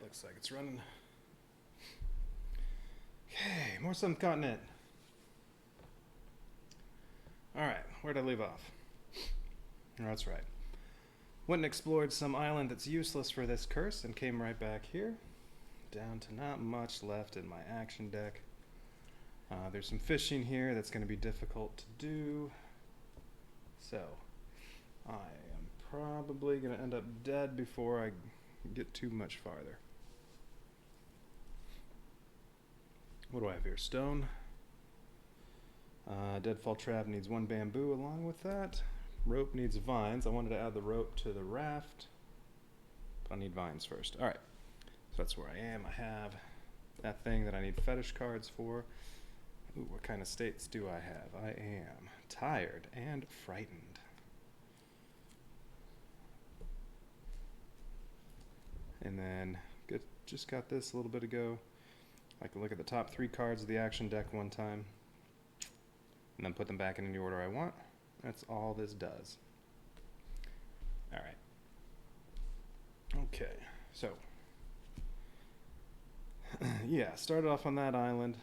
looks like it's running. Okay, more Seventh Continent. Alright, where'd I leave off? Oh, that's right. Went and explored some island that's useless for this curse and came right back here. Down to not much left in my action deck. There's some fishing here that's going to be difficult to do. So, I am probably going to end up dead before I get too much farther. What do I have here? Stone. Deadfall Trap needs 1 bamboo along with that. Rope needs vines. I wanted to add the rope to the raft, but I need vines first. Alright, so that's where I am. I have that thing that I need fetish cards for. Ooh, what kind of states do I have? I am tired and frightened. And then just got this a little bit ago. I can look at the top 3 cards of the action deck one time and then put them back in any order I want. That's all this does. Alright. Okay, so yeah, started off on that island,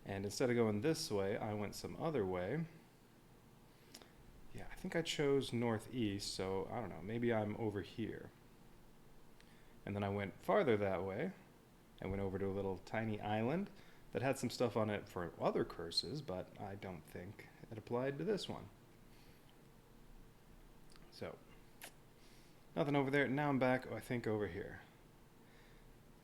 and instead of going this way, I went some other way. Yeah, I think I chose northeast, so I don't know, maybe I'm over here. And then I went farther that way. I went over to a little tiny island that had some stuff on it for other curses, but I don't think it applied to this one. So, nothing over there. Now I'm back, I think, over here.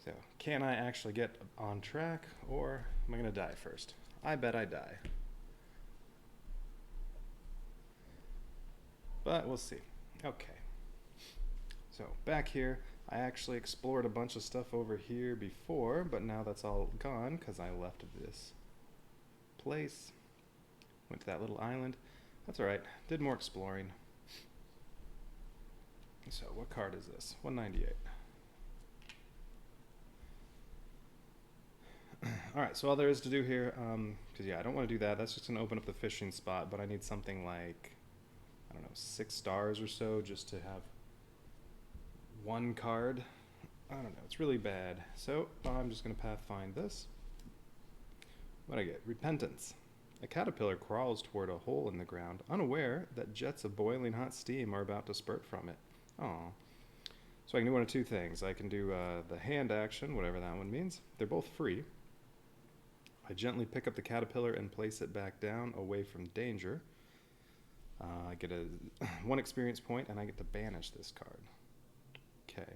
So, can I actually get on track, or am I going to die first? I bet I die. But we'll see. Okay. So, back here. I actually explored a bunch of stuff over here before, but now that's all gone because I left this place. Went to that little island. That's alright. Did more exploring. So, what card is this? 198. Alright, so all there is to do here, because yeah, I don't want to do that. That's just going to open up the fishing spot, but I need something like, I don't know, 6 stars or so just to have 1 card. I don't know, it's really bad. So I'm just going to pathfind this. What I get? Repentance. A caterpillar crawls toward a hole in the ground, unaware that jets of boiling hot steam are about to spurt from it. Aww. So I can do one of 2 things. I can do the hand action, whatever that one means. They're both free. I gently pick up the caterpillar and place it back down away from danger. I get 1 experience point, and I get to banish this card. Okay.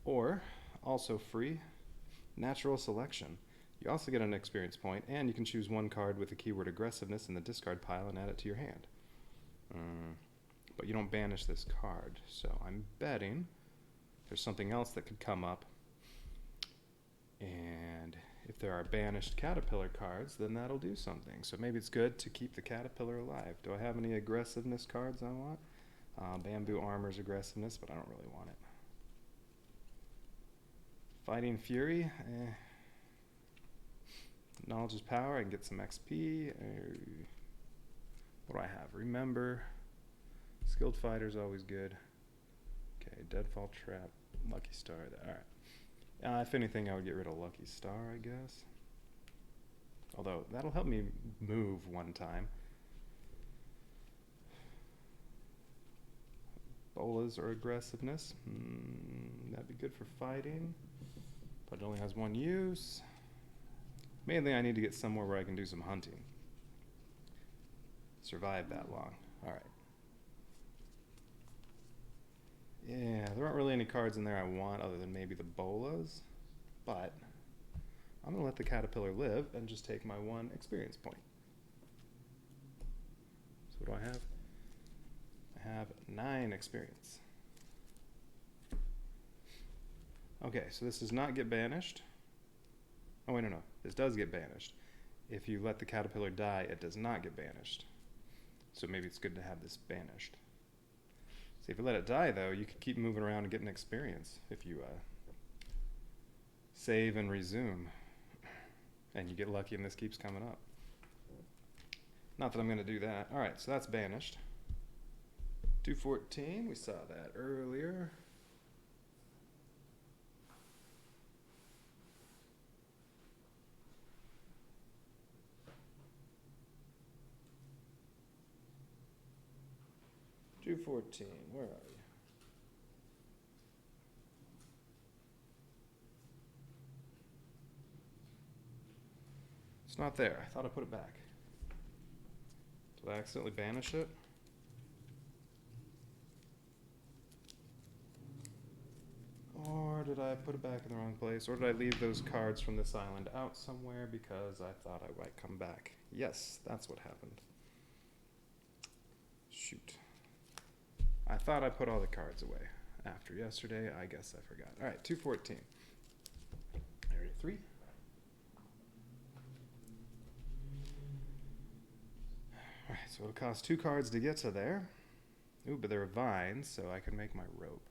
Or, also free, natural selection. You also get an experience point, and you can choose 1 card with the keyword aggressiveness in the discard pile and add it to your hand. But you don't banish this card, so I'm betting there's something else that could come up. And if there are banished caterpillar cards, then that'll do something. So maybe it's good to keep the caterpillar alive. Do I have any aggressiveness cards I want? Bamboo Armor's aggressiveness, but I don't really want it. Fighting Fury. Knowledge is power. I can get some XP. What do I have? Remember. Skilled Fighter's always good. Okay, Deadfall Trap. Lucky Star. Alright. If anything, I would get rid of Lucky Star, I guess. Although, that'll help me move 1 time. Bolas or aggressiveness. That'd be good for fighting. But it only has 1 use. Mainly I need to get somewhere where I can do some hunting. Survive that long. Alright. Yeah, there aren't really any cards in there I want other than maybe the bolas. But I'm going to let the caterpillar live and just take my 1 experience point. So what do I have? I have 9 experience. Okay, so this does not get banished. Oh, wait, no. This does get banished. If you let the caterpillar die, it does not get banished. So maybe it's good to have this banished. See, if you let it die, though, you can keep moving around and getting experience if you save and resume. And you get lucky and this keeps coming up. Not that I'm going to do that. All right, so that's banished. 214, we saw that earlier. 214. Where are you? It's not there. I thought I put it back. Did I accidentally banish it? Or did I put it back in the wrong place? Or did I leave those cards from this island out somewhere because I thought I might come back? Yes, that's what happened. Shoot. I thought I put all the cards away. After yesterday, I guess I forgot. Alright, 214. Area 3. Alright, so it'll cost 2 cards to get to there. Ooh, but there are vines, so I can make my rope.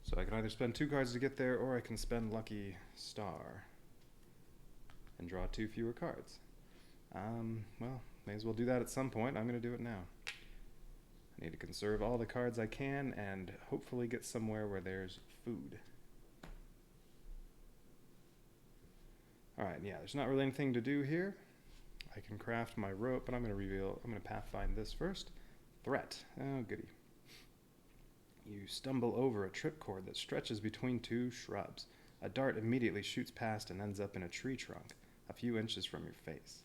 So I can either spend 2 cards to get there, or I can spend Lucky Star and draw 2 fewer cards. Well, may as well do that at some point. I'm going to do it now. I need to conserve all the cards I can and hopefully get somewhere where there's food. Alright, yeah, there's not really anything to do here. I can craft my rope, but I'm going to pathfind this first. Threat. Oh, goody. You stumble over a tripcord that stretches between 2 shrubs. A dart immediately shoots past and ends up in a tree trunk, a few inches from your face.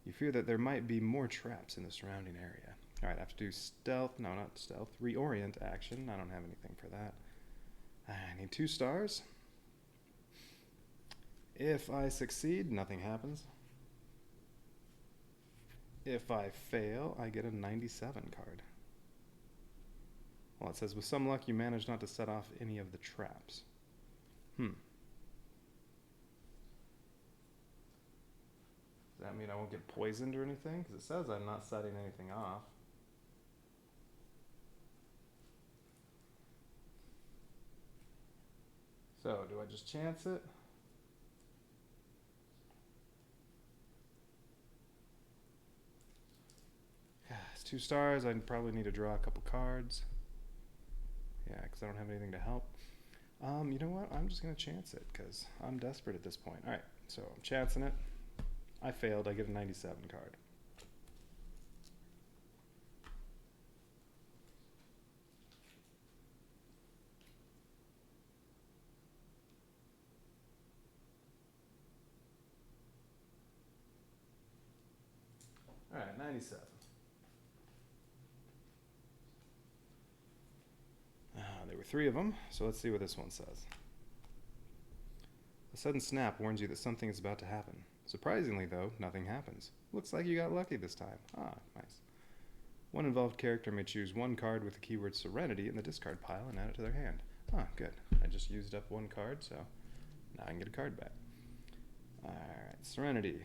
You fear that there might be more traps in the surrounding area. Alright, I have to do stealth. No, not stealth. Reorient action. I don't have anything for that. I need 2 stars. If I succeed, nothing happens. If I fail, I get a 97 card. Well, it says, with some luck, you manage not to set off any of the traps. Does that mean I won't get poisoned or anything? Because it says I'm not setting anything off. So, do I just chance it? It's 2 stars. I probably need to draw a couple cards. Yeah, because I don't have anything to help. You know what? I'm just going to chance it because I'm desperate at this point. Alright, so I'm chancing it. I failed. I get a 97 card. Alright, 97. There were 3 of them, so let's see what this one says. A sudden snap warns you that something is about to happen. Surprisingly, though, nothing happens. Looks like you got lucky this time. Ah, nice. One involved character may choose 1 card with the keyword Serenity in the discard pile and add it to their hand. Ah, good. I just used up 1 card, so now I can get a card back. Alright, Serenity.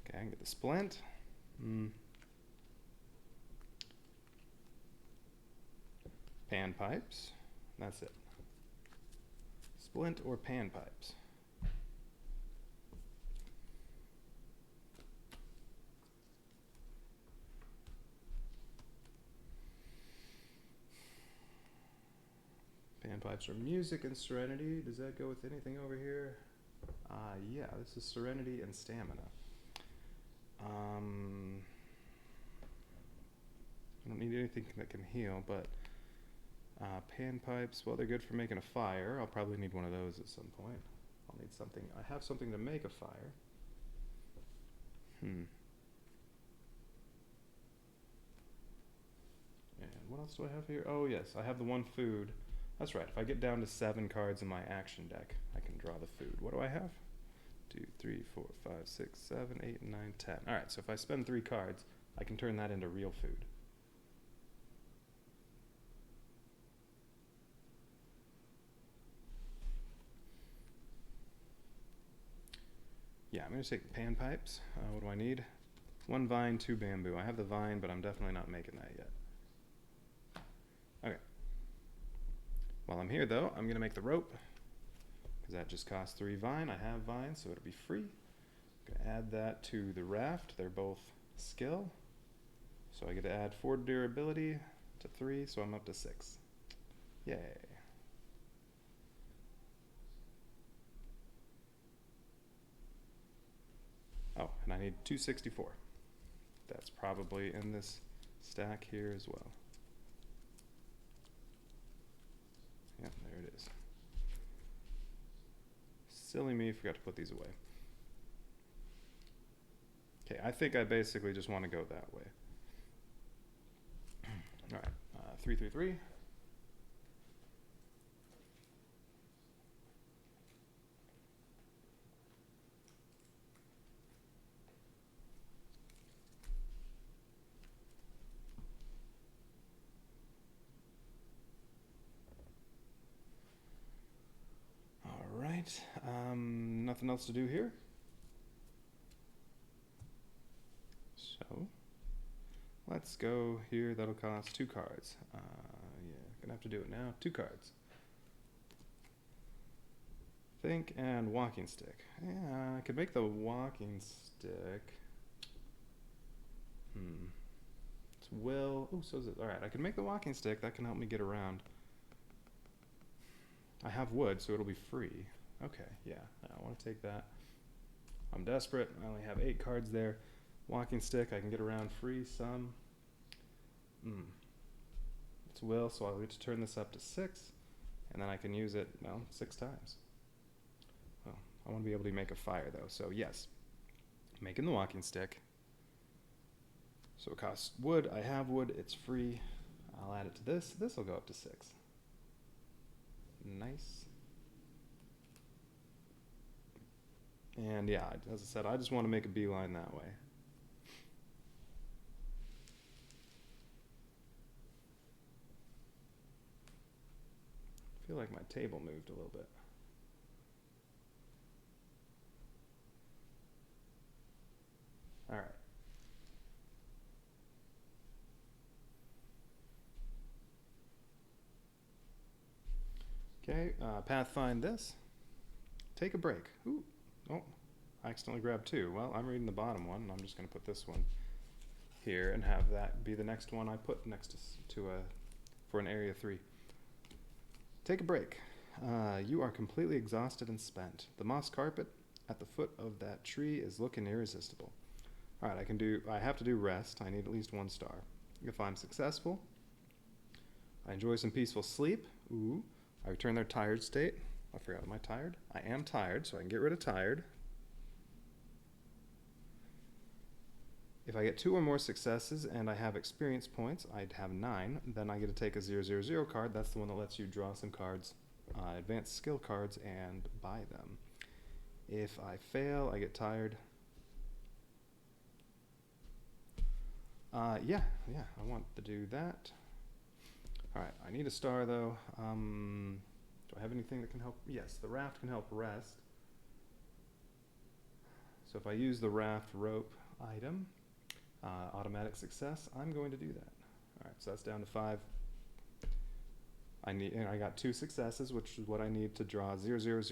Okay, I can get the Splint. Panpipes. That's it. Splint or panpipes. Panpipes are music and serenity. Does that go with anything over here? Yeah, this is serenity and stamina. I don't need anything that can heal, but panpipes, well, they're good for making a fire. I'll probably need one of those at some point. I'll need something. I have something to make a fire. And what else do I have here? Oh, yes, I have the 1 food. That's right. If I get down to 7 cards in my action deck, I can draw the food. What do I have? 2, 3, 4, 5, 6, 7, 8, 9, 10. Alright, so if I spend 3 cards, I can turn that into real food. Yeah, I'm going to take panpipes. What do I need? 1 vine, 2 bamboo. I have the vine, but I'm definitely not making that yet. Okay. While I'm here, though, I'm going to make the rope, because that just costs 3 vine. I have vine, so it'll be free. I'm going to add that to the raft. They're both skill. So I get to add 4 durability to 3, so I'm up to 6. Yay. Oh, and I need 264. That's probably in this stack here as well. Yep, there it is. Silly me, forgot to put these away. Okay, I think I basically just want to go that way. All right, 333. All right, nothing else to do here. So let's go here. That'll cost 2 cards. Yeah, gonna have to do it now. 2 cards. Think and walking stick. Yeah, I could make the walking stick. It's will. Oh, so is it. All right, I can make the walking stick. That can help me get around. I have wood, so it'll be free. Okay, yeah, I want to take that. I'm desperate. I only have 8 cards there. Walking stick, I can get around free some. It's will, so I'll get to turn this up to 6, and then I can use it, well, 6 times. Well, I want to be able to make a fire, though, so yes. Making the walking stick. So it costs wood. I have wood. It's free. I'll add it to this. This will go up to 6. Nice. And yeah, as I said, I just want to make a beeline that way. I feel like my table moved a little bit. All right. Okay, pathfind this. Take a break. Ooh, oh, I accidentally grabbed 2. Well, I'm reading the bottom one, and I'm just going to put this one here and have that be the next one I put next to for an area 3. Take a break. You are completely exhausted and spent. The moss carpet at the foot of that tree is looking irresistible. All right, I have to do rest. I need at least 1 star. If I'm successful, I enjoy some peaceful sleep. Ooh. I return their tired state. I forgot, am I tired? I am tired, so I can get rid of tired. If I get 2 or more successes and I have experience points, I'd have 9, then I get to take a 000 card. That's the one that lets you draw some cards, advanced skill cards, and buy them. If I fail, I get tired. Yeah, I want to do that. All right, I need a star though. Do I have anything that can help? Yes, the raft can help rest. So if I use the raft rope item, automatic success, I'm going to do that. All right, so that's down to 5. I got 2 successes, which is what I need to draw 000.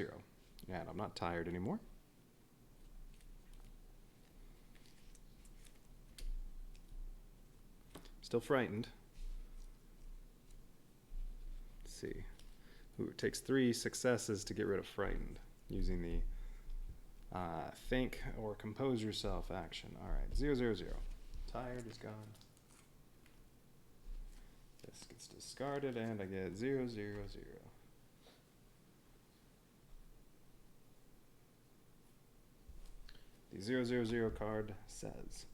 And I'm not tired anymore. Still frightened. Let's see. Ooh, it takes 3 successes to get rid of frightened using the think or compose yourself action. All right, 000. Tired is gone. This gets discarded, and I get 000. The 000 card says,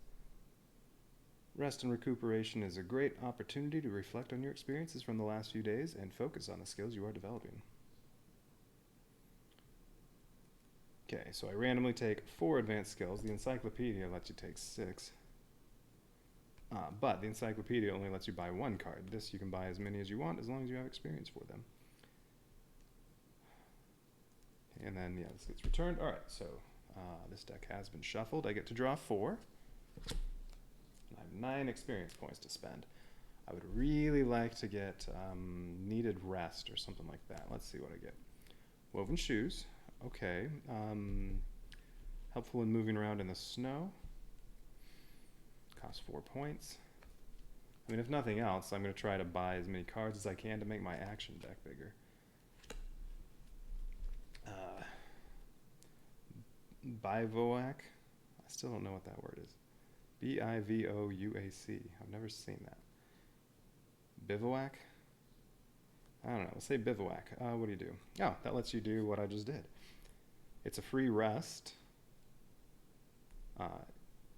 rest and recuperation is a great opportunity to reflect on your experiences from the last few days and focus on the skills you are developing. Okay, so I randomly take 4 advanced skills. The encyclopedia lets you take 6. But the encyclopedia only lets you buy 1 card. This you can buy as many as you want as long as you have experience for them. And then, yeah, this gets returned. All right, so this deck has been shuffled. I get to draw 4. I have 9 experience points to spend. I would really like to get needed rest or something like that. Let's see what I get. Woven shoes. Okay. Helpful in moving around in the snow. Costs 4 points. I mean, if nothing else, I'm going to try to buy as many cards as I can to make my action deck bigger. Bivouac. I still don't know what that word is. Bivouac. I've never seen that. Bivouac? I don't know. Let's say bivouac. What do you do? Oh, that lets you do what I just did. It's a free rest.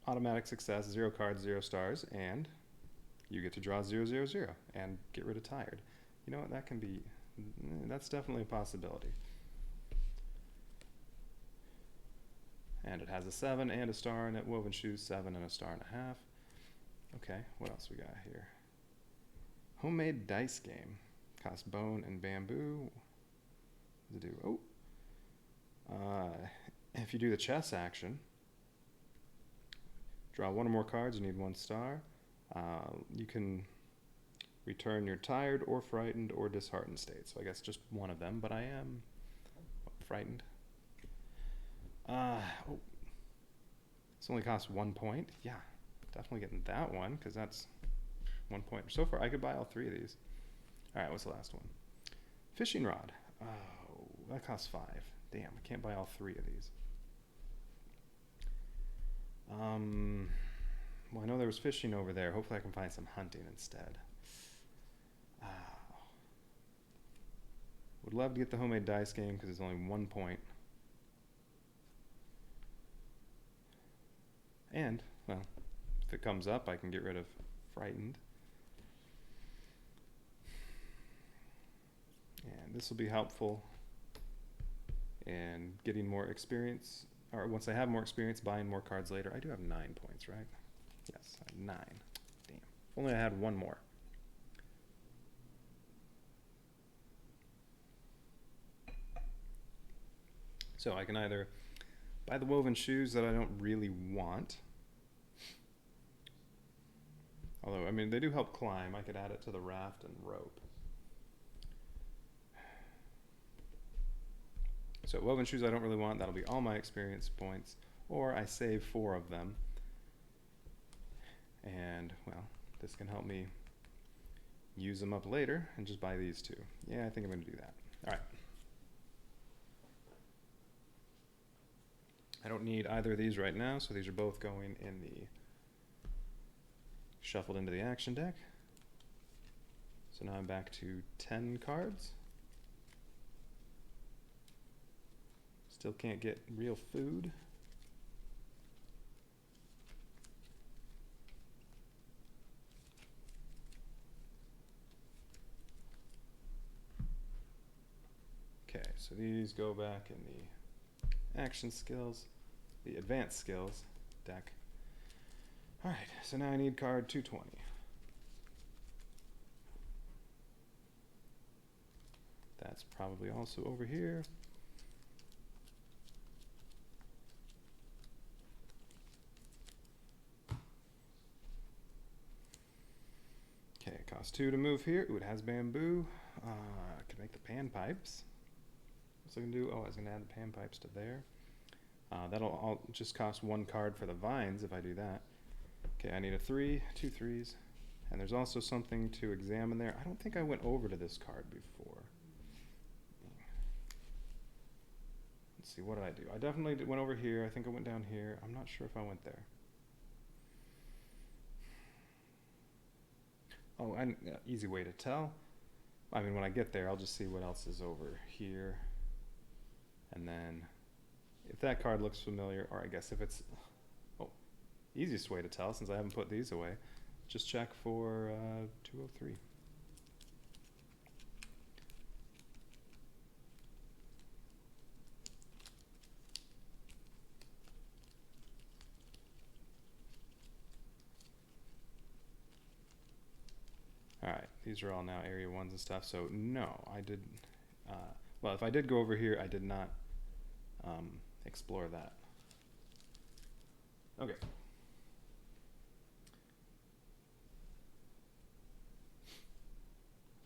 Automatic success, 0 cards, 0 stars, and you get to draw 0, 0, 0 and get rid of tired. You know what? That can be, that's definitely a possibility. And it has a 7 and a star in it. Woven shoes, 7 and a star and a half. Okay, what else we got here? Homemade dice game. Costs bone and bamboo. What does it do? Oh. If you do the chess action, draw 1 or more cards, you need 1 star. You can return your tired or frightened or disheartened state. So I guess just one of them, but I am frightened. This only costs 1 point. Yeah, definitely getting that one because that's 1 point. So far, I could buy all 3 of these. All right, what's the last one? Fishing rod. Oh, that costs 5. Damn, I can't buy all 3 of these. Well, I know there was fishing over there. Hopefully I can find some hunting instead. Would love to get the homemade dice game because it's only 1 point. And, well, if it comes up, I can get rid of frightened. And this will be helpful in getting more experience, or once I have more experience, buying more cards later. I do have 9 points, right? Yes, I have 9. Damn. If only I had 1 more. So I can either buy the woven shoes that I don't really want. Although, I mean, they do help climb. I could add it to the raft and rope. So woven shoes I don't really want. That'll be all my experience points. Or I save 4 of them. And, well, this can help me use them up later and just buy these 2. Yeah, I think I'm going to do that. All right. I don't need either of these right now, so these are both going in the shuffled into the action deck. So now I'm back to 10 cards. Still can't get real food. Okay, so these go back in the action skills, the advanced skills deck. All right, so now I need card 220. That's probably also over here. Okay, it costs 2 to move here. Ooh, it has bamboo. I can make the panpipes. What's I gonna do? Oh, I was gonna add the panpipes to there. That'll all just cost 1 card for the vines if I do that. Okay, I need a 3, 2 3s. And there's also something to examine there. I don't think I went over to this card before. Let's see, what did I do? I definitely went over here. I think I went down here. I'm not sure if I went there. Oh, and easy way to tell. I mean, when I get there, I'll just see what else is over here. And then if that card looks familiar, or I guess if it's, oh, easiest way to tell since I haven't put these away, just check for 203. All right, these are all now area 1s and stuff, so no, I did, well, if I did go over here, I did not explore that. Okay.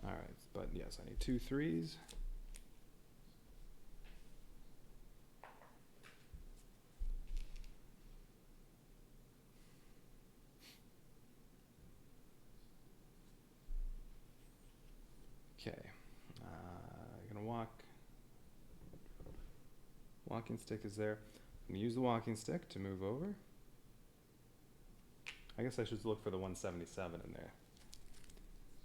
All right, but yes, I need 2 3s. Okay. Gonna walk. Walking stick is there. I'm gonna use the walking stick to move over. I guess I should look for the 177 in there.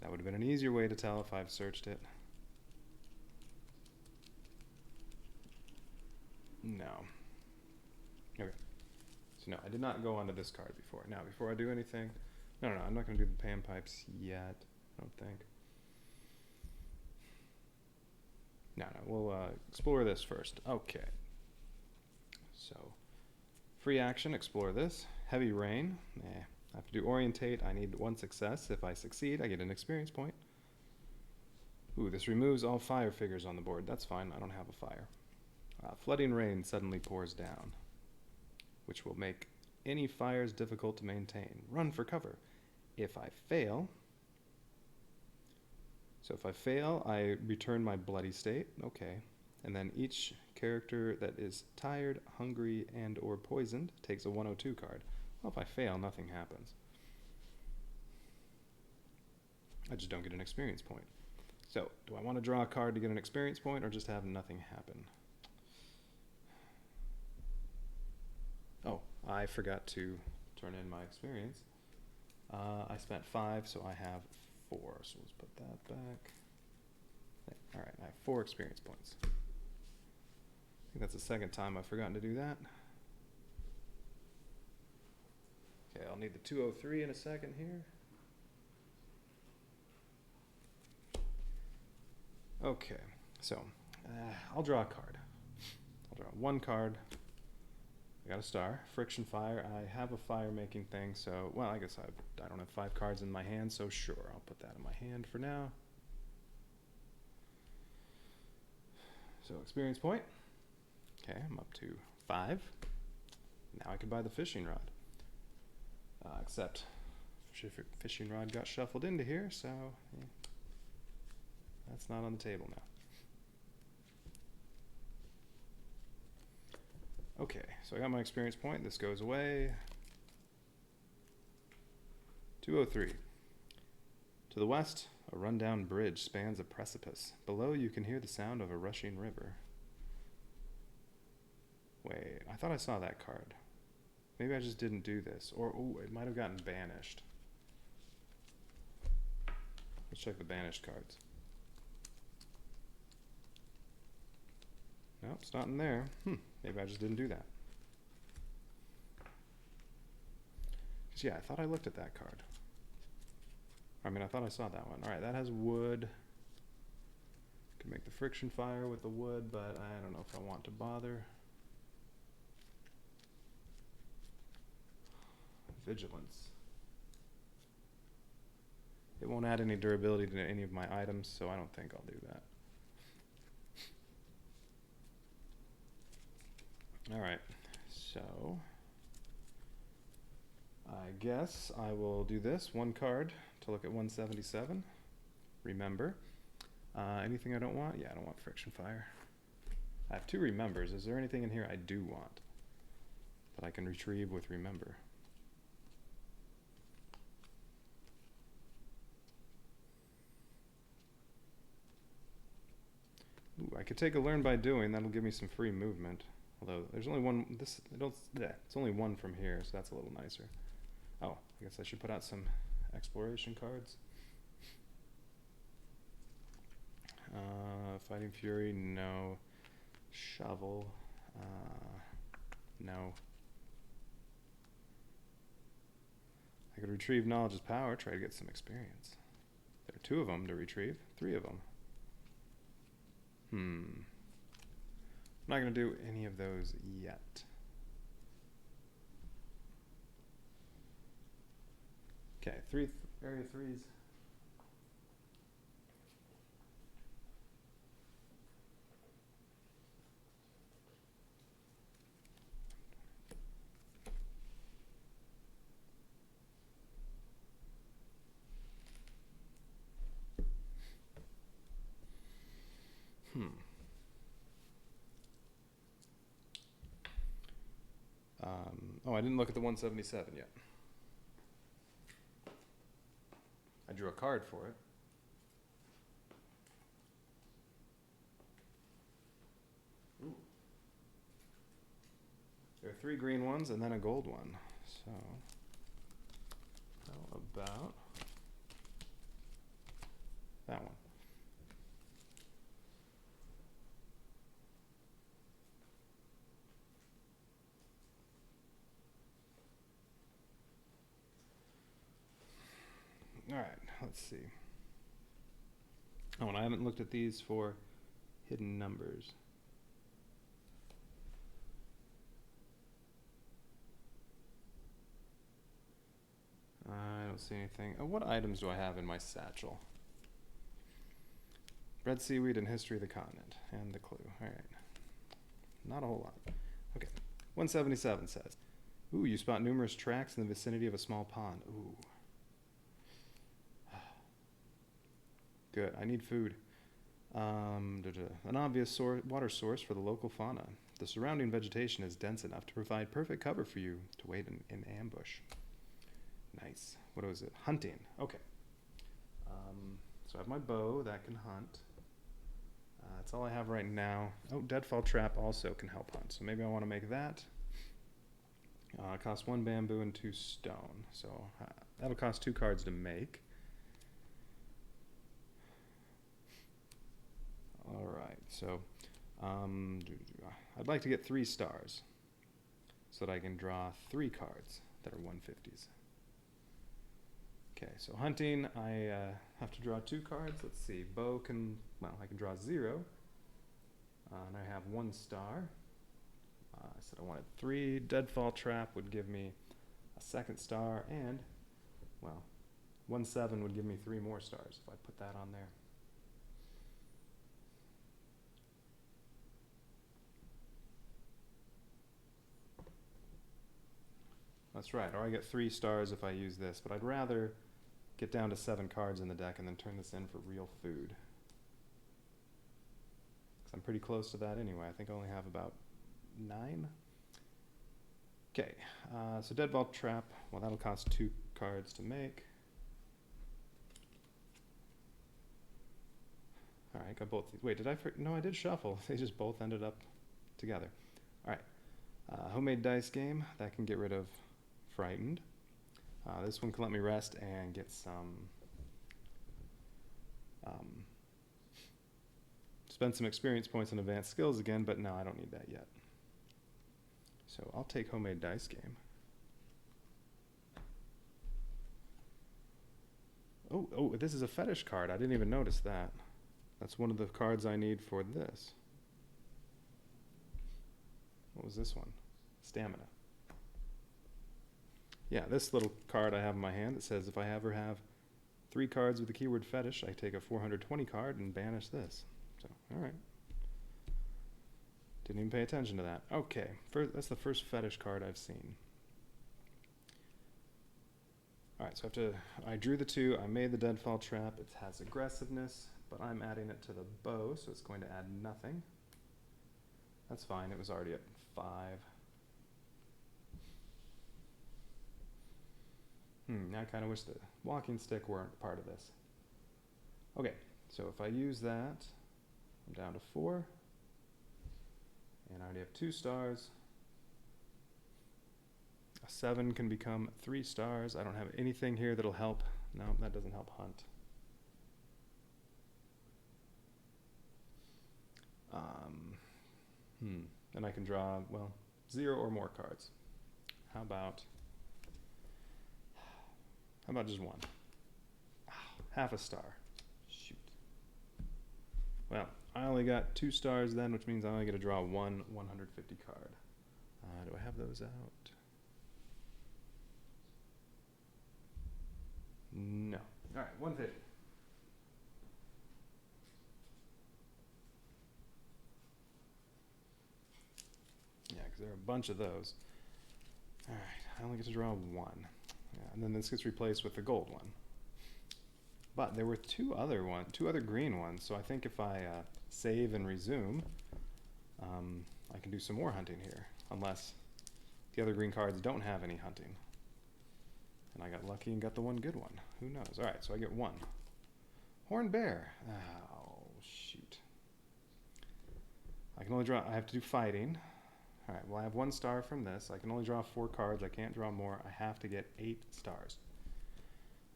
That would have been an easier way to tell if I've searched it. No. Okay. So no, I did not go onto this card before. Now, before I do anything, no, I'm not going to do the panpipes yet, I don't think. No, we'll explore this first. Okay. So, free action, explore this. Heavy rain. I have to do orientate. I need 1 success. If I succeed, I get an experience point. Ooh, this removes all fire figures on the board. That's fine. I don't have a fire. Flooding rain suddenly pours down, which will make any fires difficult to maintain. Run for cover. If I fail, I return my bloody state. Okay. And then each character that is tired, hungry, and or poisoned takes a 102 card. Well, if I fail, nothing happens. I just don't get an experience point. So, do I want to draw a card to get an experience point or just have nothing happen? Oh, I forgot to turn in my experience. I spent 5, so I have 4. So let's put that back. All right, I have 4 experience points. I think that's the second time I've forgotten to do that. Okay, I'll need the 203 in a second here. Okay, so I'll draw a card. I'll draw 1 card. I got a star. Friction fire. I have a fire making thing, so, well, I guess I don't have 5 cards in my hand, so sure, I'll put that in my hand for now. So, experience point. Okay, I'm up to 5. Now I can buy the fishing rod. Except fishing rod got shuffled into here, so yeah, that's not on the table now. Okay, so I got my experience point. This goes away. 203. To the west, a rundown bridge spans a precipice. Below, you can hear the sound of a rushing river. Wait, I thought I saw that card. Maybe I just didn't do this. Or, ooh, it might have gotten banished. Let's check the banished cards. Nope, it's not in there. Maybe I just didn't do that. Because, yeah, I thought I looked at that card. I mean, I thought I saw that one. All right, that has wood. Can make the friction fire with the wood, but I don't know if I want to bother. Vigilance. It won't add any durability to any of my items, so I don't think I'll do that. Alright, so I guess I will do this. 1 card to look at 177. Remember. Anything I don't want? Yeah, I don't want friction fire. I have 2 remembers. Is there anything in here I do want that I can retrieve with remember? Ooh, I could take a learn by doing. That'll give me some free movement. Although there's only one. It's only 1 from here, so that's a little nicer. Oh, I guess I should put out some exploration cards. Fighting Fury, no. Shovel, no. I could retrieve Knowledge is Power, try to get some experience. There are 2 of them to retrieve, 3 of them. I'm not going to do any of those yet. Okay, 3 area 3s. Oh, I didn't look at the 177 yet. I drew a card for it. 3 green ones and then a gold one. So, how about that one? All right, let's see. Oh, and I haven't looked at these for hidden numbers. I don't see anything. Oh, what items do I have in my satchel? Red seaweed and history of the continent. And the clue. All right. Not a whole lot. Okay. 177 says, ooh, you spot numerous tracks in the vicinity of a small pond. Ooh. Good. I need food. An obvious water source for the local fauna. The surrounding vegetation is dense enough to provide perfect cover for you to wait in ambush. Nice. What was it? Hunting. Okay. So I have my bow that can hunt. That's all I have right now. Oh, deadfall trap also can help hunt. So maybe I want to make that. It costs 1 bamboo and 2 stone. So that'll cost 2 cards to make. All right. So I'd like to get 3 stars so that I can draw 3 cards that are 150s. Okay, so hunting, I have to draw 2 cards. Let's see, bow can, well, I can draw 0. And I have 1 star. I said I wanted 3. Deadfall trap would give me a 2nd star, and, well, 1/7 would give me 3 more stars if I put that on there. That's right, or I get 3 stars if I use this, but I'd rather get down to 7 cards in the deck and then turn this in for real food. Because I'm pretty close to that anyway. I think I only have about 9. Okay, so Deadfall Trap, well, that'll cost 2 cards to make. All right, got both. Wait, did I? No, I did shuffle. They just both ended up together. All right, homemade dice game. That can get rid of Frightened. This one can let me rest and get some, spend some experience points on advanced skills again, but no, I don't need that yet. So I'll take homemade dice game. Oh, this is a fetish card. I didn't even notice that. That's one of the cards I need for this. What was this one? Stamina. Yeah, this little card I have in my hand, it says if I ever have 3 cards with the keyword fetish, I take a 420 card and banish this. So, alright. Didn't even pay attention to that. Okay, that's the first fetish card I've seen. Alright, so I drew the 2, I made the Deadfall Trap, it has aggressiveness, but I'm adding it to the bow, so it's going to add nothing. That's fine, it was already at 5. Now I kind of wish the walking stick weren't part of this. Okay, so if I use that, I'm down to 4. And I already have 2 stars. A 7 can become 3 stars. I don't have anything here that'll help. No, that doesn't help hunt. And I can draw, well, 0 or more cards. How about just 1? Half a star. Shoot. Well, I only got 2 stars then, which means I only get to draw 1 150 card. Do I have those out? No. All right, 150. Yeah, because there are a bunch of those. All right, I only get to draw 1. Yeah, and then this gets replaced with the gold one. But there were 2 other green ones, so I think if I save and resume, I can do some more hunting here, unless the other green cards don't have any hunting. And I got lucky and got the one good one. Who knows? All right, so I get 1. Horned bear. Oh, shoot. I can only draw, I have to do fighting. All right, well, I have 1 star from this. I can only draw 4 cards. I can't draw more. I have to get 8 stars.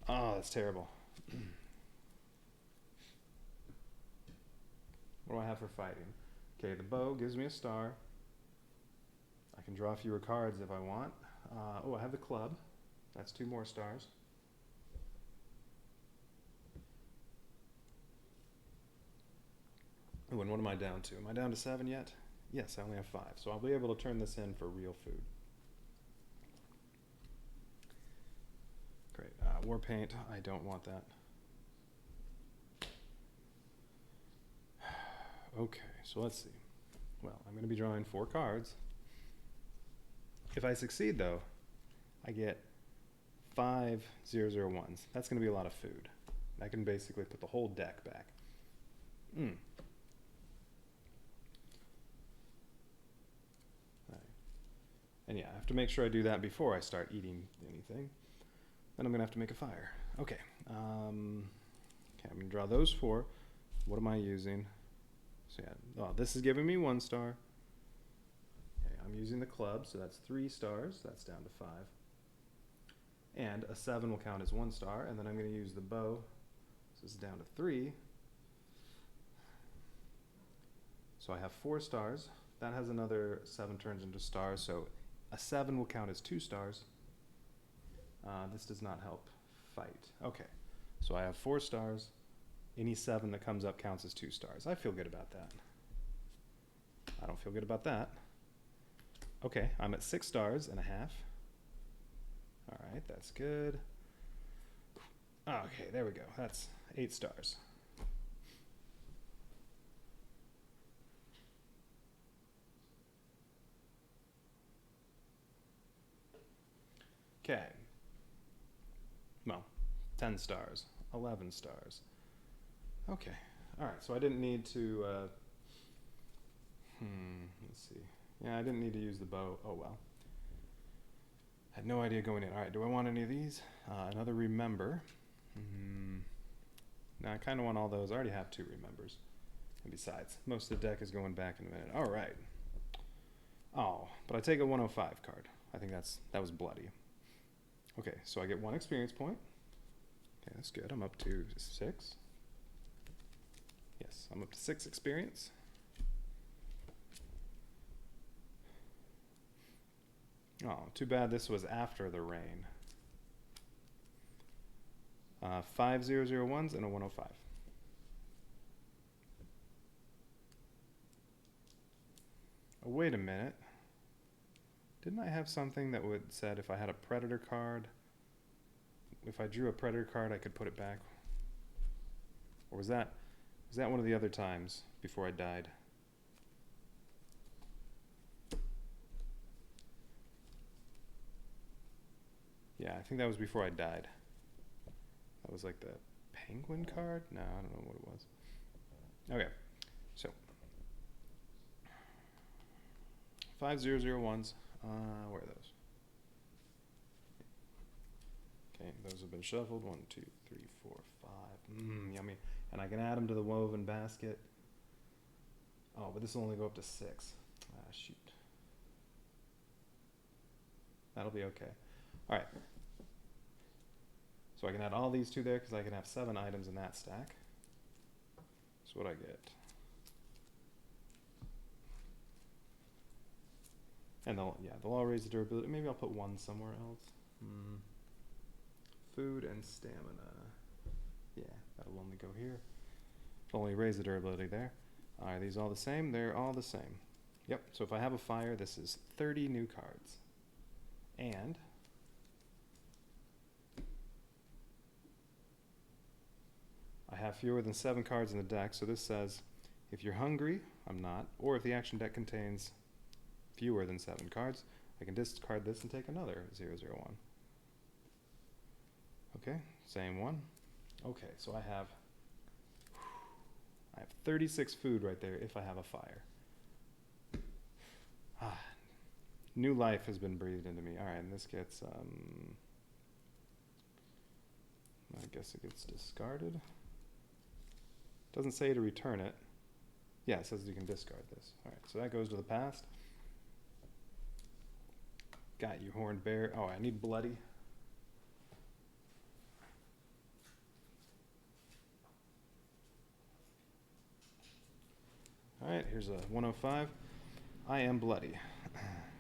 Oh, that's terrible. What do I have for fighting? Okay, the bow gives me a star. I can draw fewer cards if I want. Oh, I have the club. That's 2 more stars. Oh, and what am I down to? Am I down to 7 yet? Yes, I only have 5. So I'll be able to turn this in for real food. Great. War paint. I don't want that. Okay, so let's see. Well, I'm going to be drawing 4 cards. If I succeed, though, I get 5 0/0/1s. That's going to be a lot of food. I can basically put the whole deck back. Right. And yeah, I have to make sure I do that before I start eating anything. Then I'm going to have to make a fire. Okay. I'm going to draw those 4. What am I using? So yeah, this is giving me 1 star. Okay, I'm using the club, so that's 3 stars. That's down to 5. And a 7 will count as 1 star, and then I'm going to use the bow. So this is down to 3. So I have 4 stars. That has another 7 turns into stars, so a 7 will count as 2 stars. This does not help fight. Okay, so I have 4 stars. Any 7 that comes up counts as 2 stars. I feel good about that. I don't feel good about that. Okay, I'm at 6 stars and a half. All right, that's good. Okay, there we go. That's 8 stars. Okay. Well, 10 stars, 11 stars. Okay. All right, so I didn't need to, let's see. Yeah, I didn't need to use the bow. Oh, well. Had no idea going in. All right, do I want any of these? Another remember. Now, I kind of want all those. I already have 2 remembers. And besides, most of the deck is going back in a minute. All right. Oh, but I take a 105 card. I think that was bloody. Okay, so I get 1 experience point. Okay, that's good. I'm up to 6. Yes, I'm up to 6 experience. Oh, too bad this was after the rain. 5 0/0/1s and a 105. Oh, wait a minute. Didn't I have something that would said if I had a predator card, if I drew a predator card, I could put it back? Or was that one of the other times before I died? Yeah, I think that was before I died. That was like the penguin card? No, I don't know what it was. Okay, so 5 0/0/1s. Where are those? Okay, those have been shuffled. 1, 2, 3, 4, 5. Yummy. And I can add them to the woven basket. Oh, but this will only go up to 6. Ah, shoot. That'll be okay. All right. So I can add all these 2 there because I can have 7 items in that stack. So what I get. And they'll all raise the durability. Maybe I'll put 1 somewhere else. Food and stamina. Yeah, that'll only go here. It'll only raise the durability there. Are these all the same? They're all the same. Yep, so if I have a fire, this is 30 new cards. And I have fewer than 7 cards in the deck, so this says if you're hungry, I'm not, or if the action deck contains fewer than 7 cards, I can discard this and take another 0/0/1. Okay, same one. Okay, so I have 36 food right there if I have a fire. New life has been breathed into me. All right, and this gets, I guess it gets discarded. Doesn't say to return it. Yeah, it says you can discard this. All right, so that goes to the past. Got you, horned bear. Oh, I need bloody. Alright, here's a 105. I am bloody.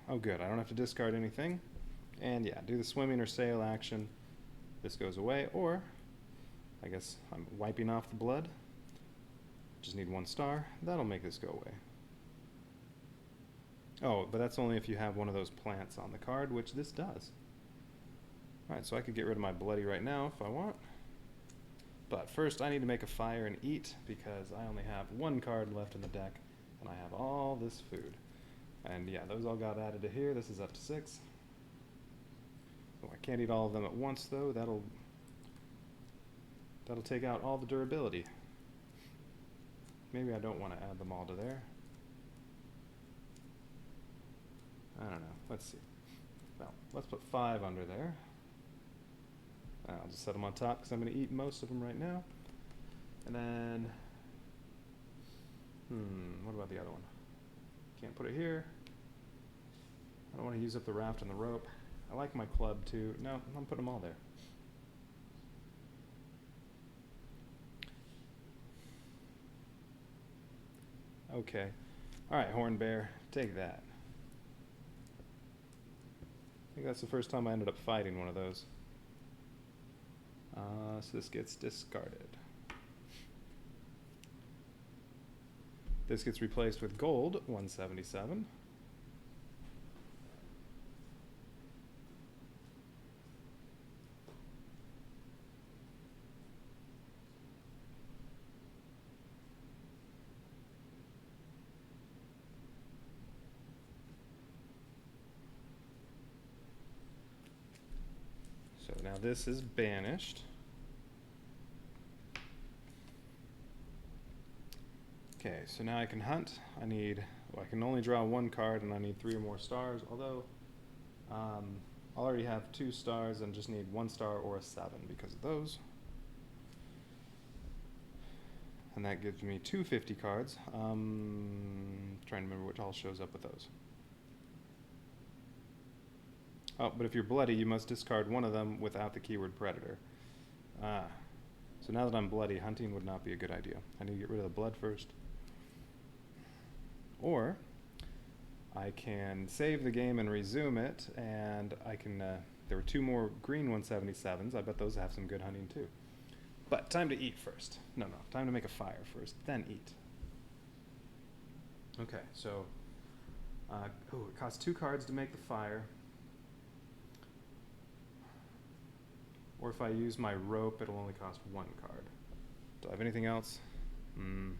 Oh good, I don't have to discard anything. And yeah, do the swimming or sail action. This goes away, or I guess I'm wiping off the blood. Just need 1 star. That'll make this go away. Oh, but that's only if you have one of those plants on the card, which this does. Alright, so I could get rid of my bloody right now if I want. But first I need to make a fire and eat, because I only have 1 card left in the deck, and I have all this food. And yeah, those all got added to here. This is up to 6. Oh, I can't eat all of them at once though. That'll take out all the durability. Maybe I don't want to add them all to there. I don't know. Let's see. Well, let's put 5 under there. I'll just set them on top because I'm going to eat most of them right now. And then, what about the other one? Can't put it here. I don't want to use up the raft and the rope. I like my club too. No, I'm putting them all there. Okay. Alright, horned bear, take that. I think that's the first time I ended up fighting one of those. So this gets discarded. This gets replaced with gold, 177. So now this is banished. Okay, so now I can hunt. I can only draw 1 card and I need 3 or more stars, although I'll already have 2 stars and just need 1 star or a 7 because of those. And that gives me 250 cards. Trying to remember which all shows up with those. Oh, but if you're bloody, you must discard one of them without the keyword predator. So now that I'm bloody, hunting would not be a good idea. I need to get rid of the blood first. Or I can save the game and resume it, and I can, there were 2 more green 177s. I bet those have some good hunting too. But time to eat first. No, time to make a fire first, then eat. Okay, so, it costs 2 cards to make the fire. Or if I use my rope, it'll only cost 1 card. Do I have anything else? I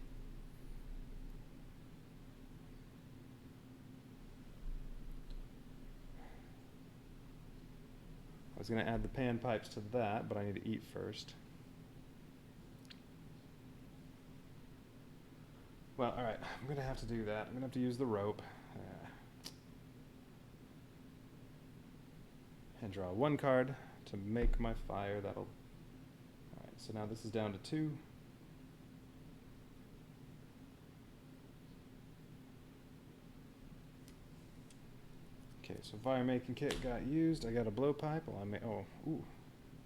was going to add the panpipes to that, but I need to eat first. Well, alright, I'm going to have to do that. I'm going to have to use the rope. And draw 1 card to make my fire. Alright, so now this is down to 2. Okay, so fire making kit got used. I got a blowpipe.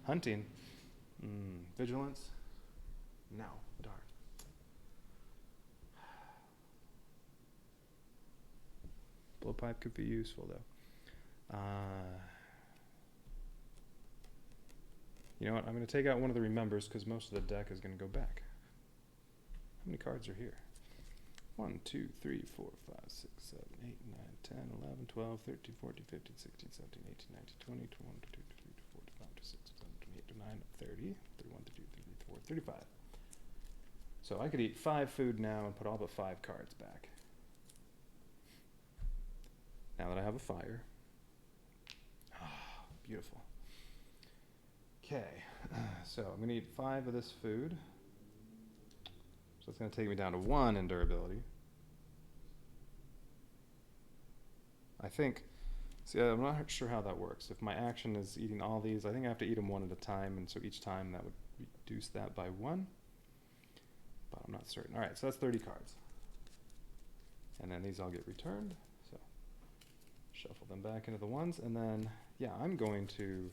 Hunting. Vigilance. No, darn. Blowpipe could be useful though. You know what? I'm going to take out one of the remembers because most of the deck is going to go back. How many cards are here? 1, 2, 3, 4, 5, 6, 7, 8, 9, 10, 11, 12, 13, 14, 15, 16, 17, 18, 19, 20, 21, 22, 23, 24, 25, 26, 27, 28, 29, 30, 31, 32, 33, 34, 35. So I could eat 5 food now and put all but 5 cards back. Now that I have a fire. Beautiful. Okay, so I'm going to eat 5 of this food. So it's going to take me down to 1 in durability. I think, I'm not sure how that works. If my action is eating all these, I think I have to eat them 1 at a time, and so each time that would reduce that by 1. But I'm not certain. Alright, so that's 30 cards. And then these all get returned. So Shuffle them back into the ones, and then, yeah, I'm going to,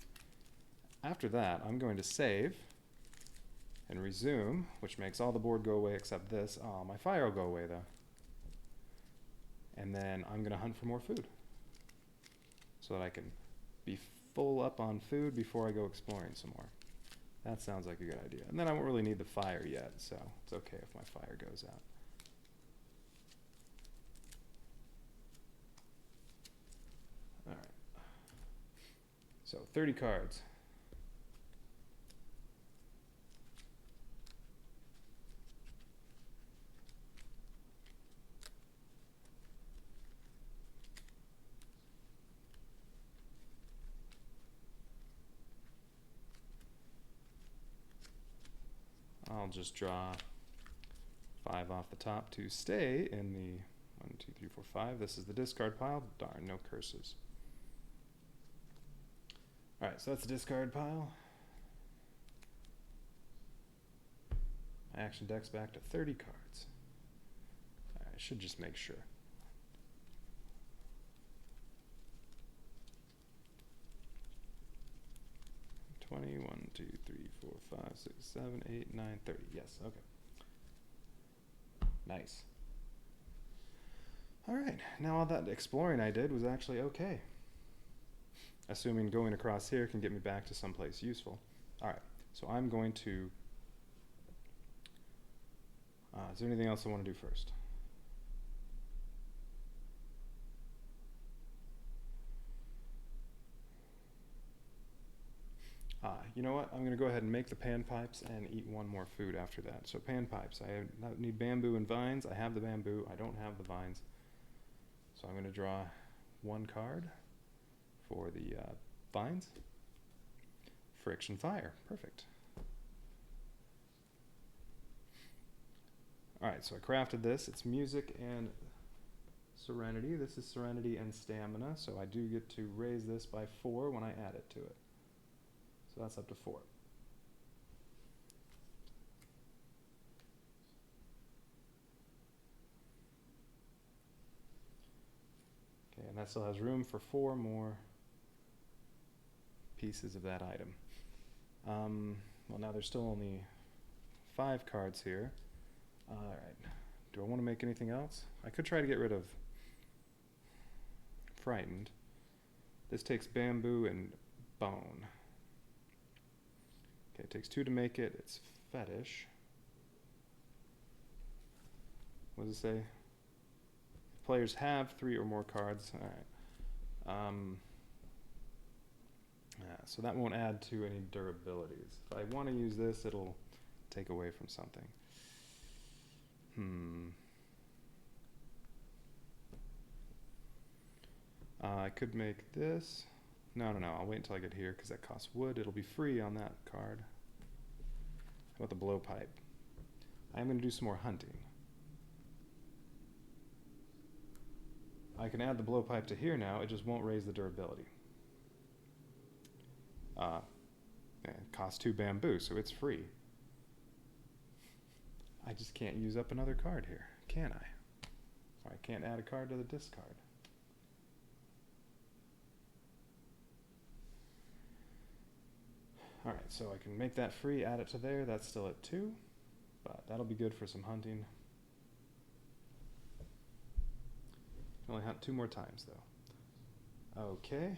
after that, I'm going to save and resume, which makes all the board go away except this. Oh, my fire will go away though. And then I'm going to hunt for more food so that I can be full up on food before I go exploring some more. That sounds like a good idea. And then I won't really need the fire yet, so it's okay if my fire goes out. All right. So 30 cards. I'll just draw 5 off the top to stay in the 1, 2, 3, 4, 5. This is the discard pile. Darn, no curses. All right, so that's the discard pile. My action deck's back to 30 cards. All right, I should just make sure. Twenty, 1, 2, 3, 4, 5, 6, 7, 8, 9, 30. Yes, okay. Nice. All right, now all that exploring I did was actually okay. Assuming going across here can get me back to someplace useful. All right, so I'm going to, is there anything else I want to do first? You know what? I'm going to go ahead and make the panpipes and eat one more food after that. So panpipes, I need bamboo and vines. I have the bamboo. I don't have the vines. So I'm going to draw 1 card for the vines. Friction fire. Perfect. All right, so I crafted this. It's music and serenity. This is serenity and stamina. So I do get to raise this by 4 when I add it to it. So that's up to 4. Okay, and that still has room for 4 more pieces of that item. Well, now there's still only 5 cards here. All right. Do I want to make anything else? I could try to get rid of frightened. This takes bamboo and bone. Okay, it takes 2 to make it. It's fetish. What does it say? Players have 3 or more cards. All right. Yeah, so that won't add to any durabilities. If I want to use this, it'll take away from something. I could make this. No, I'll wait until I get here because that costs wood. It'll be free on that card. How about the blowpipe? I'm going to do some more hunting. I can add the blowpipe to here now. It just won't raise the durability. It costs 2 bamboo, so it's free. I just can't use up another card here, can I? Or I can't add a card to the discard. Alright, so I can make that free, add it to there. That's still at 2, but that'll be good for some hunting. Can only hunt 2 more times, though. Okay.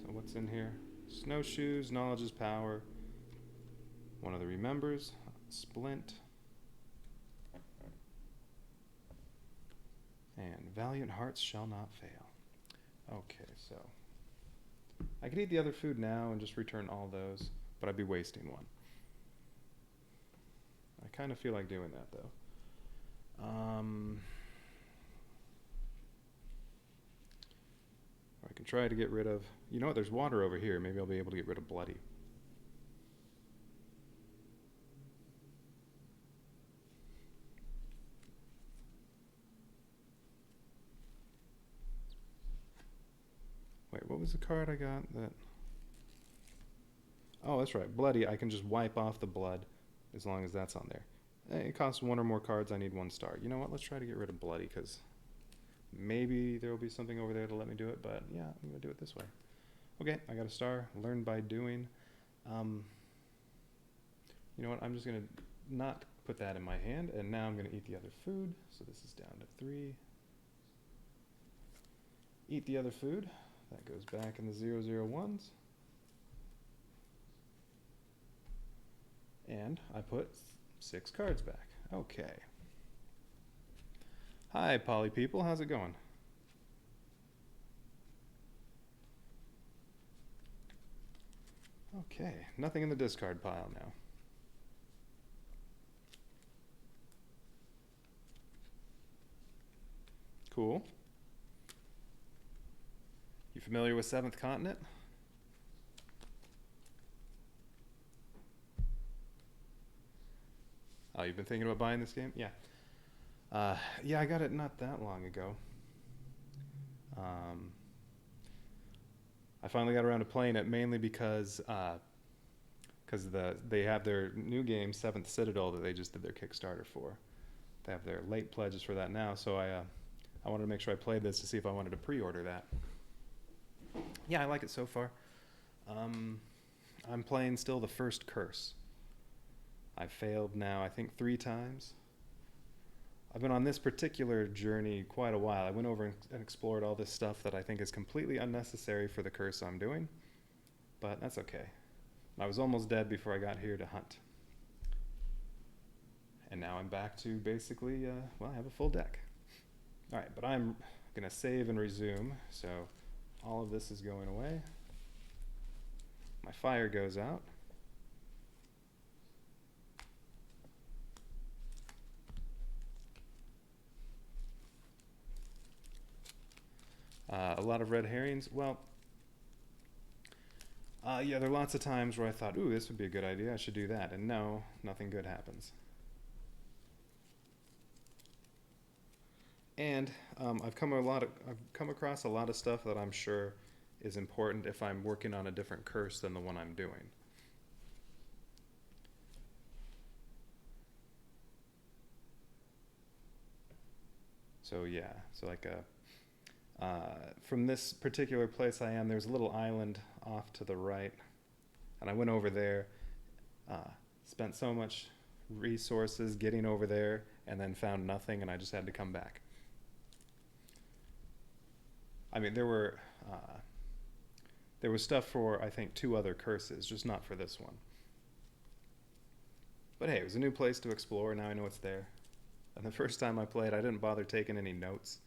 So what's in here? Snowshoes, knowledge is power. One of the remembers, splint. And valiant hearts shall not fail. Okay, so I could eat the other food now and just return all those, but I'd be wasting 1. I kind of feel like doing that, though. I can try to get rid of... You know what? There's water over here. Maybe I'll be able to get rid of bloody. Wait, what was the card I got that... Oh, that's right. Bloody. I can just wipe off the blood, as long as that's on there. It costs 1 or more cards. I need 1 star. You know what? Let's try to get rid of bloody, because maybe there will be something over there to let me do it, but yeah, I'm going to do it this way. Okay, I got a star. Learn by doing. You know what? I'm just going to not put that in my hand, and now I'm going to eat the other food. So this is down to 3. Eat the other food. That goes back in the 001s. And I put 6 cards back. Okay. Hi, Poly people. How's it going? Okay. Nothing in the discard pile now. Cool. You familiar with Seventh Continent? Oh, you've been thinking about buying this game? Yeah. Yeah, I got it not that long ago. I finally got around to playing it mainly because they have their new game, Seventh Citadel, that they just did their Kickstarter for. They have their late pledges for that now, so I wanted to make sure I played this to see if I wanted to pre-order that. Yeah, I like it so far. I'm playing still the first curse. I've failed now, I think, 3 times. I've been on this particular journey quite a while. I went over and explored all this stuff that I think is completely unnecessary for the curse I'm doing, but that's okay. I was almost dead before I got here to hunt. And now I'm back to basically, well, I have a full deck. All right, but I'm going to save and resume, so all of this is going away. My fire goes out. A lot of red herrings. Well, yeah, there are lots of times where I thought, ooh, this would be a good idea. I should do that. And no, nothing good happens. And I've come across a lot of stuff that I'm sure is important if I'm working on a different curse than the one I'm doing. So yeah, so like from this particular place I am, there's a little island off to the right, and I went over there, spent so much resources getting over there, and then found nothing, and I just had to come back. I mean, there was stuff for, I think, 2 other curses, just not for this one. But hey, it was a new place to explore. Now I know it's there. And the first time I played, I didn't bother taking any notes.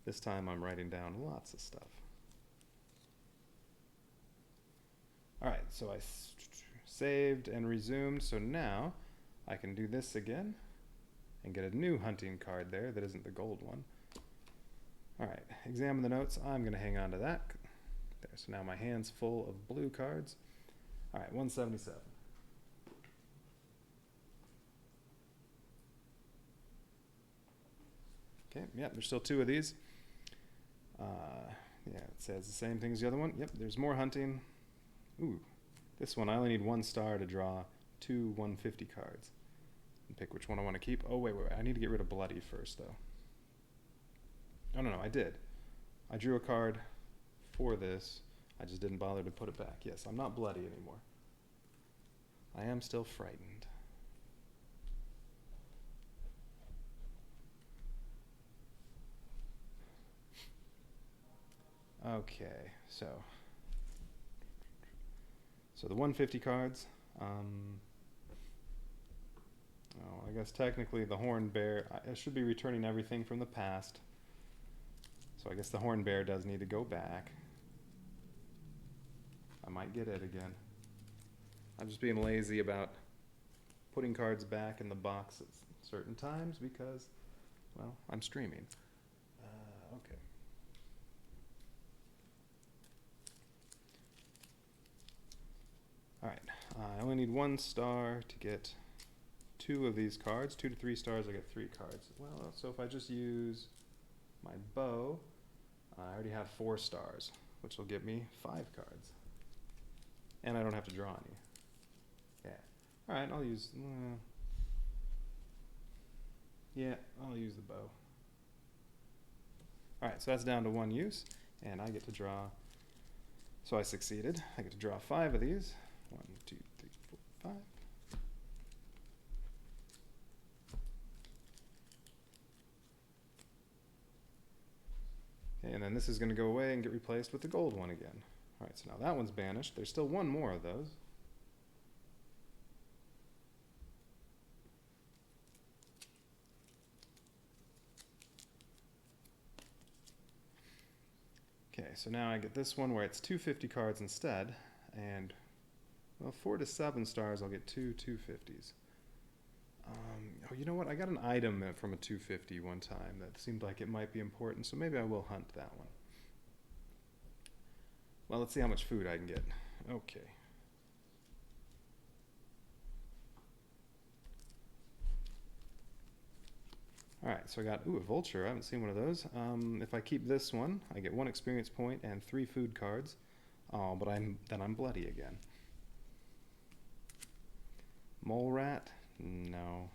This time I'm writing down lots of stuff. All right, so I saved and resumed. So now I can do this again and get a new hunting card there that isn't the gold one. All right, examine the notes. I'm going to hang on to that. There, so now my hand's full of blue cards. All right, 177. Okay, yeah, there's still 2 of these. Yeah, it says the same thing as the other one. Yep, there's more hunting. Ooh, this one I only need 1 star to draw 2 150 cards. And pick which one I want to keep. Oh, wait, I need to get rid of bloody first, though. Oh, no, I did. I drew a card for this. I just didn't bother to put it back. Yes, I'm not bloody anymore. I am still frightened. Okay, so the 150 cards. Oh, I guess technically the horn bear. I should be returning everything from the past. So I guess the horn bear does need to go back. I might get it again. I'm just being lazy about putting cards back in the box at certain times because, well, I'm streaming. Okay. All right, I only need 1 star to get 2 of these cards. 2 to 3 stars, I get 3 cards. Well, so if I just use my bow, I already have 4 stars, which will get me 5 cards. And I don't have to draw any. Yeah. Alright, I'll use... yeah, I'll use the bow. Alright, so that's down to 1 use, and I get to draw... So I succeeded. I get to draw 5 of these. 1, 2, 3, 4, 5. Okay, and then this is going to go away and get replaced with the gold one again. Alright, so now that one's banished. There's still 1 more of those. Okay, so now I get this one where it's 250 cards instead, and, well, 4 to 7 stars, I'll get 2 250s. Oh, you know what? I got an item from a 250 one time that seemed like it might be important, so maybe I will hunt that one. Well, let's see how much food I can get. Okay. Alright, so I got, a vulture. I haven't seen one of those. If I keep this one, I get 1 experience point and 3 food cards. Oh, but then I'm bloody again. Mole rat? No.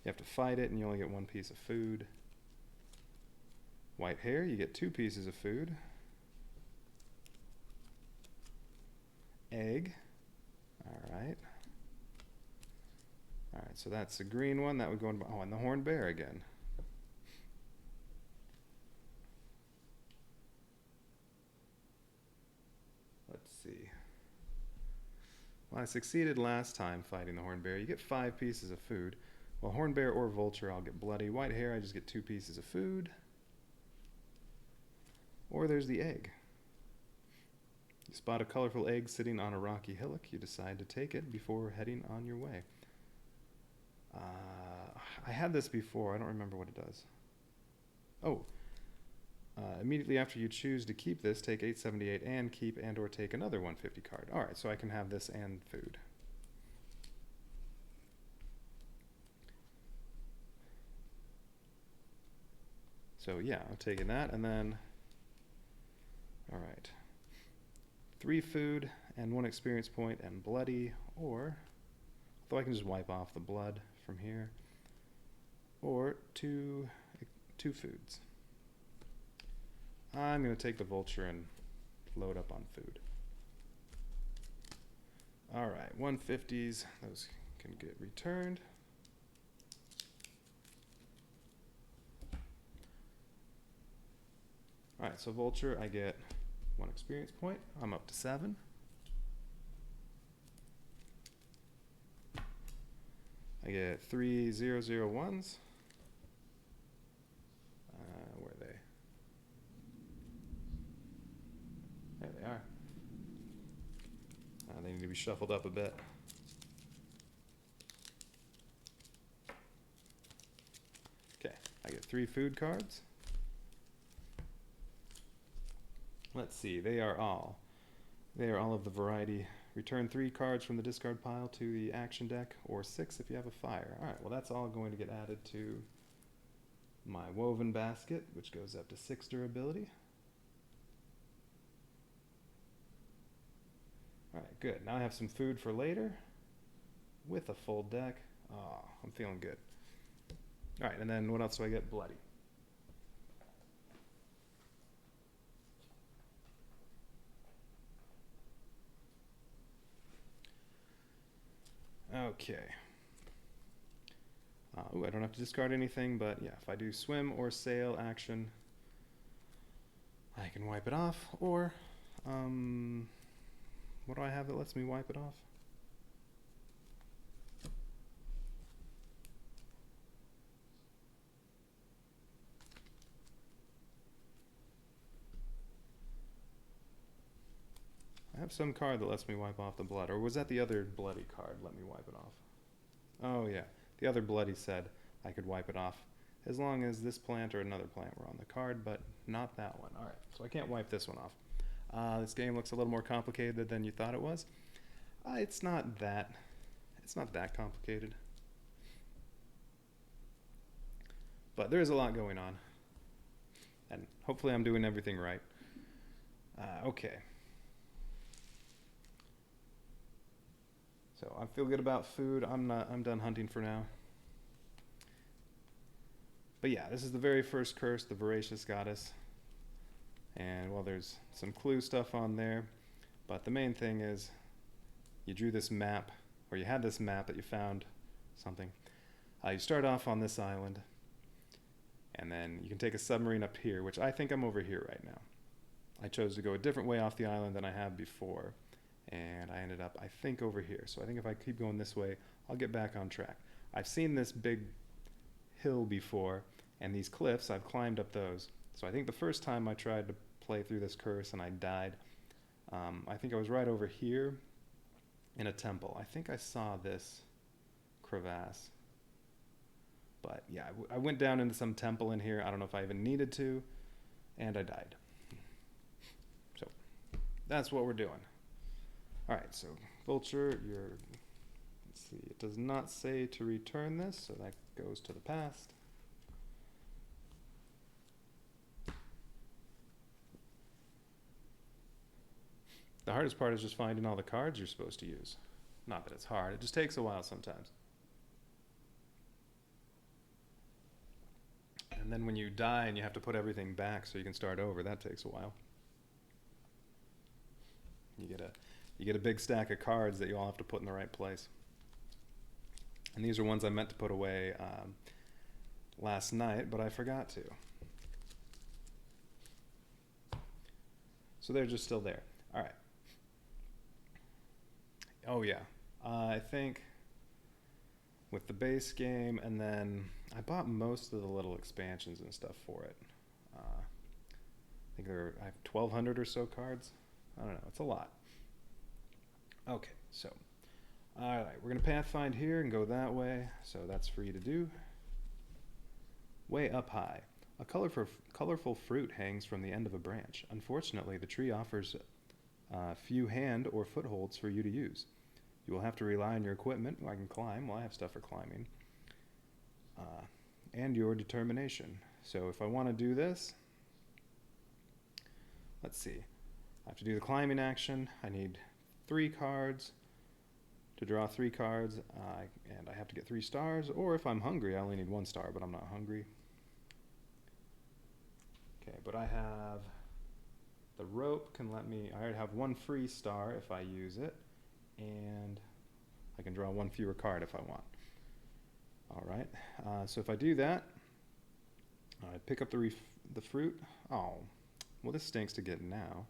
You have to fight it and you only get 1 piece of food. White hare, you get 2 pieces of food. Egg. Alright. Alright, so that's the green one. That would go in... Oh, and the horned bear again. Let's see. Well, I succeeded last time fighting the horned bear. You get 5 pieces of food. Well, horned bear or vulture, I'll get bloody. White hare, I just get 2 pieces of food. Or there's the egg. You spot a colorful egg sitting on a rocky hillock. You decide to take it before heading on your way. I had this before. I don't remember what it does. Oh. Immediately after you choose to keep this, take 878 and keep and or take another 150 card. Alright, so I can have this and food. So yeah, I'm taking that, and then... Alright. 3 food and 1 experience point and bloody, or... Though I can just wipe off the blood from here. Or 2 foods. I'm going to take the vulture and load up on food. Alright, 150s. Those can get returned. Alright, so vulture, I get 1 experience point. I'm up to 7. I get 3 001s. Where are they? There they are. They need to be shuffled up a bit. Okay, I get 3 food cards. Let's see, they are all of the variety. Return 3 cards from the discard pile to the action deck, or 6 if you have a fire. Alright, well that's all going to get added to my woven basket, which goes up to 6 durability. Alright, good. Now I have some food for later with a full deck. Oh, I'm feeling good. Alright, and then what else do I get? Bloody. Okay. Ooh, I don't have to discard anything, but yeah, if I do swim or sail action, I can wipe it off, or, what do I have that lets me wipe it off? I have some card that lets me wipe off the blood, or was that the other bloody card let me wipe it off? Oh yeah, the other bloody said I could wipe it off as long as this plant or another plant were on the card, but not that one. Alright, so I can't wipe this one off. This game looks a little more complicated than you thought it was. It's not that complicated. But there is a lot going on. And hopefully I'm doing everything right. Okay. So I feel good about food. I'm done hunting for now. But yeah, this is the very first curse, the Voracious Goddess. And well, there's some clue stuff on there. But the main thing is you drew this map, or you had this map that you found something. You start off on this island, and then you can take a submarine up here, which I think I'm over here right now. I chose to go a different way off the island than I have before, and I ended up, I think, over here. So I think if I keep going this way, I'll get back on track. I've seen this big hill before, and these cliffs, I've climbed up those. So I think the first time I tried to play through this curse and I died, I think I was right over here in a temple. I think I saw this crevasse. But yeah, I went down into some temple in here. I don't know if I even needed to, and I died. So that's what we're doing. All right, so Vulture, let's see, it does not say to return this, so that goes to the past. The hardest part is just finding all the cards you're supposed to use. Not that it's hard, it just takes a while sometimes. And then when you die and you have to put everything back so you can start over, that takes a while. You get a big stack of cards that you all have to put in the right place. And these are ones I meant to put away last night, but I forgot to. So they're just still there. All right. Oh yeah, I think with the base game, and then I bought most of the little expansions and stuff for it. I think I have 1,200 or so cards. I don't know, it's a lot. Okay, so, all right, we're gonna pathfind here and go that way, so that's free to do. Way up high, a colorful fruit hangs from the end of a branch. Unfortunately, the tree offers few hand or footholds for you to use. You will have to rely on your equipment. Well, I can climb. Well, I have stuff for climbing. And your determination. So if I want to do this, let's see. I have to do the climbing action. I need 3 cards to draw 3 cards, and I have to get 3 stars. Or if I'm hungry, I only need 1 star, but I'm not hungry. Okay, but I have the rope can let me, I already have 1 free star if I use it, and I can draw 1 fewer card if I want. All right, so if I do that, I pick up the fruit. Oh, well, this stinks to get now.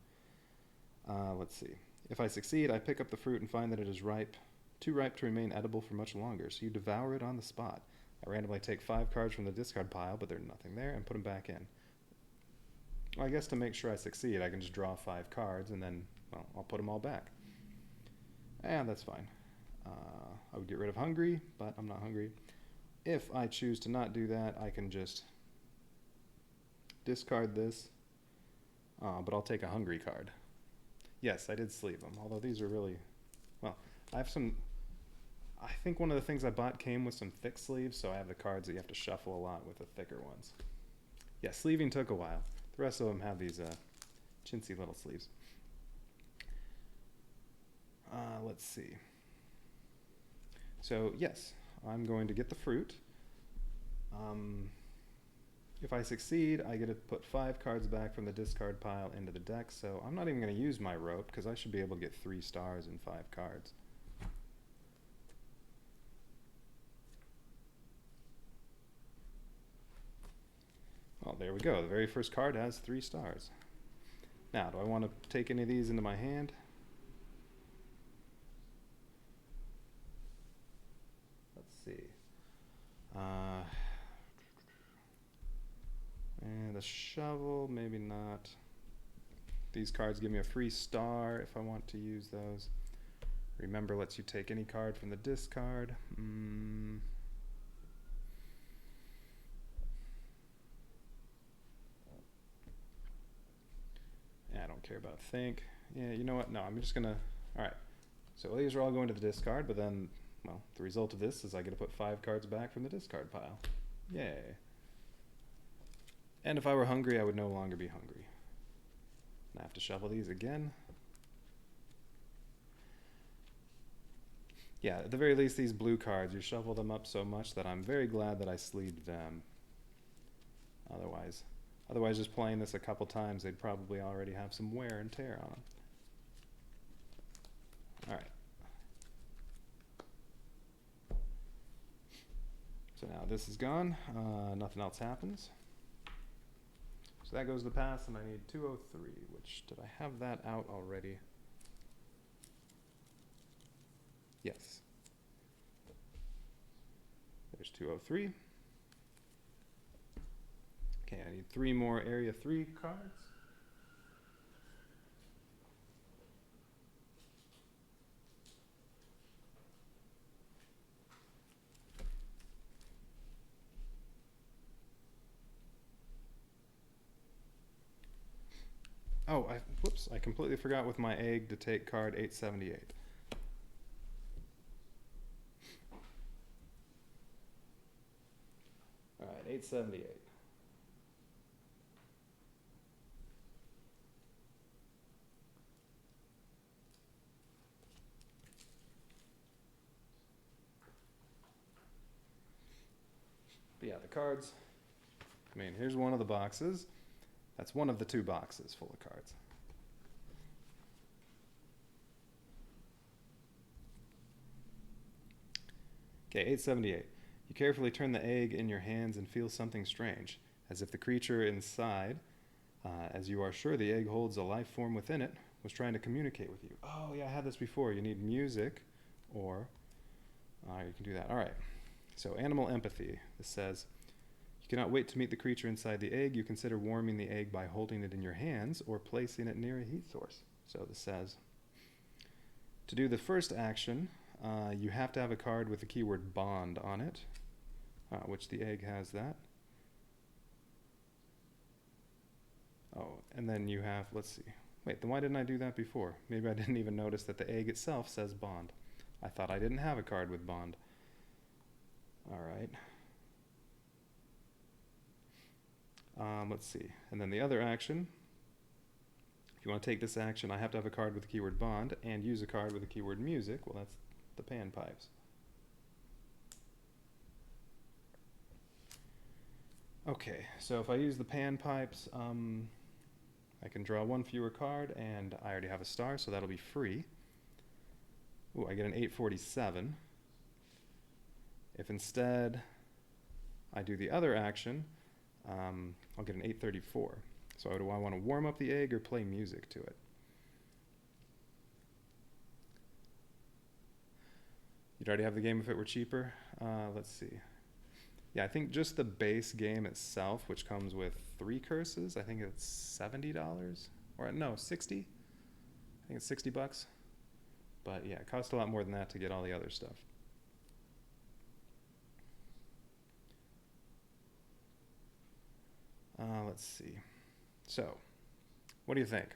Let's see. If I succeed, I pick up the fruit and find that it is ripe, too ripe to remain edible for much longer, so you devour it on the spot. I randomly take 5 cards from the discard pile, but there's nothing there, and put them back in. Well, I guess to make sure I succeed, I can just draw 5 cards, and then, well, I'll put them all back. And that's fine. I would get rid of hungry, but I'm not hungry. If I choose to not do that, I can just discard this, but I'll take a hungry card. Yes, I did sleeve them, although these are really, well, I have some, I think one of the things I bought came with some thick sleeves, so I have the cards that you have to shuffle a lot with the thicker ones. Yeah, sleeving took a while. The rest of them have these chintzy little sleeves. Let's see. So yes, I'm going to get the fruit. If I succeed, I get to put 5 cards back from the discard pile into the deck, so I'm not even going to use my rope because I should be able to get 3 stars and 5 cards. Well, there we go. The very first card has 3 stars. Now, do I want to take any of these into my hand? Let's see. And the shovel, maybe not. These cards give me a free star if I want to use those. Remember, lets you take any card from the discard. I don't care about think. Yeah, you know what? No, I'm just gonna. All right. So these are all going to the discard, but then, well, the result of this is I get to put 5 cards back from the discard pile. Yay. And if I were hungry, I would no longer be hungry. And I have to shuffle these again. Yeah, at the very least, these blue cards, you shuffle them up so much that I'm very glad that I sleeved them. Otherwise, just playing this a couple times, they'd probably already have some wear and tear on them. All right. So now this is gone. Nothing else happens. So that goes to pass, and I need 203, which, did I have that out already? Yes. There's 203. Okay, I need 3 more Area 3 cards. Oh, whoops, I completely forgot with my egg to take card 878. All right, 878. But yeah, the cards, I mean, here's one of the boxes. That's one of the 2 boxes full of cards. Okay, 878. You carefully turn the egg in your hands and feel something strange, as if the creature inside, as you are sure the egg holds a life form within it, was trying to communicate with you. Oh, yeah, I had this before. You need music, or you can do that. All right. So, animal empathy. This says, you cannot wait to meet the creature inside the egg. You consider warming the egg by holding it in your hands or placing it near a heat source. So this says, to do the first action, you have to have a card with the keyword bond on it, which the egg has that. Oh, and then you have, let's see. Wait, then why didn't I do that before? Maybe I didn't even notice that the egg itself says bond. I thought I didn't have a card with bond. All right. Let's see. And then the other action, if you want to take this action, I have to have a card with the keyword bond and use a card with the keyword music. Well, that's the panpipes. Okay, so if I use the panpipes, I can draw 1 fewer card, and I already have a star, so that'll be free. Ooh, I get an 847. If instead I do the other action, I'll get an 834. So do I want to warm up the egg or play music to it? You'd already have the game if it were cheaper. Let's see. Yeah, I think just the base game itself, which comes with 3 curses, I think it's $70. Or no, 60. I think it's $60. But yeah, it costs a lot more than that to get all the other stuff. Let's see. So, what do you think?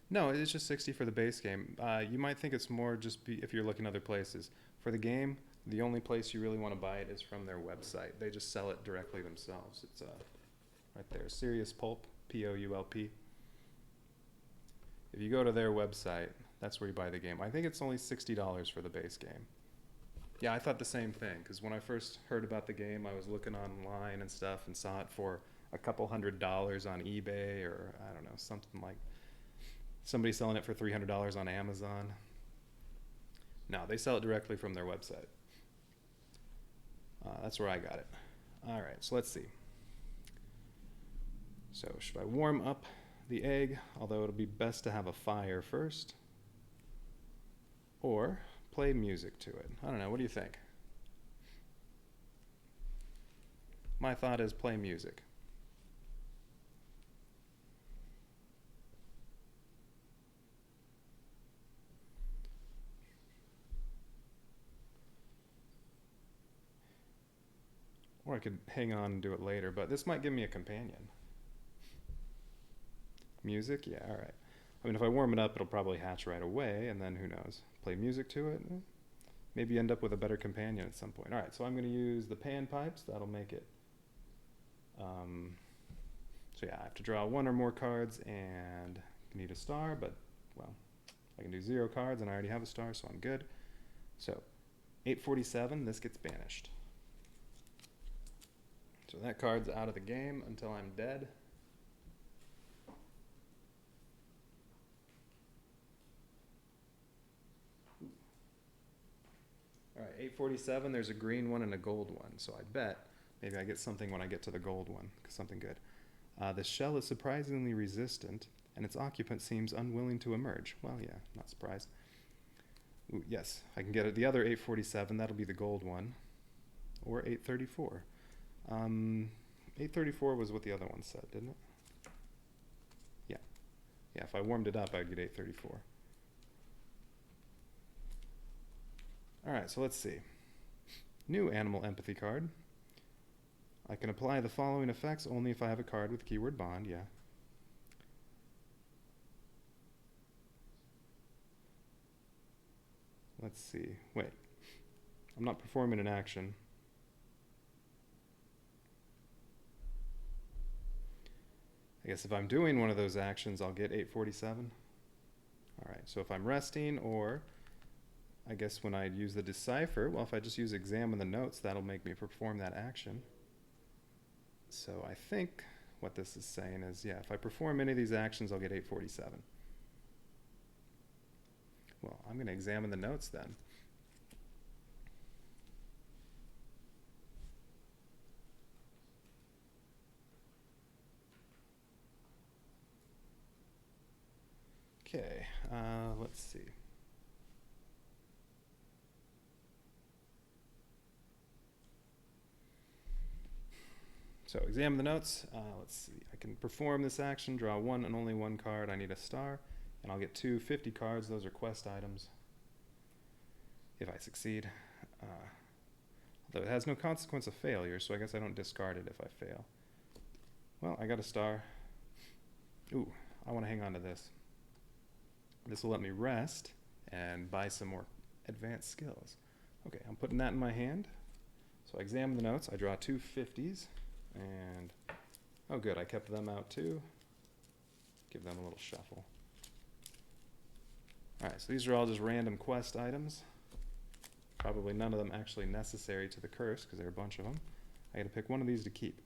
No, it's just 60 for the base game. You might think it's more just if you're looking other places. For the game, the only place you really want to buy it is from their website. They just sell it directly themselves. It's right there, Serious Pulp, P-O-U-L-P. If you go to their website, that's where you buy the game. I think it's only $60 for the base game. Yeah, I thought the same thing, because when I first heard about the game, I was looking online and stuff and saw it for a couple $100 on eBay, or I don't know, something like somebody selling it for $300 on Amazon. No, they sell it directly from their website. That's where I got it. All right, so let's see. So should I warm up the egg, although it'll be best to have a fire first, or play music to it? I don't know, what do you think? My thought is play music. Or I could hang on and do it later, but this might give me a companion. Music? Yeah, alright. I mean, if I warm it up, it'll probably hatch right away, and then who knows? Play music to it? Maybe end up with a better companion at some point. Alright, so I'm going to use the panpipes. That'll make it. So yeah, I have to draw 1 or more cards, and I need a star, but, well, I can do 0 cards, and I already have a star, so I'm good. So 847, this gets banished. So that card's out of the game until I'm dead. All right, 847, there's a green one and a gold one. So I bet maybe I get something when I get to the gold one, something good. The shell is surprisingly resistant, and its occupant seems unwilling to emerge. Well, yeah, not surprised. Ooh, yes, I can get it. The other 847, that'll be the gold one. Or 834. 834 was what the other one said, didn't it? Yeah. Yeah, if I warmed it up, I'd get 834. Alright, so let's see. New animal empathy card. I can apply the following effects only if I have a card with keyword bond, yeah. Let's see. Wait. I'm not performing an action. I guess if I'm doing one of those actions, I'll get 847. Alright, so if I'm resting, or I guess when I use the decipher, well, if I just use examine the notes, that'll make me perform that action. So I think what this is saying is, yeah, if I perform any of these actions, I'll get 847. Well, I'm going to examine the notes then. Okay, let's see. So examine the notes. Let's see. I can perform this action, draw one and only one card. I need a star, and I'll get 250 cards. Those are quest items if I succeed. Although it has no consequence of failure, so I guess I don't discard it if I fail. Well, I got a star. Ooh, I want to hang on to this. This will let me rest and buy some more advanced skills. Okay, I'm putting that in my hand. So I examine the notes. I draw 2 50s. And, oh good, I kept them out too. Give them a little shuffle. Alright, so these are all just random quest items. Probably none of them actually necessary to the curse, because there are a bunch of them. I gotta pick one of these to keep.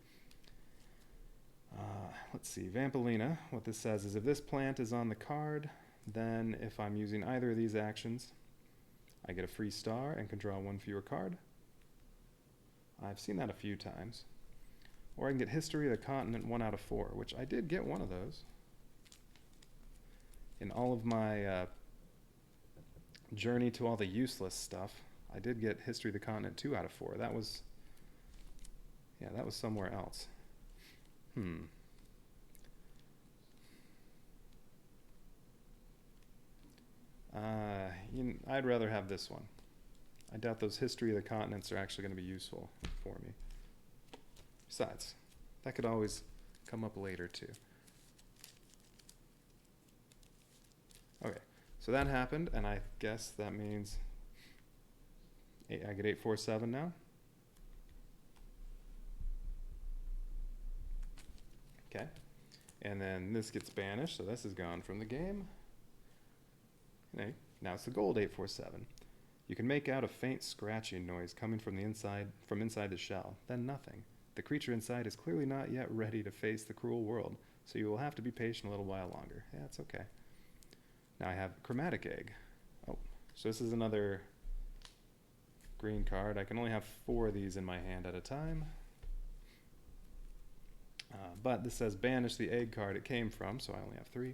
Let's see, Vampalina. What this says is if this plant is on the card, then if I'm using either of these actions, I get a free star and can draw one fewer card. I've seen that a few times. Or I can get History of the Continent 1 out of 4, which I did get one of those. In all of my journey to all the useless stuff, I did get History of the Continent 2 out of 4. That was, yeah, that was somewhere else. I'd rather have this one. I doubt those History of the Continents are actually going to be useful for me. Besides, that could always come up later too. Okay, so that happened, and I guess that means I get 847 now. Okay, and then this gets banished, so this is gone from the game. Okay, now it's the gold 847. You can make out a faint scratching noise coming from inside the shell, then nothing. The creature inside is clearly not yet ready to face the cruel world, so you will have to be patient a little while longer. Yeah, it's okay. Now I have Chromatic Egg. Oh, so this is another green card. I can only have 4 of these in my hand at a time. But this says banish the egg card it came from, so I only have 3.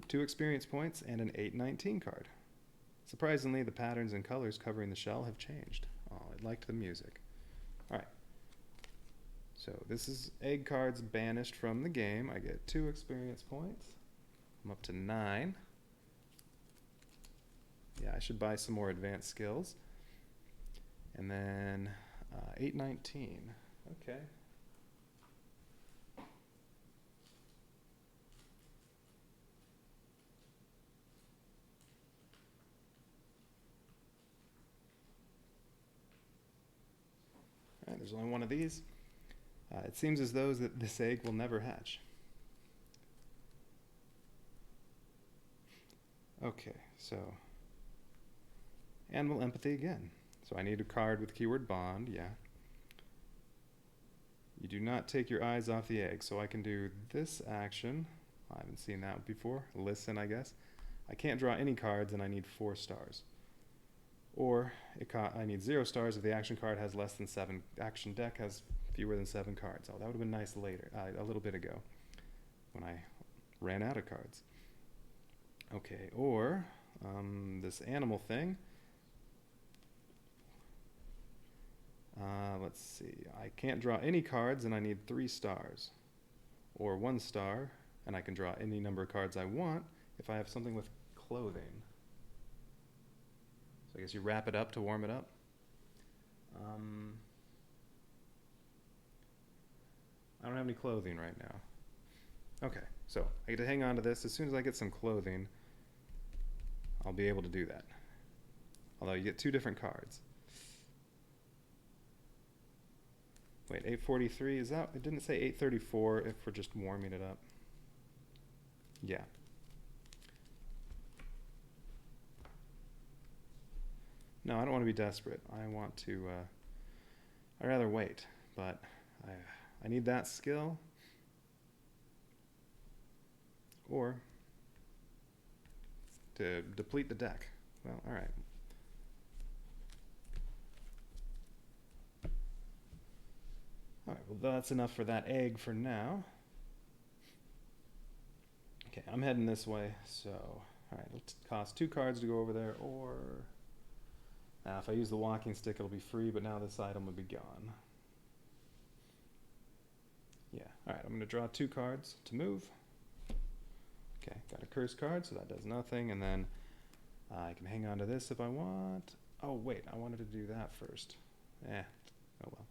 2 experience points and an 819 card. Surprisingly, the patterns and colors covering the shell have changed. Oh, I liked the music. Alright. So this is egg cards banished from the game. I get 2 experience points. I'm up to 9. Yeah, I should buy some more advanced skills. And then 819. Okay. Alright, there's only one of these. It seems as though this egg will never hatch. Okay, so Animal empathy again. So I need a card with keyword bond, yeah. You do not take your eyes off the egg, so I can do this action. I haven't seen that before. Listen, I guess. I can't draw any cards and I need 4 stars. Or I need 0 stars if the action card has less than 7. Action deck has fewer than 7 cards. Oh, that would have been nice later, a little bit ago, when I ran out of cards. Okay, or this animal thing. Let's see. I can't draw any cards and I need 3 stars. Or 1 star, and I can draw any number of cards I want if I have something with clothing. So I guess you wrap it up to warm it up. I don't have any clothing right now. Okay, so I get to hang on to this. As soon as I get some clothing, I'll be able to do that. Although you get 2 different cards. Wait, 843, is that, it didn't say 834 if we're just warming it up. Yeah. No, I don't want to be desperate. I want to, I'd rather wait, but I need that skill. Or to deplete the deck. Well, all right. All right, well, that's enough for that egg for now. Okay, I'm heading this way, so, all right, it'll cost 2 cards to go over there, or, now if I use the walking stick, it'll be free, but now this item will be gone. Yeah, all right, I'm going to draw 2 cards to move. Okay, got a curse card, so that does nothing, and then I can hang on to this if I want. Oh, wait, I wanted to do that first. Oh well.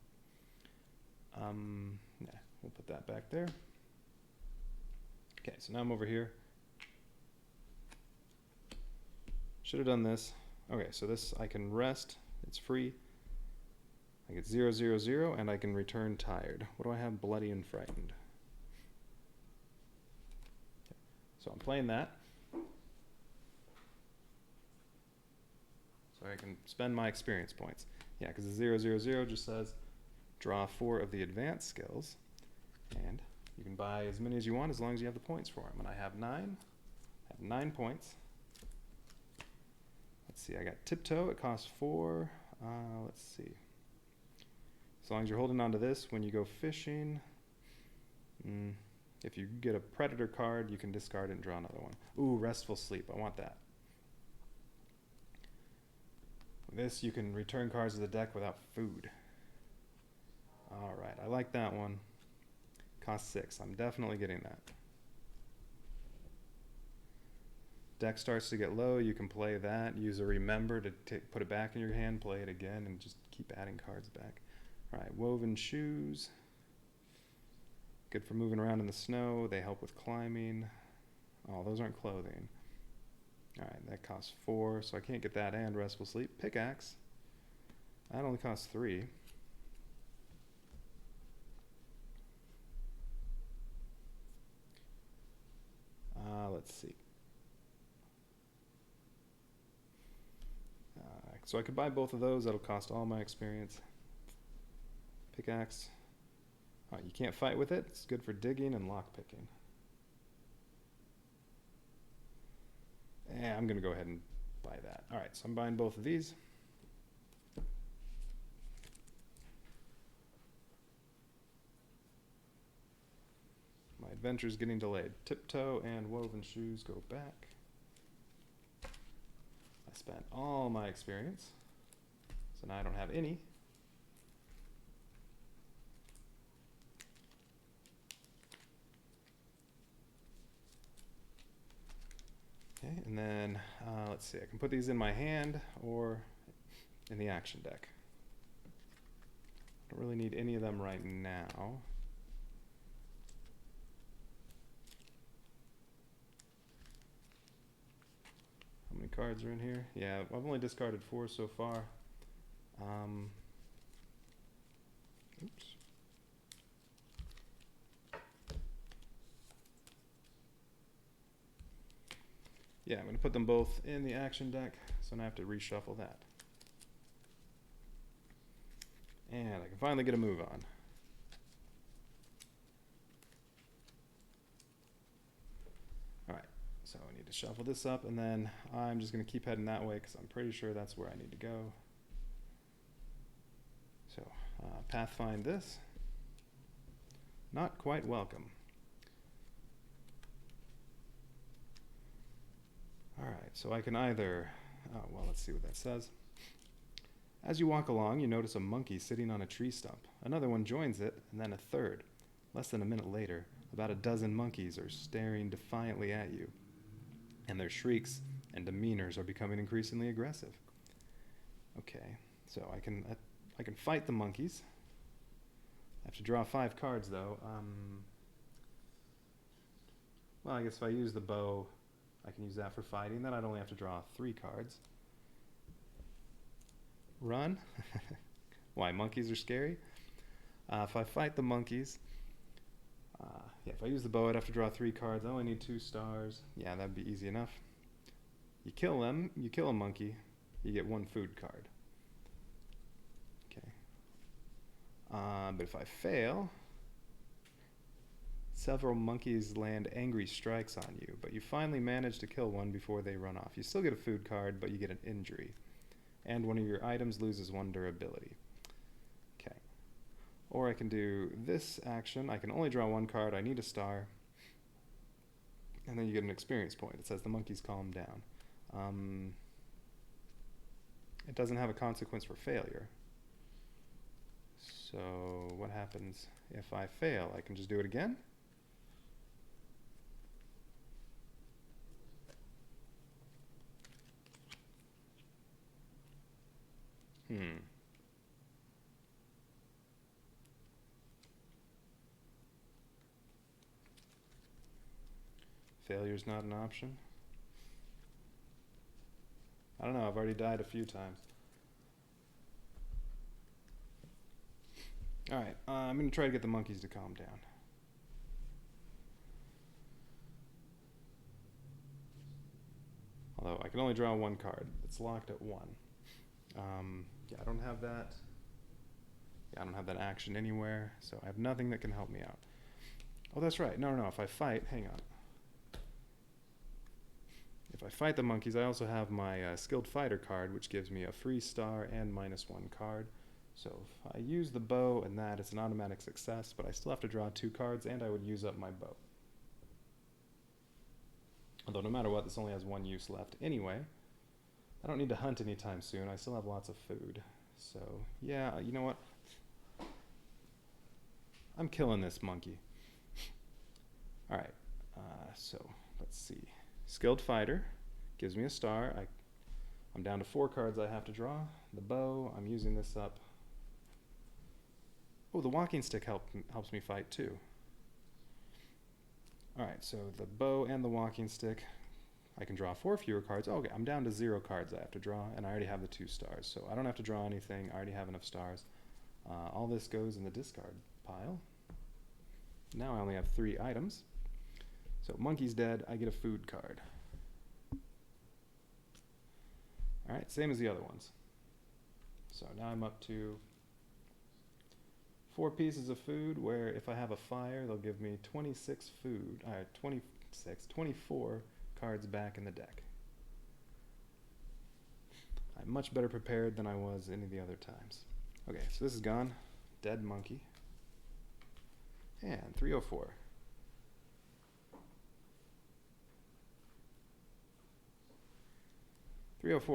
Yeah, we'll put that back there. Okay, so now I'm over here. Should have done this. Okay, so this, I can rest. It's free. I get 0, 0, 0, and I can return tired. What do I have? Bloody and frightened. Okay, so I'm playing that. So I can spend my experience points. Yeah, because the 0, 0, 0 just says draw 4 of the advanced skills, and you can buy as many as you want as long as you have the points for them. And I have 9. I have 9 points. Let's see, I got tiptoe. It costs 4. Let's see. As long as you're holding on to this when you go fishing. If you get a predator card, you can discard it and draw another one. Ooh, restful sleep. I want that. With this, you can return cards to the deck without food. Alright, I like that one. Cost 6. I'm definitely getting that. Deck starts to get low, you can play that. Use a remember to put it back in your hand, play it again, and just keep adding cards back. Alright, woven shoes. Good for moving around in the snow. They help with climbing. Oh, those aren't clothing. Alright, that costs 4, so I can't get that and restful sleep. Pickaxe. That only costs 3. Let's see. So I could buy both of those. That'll cost all my experience. Pickaxe. Oh, you can't fight with it. It's good for digging and lockpicking. I'm going to go ahead and buy that. All right, so I'm buying both of these. My adventure's getting delayed. Tiptoe and woven shoes go back. I spent all my experience, so now I don't have any. Okay, and then let's see, I can put these in my hand or in the action deck. Don't really need any of them right now. How many cards are in here? Yeah, I've only discarded 4 so far. Oops. Yeah, I'm going to put them both in the action deck, so now I have to reshuffle that. And I can finally get a move on. Alright, so I need to shuffle this up, and then I'm just going to keep heading that way because I'm pretty sure that's where I need to go. So, pathfind this. Not quite welcome. Alright, so I can either, well, let's see what that says. As you walk along, you notice a monkey sitting on a tree stump. Another one joins it, and then a third. Less than a minute later, about a dozen monkeys are staring defiantly at you, and their shrieks and demeanors are becoming increasingly aggressive. Okay, so I can fight the monkeys. I have to draw 5 cards, though. Well, I guess if I use the bow, I can use that for fighting. Then I'd only have to draw 3 cards. Run? Why, monkeys are scary? If I fight the monkeys, yeah, if I use the bow, I'd have to draw 3 cards. I only need 2 stars. Yeah, that'd be easy enough. You kill them, you kill a monkey, you get 1 food card. Okay. But if I fail, several monkeys land angry strikes on you, but you finally manage to kill one before they run off. You still get a food card, but you get an injury. And one of your items loses 1 durability. Okay. Or I can do this action. I can only draw 1 card. I need a star. And then you get an experience point. It says the monkeys calm down. It doesn't have a consequence for failure. So what happens if I fail? I can just do it again? Failure's not an option. I don't know, I've already died a few times. Alright, I'm going to try to get the monkeys to calm down. Although I can only draw 1 card. It's locked at 1. Yeah, I don't have that. Yeah, I don't have that action anywhere, so I have nothing that can help me out. Oh, that's right. No, if I fight, hang on. If I fight the monkeys, I also have my Skilled Fighter card, which gives me a free star and -1 card. So if I use the bow and that, it's an automatic success, but I still have to draw 2 cards, and I would use up my bow. Although no matter what, this only has 1 use left anyway. I don't need to hunt anytime soon. I still have lots of food. So, yeah, you know what? I'm killing this monkey. Alright, so let's see. Skilled Fighter gives me a star. I'm down to 4 cards I have to draw. The bow, I'm using this up. Oh, the walking stick helps me fight too. Alright, so the bow and the walking stick, I can draw 4 fewer cards. Oh, okay, I'm down to 0 cards I have to draw, and I already have the 2 stars. So I don't have to draw anything. I already have enough stars. All this goes in the discard pile. Now I only have 3 items. So monkey's dead, I get a food card. Alright, same as the other ones. So now I'm up to 4 pieces of food, where if I have a fire, they'll give me 24 cards back in the deck. I'm much better prepared than I was any of the other times. Okay, so this is gone. Dead monkey. And 304.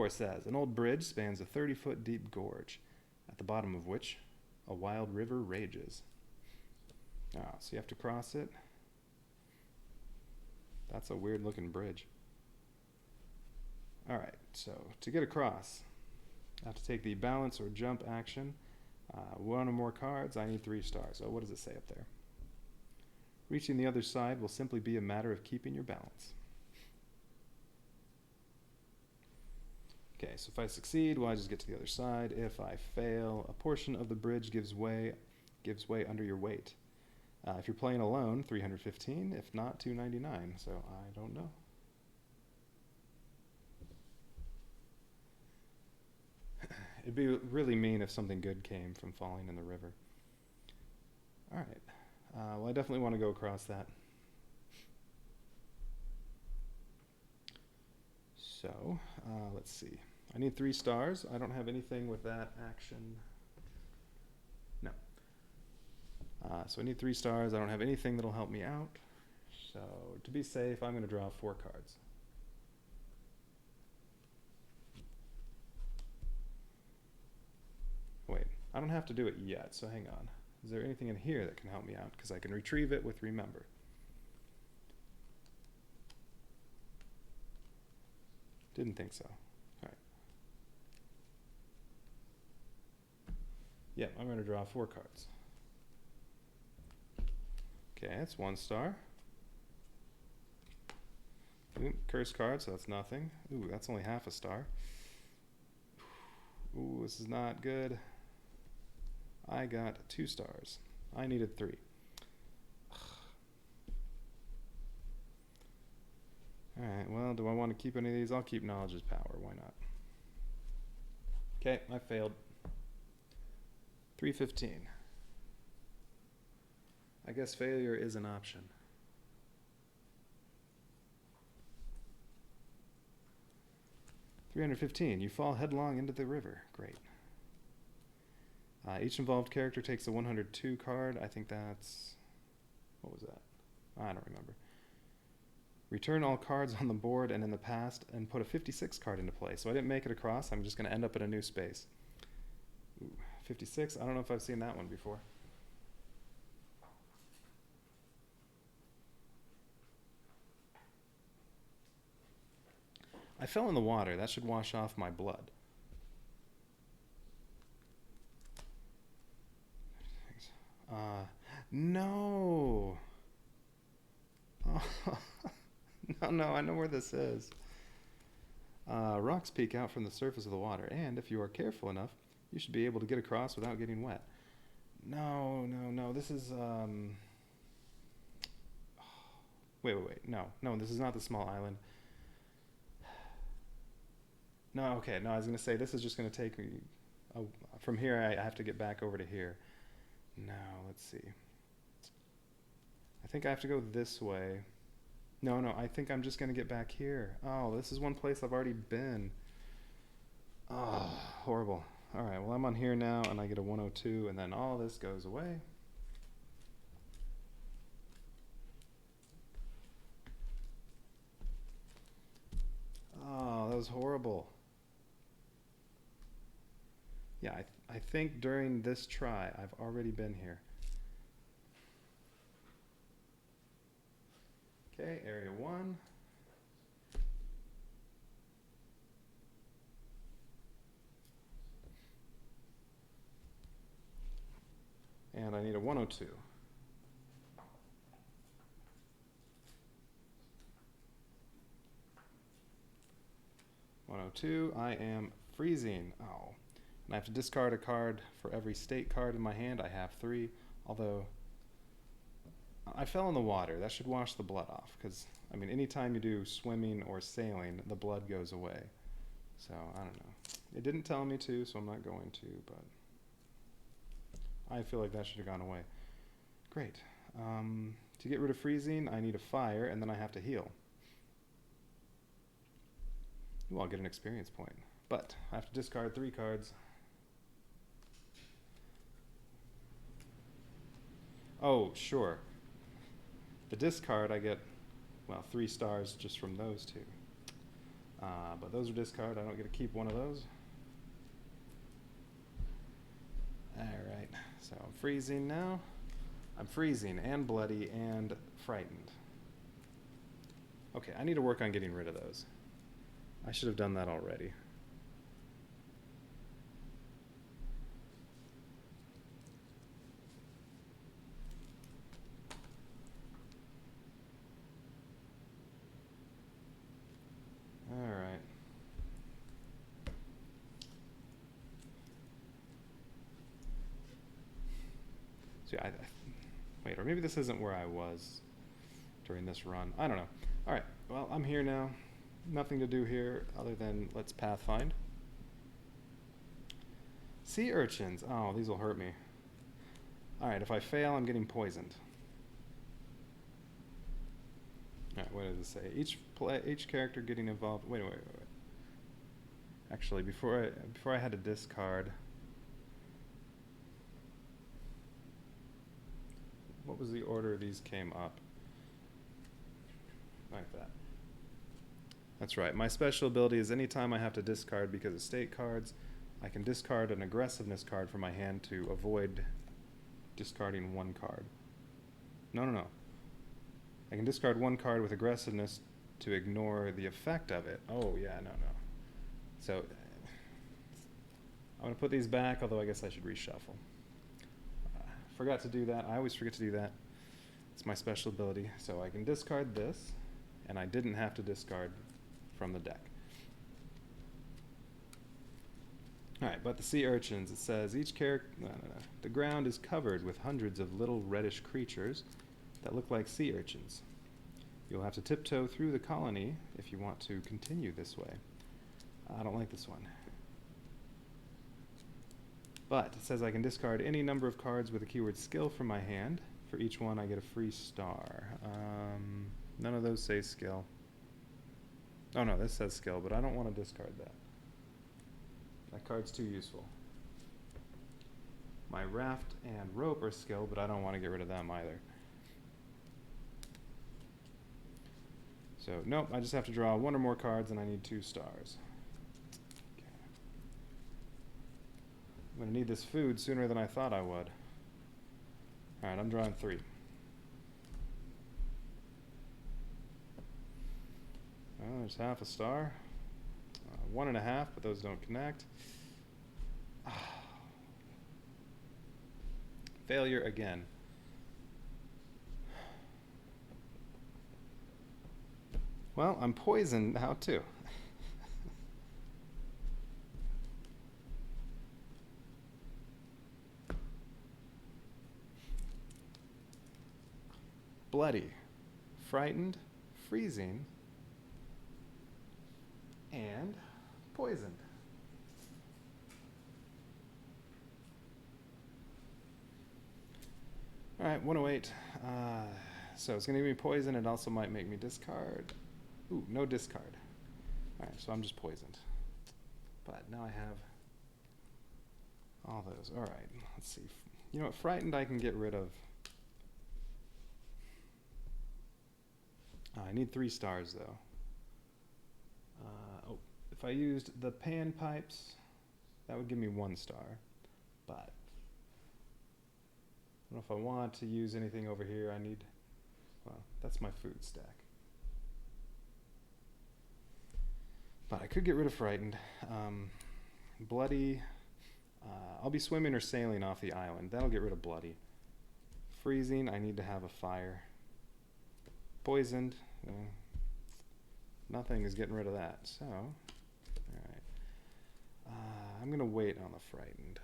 Says, an old bridge spans a 30-foot deep gorge, at the bottom of which a wild river rages. So you have to cross it. That's a weird looking bridge. Alright, so to get across, I have to take the balance or jump action. 1 or more cards, I need 3 stars. Oh, what does it say up there? Reaching the other side will simply be a matter of keeping your balance. Okay, so if I succeed, well, I just get to the other side. If I fail, a portion of the bridge gives way under your weight. If you're playing alone, 315. If not, 299. So I don't know. It'd be really mean if something good came from falling in the river. Alright. Well, I definitely want to go across that. So, let's see. I need 3 stars. I don't have anything with that action. No. So I need 3 stars. I don't have anything that'll help me out. So, to be safe, I'm going to draw 4 cards. Wait, I don't have to do it yet, so hang on. Is there anything in here that can help me out? Because I can retrieve it with remember. Didn't think so. Alright. Yep, I'm going to draw 4 cards. Okay, that's 1 star. Ooh, curse card, so that's nothing. Ooh, that's only half a star. Ooh, this is not good. I got 2 stars. I needed 3. Alright, well, do I want to keep any of these? I'll keep knowledge is power, why not? Okay, I failed. 315. I guess failure is an option. $315. You fall headlong into the river. Great. Each involved character takes a 102 card. I think that's... What was that? I don't remember. Return all cards on the board and in the past and put a 56 card into play. So I didn't make it across. I'm just going to end up in a new space. Ooh, 56. I don't know if I've seen that one before. I fell in the water. That should wash off my blood. No. Oh, no, I know where this is. Rocks peek out from the surface of the water, and if you are careful enough, you should be able to get across without getting wet. No, this is, wait, no, this is not the small island. No, okay, no, I was going to say, this is just going to take me, from here I have to get back over to here. No, let's see. I think I have to go this way. No, I think I'm just going to get back here. Oh, this is one place I've already been. Oh, horrible. All right, well, I'm on here now, and I get a 102, and then all this goes away. Oh, that was horrible. Yeah, I think during this try, I've already been here. Okay, area 1. And I need a 102. 102, I am freezing. Oh. And I have to discard a card for every state card in my hand. I have 3, although I fell in the water. That should wash the blood off, because, I mean, anytime you do swimming or sailing, the blood goes away. So, I don't know. It didn't tell me to, so I'm not going to, but I feel like that should have gone away. Great. To get rid of freezing, I need a fire, and then I have to heal. Ooh, I'll get an experience point. But I have to discard 3 cards. Oh, sure. The discard, I get, well, 3 stars just from those 2. But those are discard. I don't get to keep one of those. Alright, so I'm freezing now. I'm freezing and bloody and frightened. Okay, I need to work on getting rid of those. I should have done that already. Alright. See, wait, or maybe this isn't where I was during this run. I don't know. Alright, well, I'm here now. Nothing to do here other than let's pathfind. Sea urchins. Oh, these will hurt me. Alright, if I fail, I'm getting poisoned. Alright, what does it say? Each character getting involved. Wait. Actually, before I had to discard. What was the order these came up? Like that. That's right. My special ability is anytime I have to discard because of state cards, I can discard an aggressiveness card from my hand to avoid discarding one card. No. I can discard one card with aggressiveness to ignore the effect of it. Oh, yeah, no. So, I'm going to put these back, although I guess I should reshuffle. Forgot to do that. I always forget to do that. It's my special ability. So I can discard this, and I didn't have to discard from the deck. Alright, but the sea urchins, it says each character... No. The ground is covered with hundreds of little reddish creatures that look like sea urchins. You'll have to tiptoe through the colony if you want to continue this way. I don't like this one. But it says I can discard any number of cards with the keyword skill from my hand. For each one, I get a free star. None of those say skill. Oh no, this says skill, but I don't want to discard that. That card's too useful. My raft and rope are skill, but I don't want to get rid of them either. So, nope, I just have to draw one or more cards and I need 2 stars. Okay. I'm going to need this food sooner than I thought I would. Alright, I'm drawing 3. Well, there's half a star. 1.5, but those don't connect. Failure again. Well, I'm poisoned now too. Bloody, frightened, freezing, and poisoned. All right, 108. So it's going to give me poison. It also might make me discard. Ooh, no discard. All right, so I'm just poisoned. But now I have all those. All right, let's see. You know what? Frightened I can get rid of. I need 3 stars, though. If I used the pan pipes, that would give me 1 star. But I don't know if I want to use anything over here. I need, well, that's my food stack. But I could get rid of frightened. Bloody, I'll be swimming or sailing off the island. That'll get rid of bloody. Freezing, I need to have a fire. Poisoned, nothing is getting rid of that. So, alright. I'm going to wait on the frightened.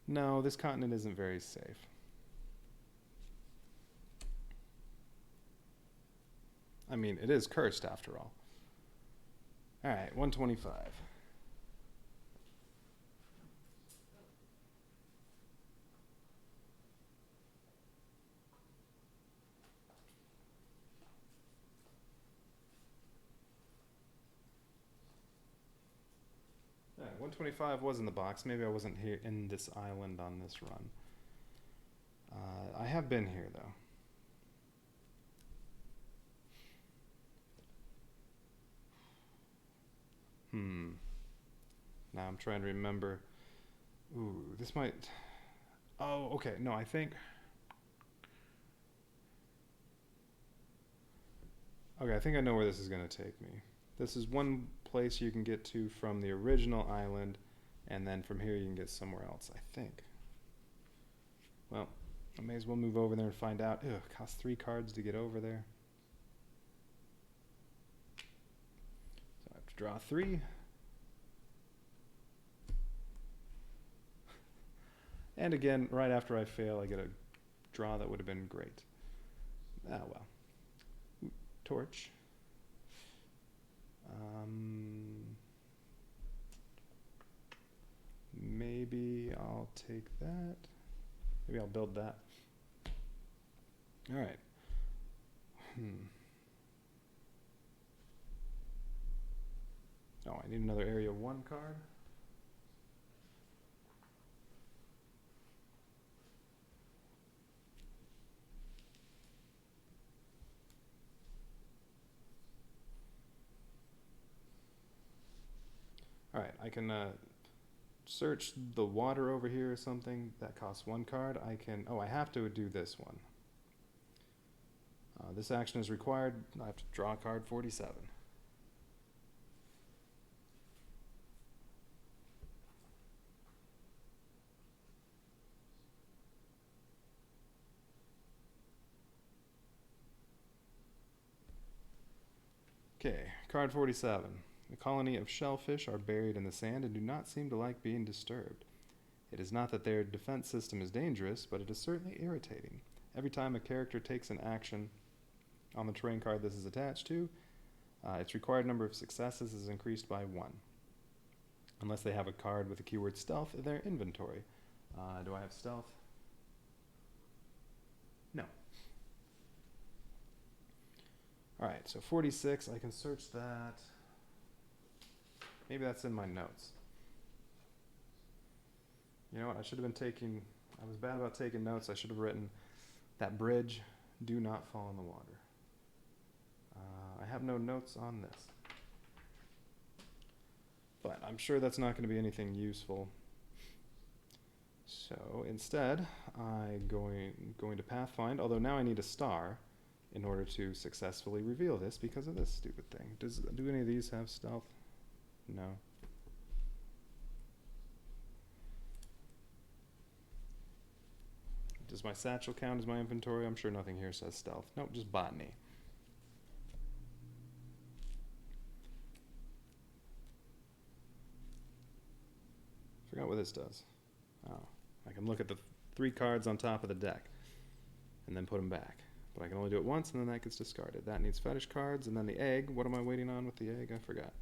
No, this continent isn't very safe. I mean, it is cursed after all. Alright, 125. Alright, 125 was in the box. Maybe I wasn't here in this island on this run. I have been here, though. Now I'm trying to remember. Ooh, this might... Oh, okay. No, I think... Okay, I think I know where this is going to take me. This is one place you can get to from the original island, and then from here you can get somewhere else, I think. Well, I may as well move over there and find out. Ew, it costs 3 cards to get over there. So I have to draw 3. And again, right after I fail, I get a draw that would have been great. Ah, well. Ooh, torch. maybe I'll take that. Maybe I'll build that. All right. Oh, I need another area 1 card. All right, I can search the water over here or something. That costs 1 card. I can, oh, I have to do this one. This action is required. I have to draw a card 47. Okay, card 47. A colony of shellfish are buried in the sand and do not seem to like being disturbed. It is not that their defense system is dangerous, but it is certainly irritating. Every time a character takes an action on the terrain card this is attached to, its required number of successes is increased by 1. Unless they have a card with the keyword stealth in their inventory. Do I have stealth? No. Alright, so 46, I can search that. Maybe that's in my notes. You know what, I should have been taking, I was bad about taking notes. I should have written, that bridge, do not fall in the water. I have no notes on this. But I'm sure that's not going to be anything useful. So instead, I'm going to pathfind, although now I need a star in order to successfully reveal this because of this stupid thing. Do any of these have stealth? No. Does my satchel count as my inventory? I'm sure nothing here says stealth. Nope, just botany. Forgot what this does. Oh, I can look at the 3 cards on top of the deck and then put them back. But I can only do it once and then that gets discarded. That needs fetish cards, and then the egg. What am I waiting on with the egg? I forgot.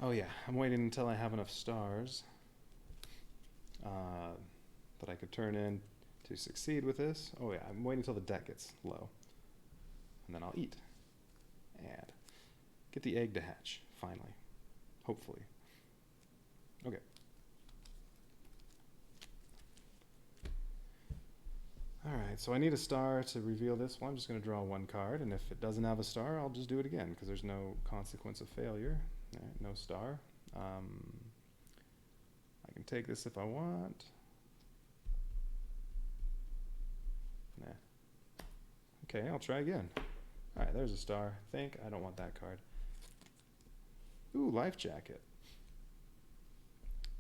Oh yeah, I'm waiting until I have enough stars that I could turn in to succeed with this. Oh yeah, I'm waiting until the deck gets low. And then I'll eat. And get the egg to hatch, finally. Hopefully. Okay. Alright, so I need a star to reveal this one. I'm just going to draw 1 card, and if it doesn't have a star, I'll just do it again, because there's no consequence of failure. Alright, no star. I can take this if I want. Nah. Okay, I'll try again. Alright, there's a star. Think. I don't want that card. Ooh, life jacket.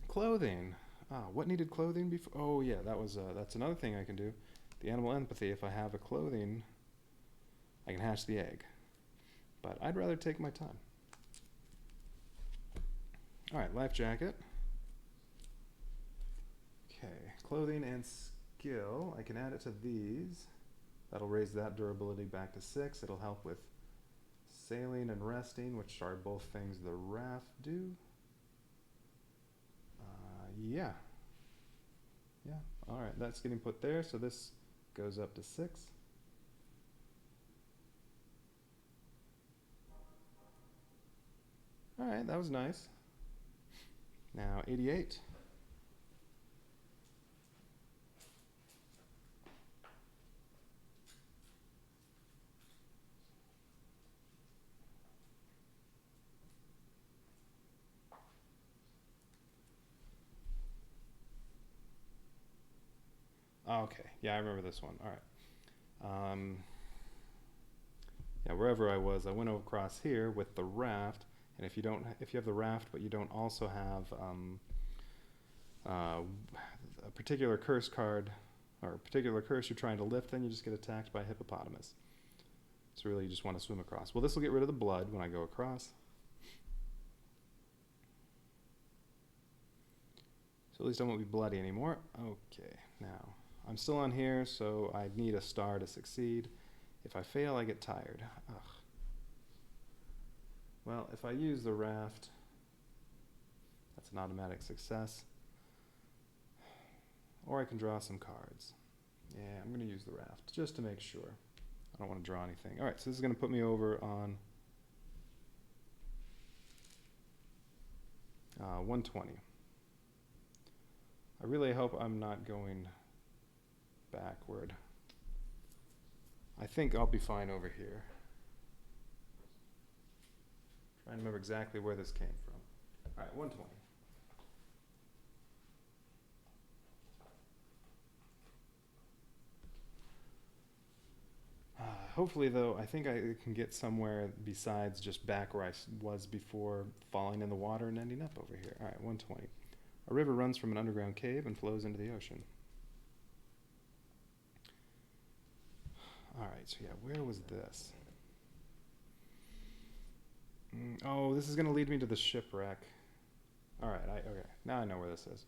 Clothing. Ah, what needed clothing before? Oh yeah, that's another thing I can do. The animal empathy, if I have a clothing, I can hatch the egg. But I'd rather take my time. Alright, life jacket. Okay, clothing and skill. I can add it to these. That'll raise that durability back to 6. It'll help with sailing and resting, which are both things the raft do. Yeah. Yeah, alright, that's getting put there, so this goes up to 6. Alright, that was nice. Now 88. Okay, yeah, I remember this one. All right. Yeah, wherever I was, I went across here with the raft, and if you have the raft, but you don't also have a particular curse card or a particular curse you're trying to lift, then you just get attacked by a hippopotamus. So really, you just want to swim across. Well, this will get rid of the blood when I go across. So at least I won't be bloody anymore. Okay, now. I'm still on here, so I need a star to succeed. If I fail, I get tired. Ugh. Well, if I use the raft, That's an automatic success. Or I can draw some cards. Yeah, I'm going to use the raft just to make sure. I don't want to draw anything. All right, so this is going to put me over on 120. I really hope I'm not going backward. I think I'll be fine over here. Trying to remember exactly where this came from. All right, 120. Hopefully, though, I think I can get somewhere besides just back where I was before falling in the water and ending up over here. All right, 120. A river runs from an underground cave and flows into the ocean. All right, so yeah, where was this? Oh, this is going to lead me to the shipwreck. All right, okay, now I know where this is.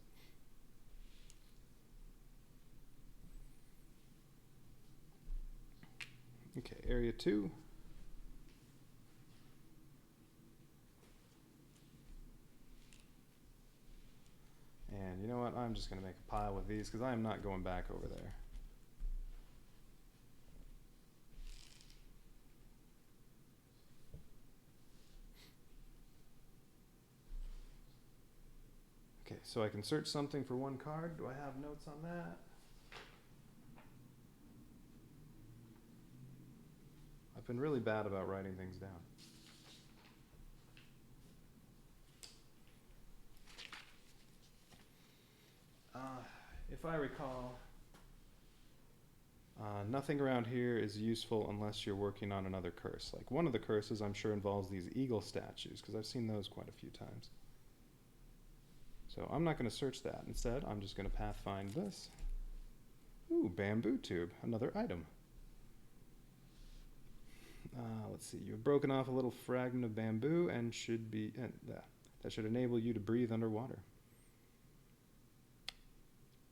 Okay, area 2. And you know what? I'm just going to make a pile with these because I am not going back over there. Okay, so I can search something for one card. Do I have notes on that? I've been really bad about writing things down. If I recall, nothing around here is useful unless you're working on another curse. Like one of the curses I'm sure involves these eagle statues because I've seen those quite a few times. So I'm not going to search that. Instead, I'm just going to pathfind this. Ooh, bamboo tube, another item. Let's see, you've broken off a little fragment of bamboo and should be, that should enable you to breathe underwater.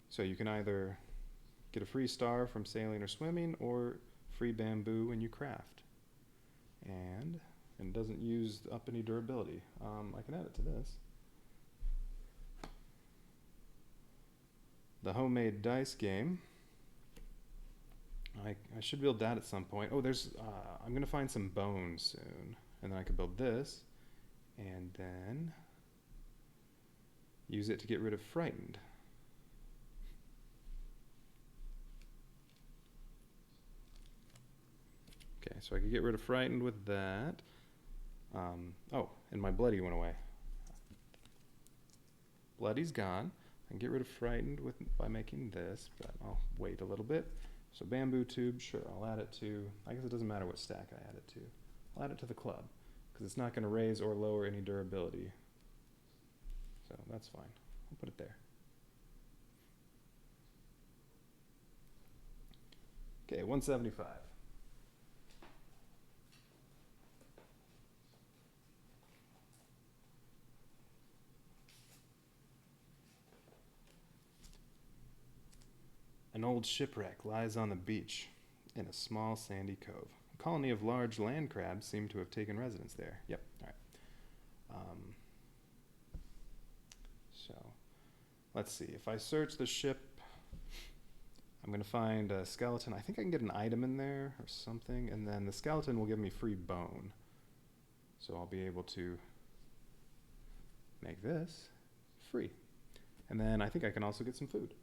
So you can either get a free star from sailing or swimming, or free bamboo when you craft. And it doesn't use up any durability. I can add it to this. The homemade dice game. I should build that at some point. Oh, I'm going to find some bones soon. And then I could build this. And then use it to get rid of frightened. Okay, so I could get rid of frightened with that. Oh, and my bloody went away. Bloody's gone. I can get rid of frightened by making this, but I'll wait a little bit. So bamboo tube, sure, I'll add it to, I guess it doesn't matter what stack I add it to. I'll add it to the club, because it's not going to raise or lower any durability. So that's fine. I'll put it there. Okay, 175. An old shipwreck lies on the beach in a small sandy cove. A colony of large land crabs seem to have taken residence there. Yep, all right. So, let's see. If I search the ship, I'm going to find a skeleton. I think I can get an item in there or something, and then the skeleton will give me free bone. So I'll be able to make this free. And then I think I can also get some food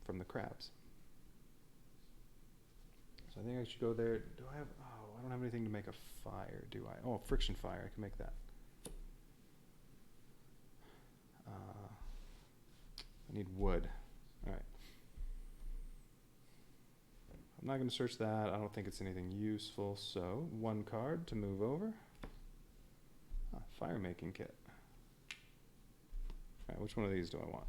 from the crabs. So I think I should go there. Do I have, oh, I don't have anything to make a fire, do I? Oh, friction fire, I can make that. I need wood. All right. I'm not going to search that. I don't think it's anything useful. So one card to move over. Fire making kit. All right, which one of these do I want?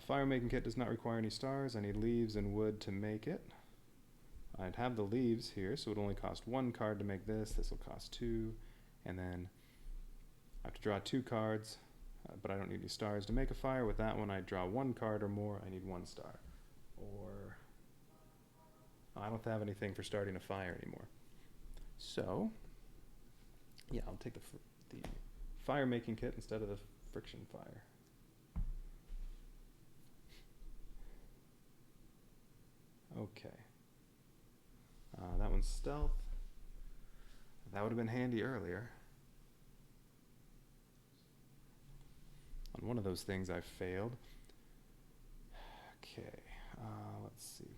Fire making kit does not require any stars. I need leaves and wood to make it. I'd have the leaves here, so it would only cost one card to make this. This will cost 2. And then I have to draw 2 cards, but I don't need any stars to make a fire. With that one, I draw 1 card or more. I need 1 star. Or I don't have anything for starting a fire anymore. So, yeah, I'll take the fire making kit instead of the friction fire. Okay. That one's stealth. That would have been handy earlier. On one of those things I failed. Okay, let's see.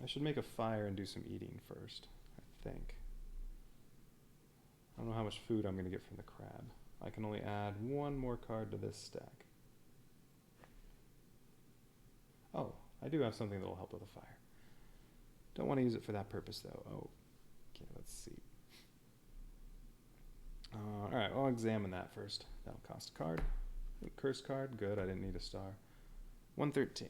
I should make a fire and do some eating first, I think. I don't know how much food I'm going to get from the crab. I can only add one more card to this stack. Oh, I do have something that will help with a fire. Don't want to use it for that purpose, though. Oh, okay, let's see. Alright, I'll examine that first. That'll cost a card. Ooh, curse card, good, I didn't need a star. 113.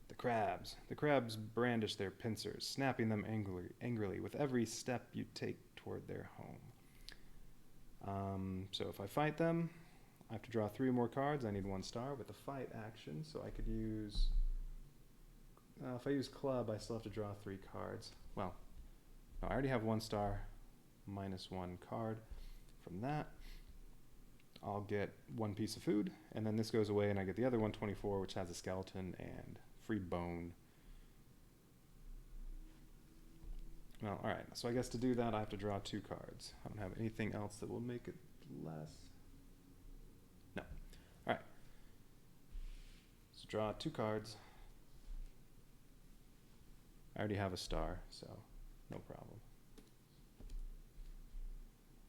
The crabs. The crabs brandish their pincers, snapping them angrily with every step you take toward their home. So if I fight them, I have to draw 3 more cards. I need 1 star with the fight action, so I could use... if I use club, I still have to draw 3 cards. Well, no, I already have 1 star, minus 1 card. From that, I'll get 1 piece of food, and then this goes away, and I get the other 124, which has a skeleton and free bone. Well, alright, so I guess to do that, I have to draw 2 cards. I don't have anything else that will make it less. No. Alright. So draw 2 cards. I already have a star, so no problem.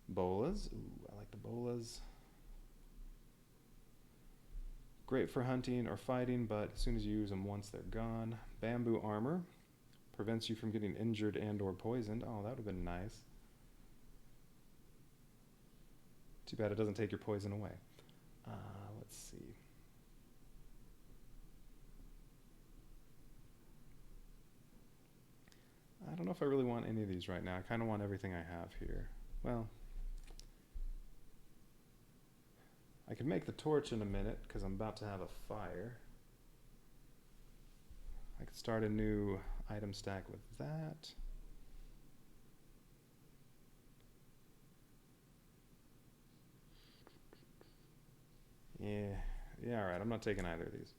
Bolas. Ooh, I like the bolas. Great for hunting or fighting, but as soon as you use them once, they're gone. Bamboo armor. Prevents you from getting injured and or poisoned. Oh, that would have been nice. Too bad it doesn't take your poison away. Let's see. I don't know if I really want any of these right now. I kind of want everything I have here. Well, I could make the torch in a minute because I'm about to have a fire. I could start a new item stack with that. Yeah, alright, I'm not taking either of these.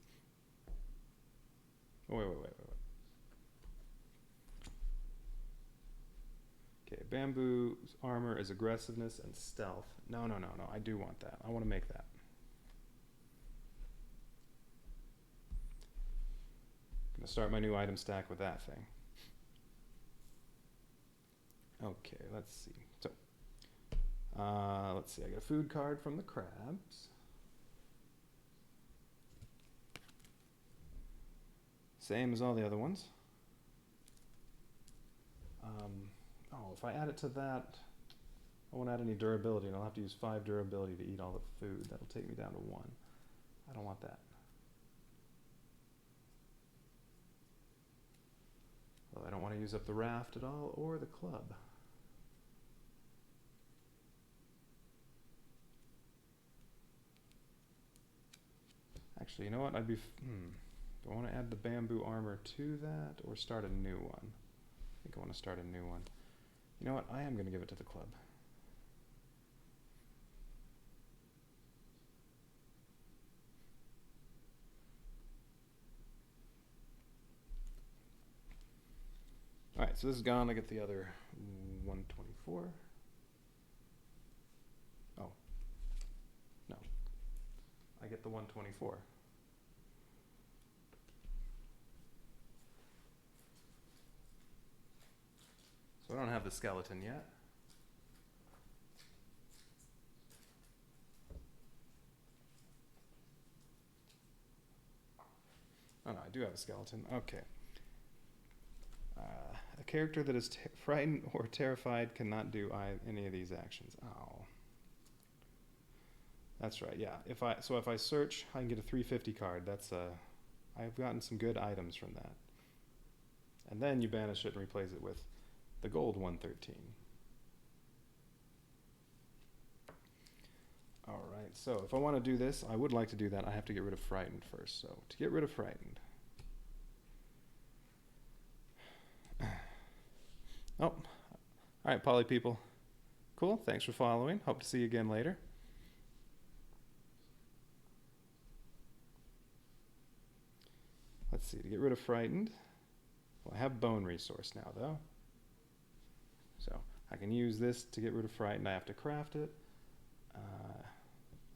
Oh, wait. Okay, bamboo armor is aggressiveness and stealth. No, I do want that. I want to make that. I'm going to start my new item stack with that thing. Okay, let's see. So, let's see. I got a food card from the crabs. Same as all the other ones. Oh, if I add it to that, I won't add any durability, and I'll have to use 5 durability to eat all the food. That'll take me down to 1. I don't want that. Well, I don't want to use up the raft at all, or the club. Actually, you know what? Do I want to add the bamboo armor to that, or start a new one? I think I want to start a new one. You know what? I am going to give it to the club. Alright, so this is gone. I get the other 124. Oh. No. I get the 124. So I don't have the skeleton yet. Oh no, I do have a skeleton. Okay. A character that is frightened or terrified cannot do any of these actions. Oh. That's right, yeah. If I search, I can get a 350 card. I've gotten some good items from that. And then you banish it and replace it with the gold 113. All right, so if I want to do this, I would like to do that. I have to get rid of frightened first. So to get rid of frightened. Oh, all right, poly people. Cool, thanks for following. Hope to see you again later. Let's see, to get rid of frightened. Well, I have bone resource now, though. So I can use this to get rid of frightened. I have to craft it.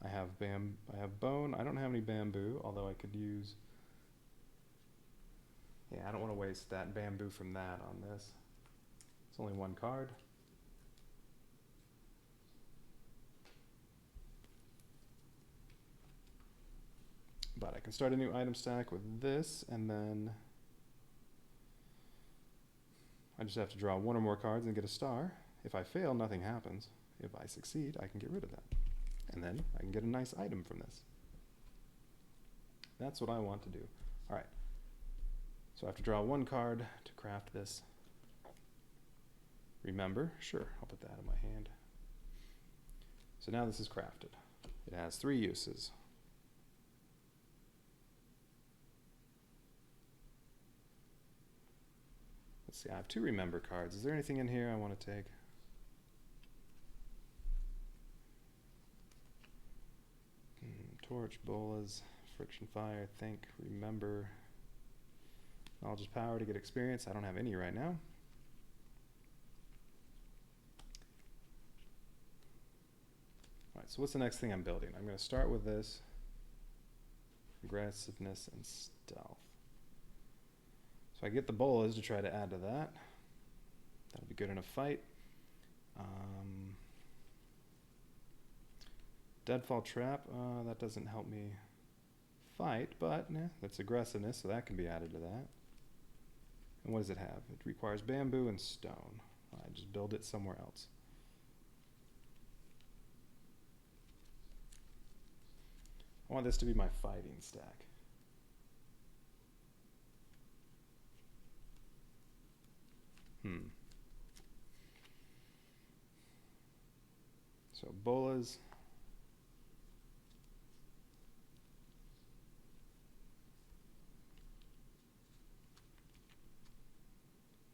I have bone. I don't have any bamboo, although I could use. Yeah, I don't want to waste that bamboo from that on this. It's only one card. But I can start a new item stack with this, and then I just have to draw one or more cards and get a star. If I fail, nothing happens. If I succeed, I can get rid of that. And then I can get a nice item from this. That's what I want to do. All right. So I have to draw one card to craft this. Remember? Sure, I'll put that in my hand. So now this is crafted. It has 3 uses. Let's see, I have 2 remember cards. Is there anything in here I want to take? Torch, bolas, friction fire, think, remember. Knowledge is power to get experience. I don't have any right now. Alright, so what's the next thing I'm building? I'm going to start with this. Aggressiveness and stealth. So I get the bolas to try to add to that. That'll be good in a fight. Deadfall trap, that doesn't help me fight, but that's aggressiveness, so that can be added to that. And what does it have? It requires bamboo and stone. I just build it somewhere else. I want this to be my fighting stack. So bolas.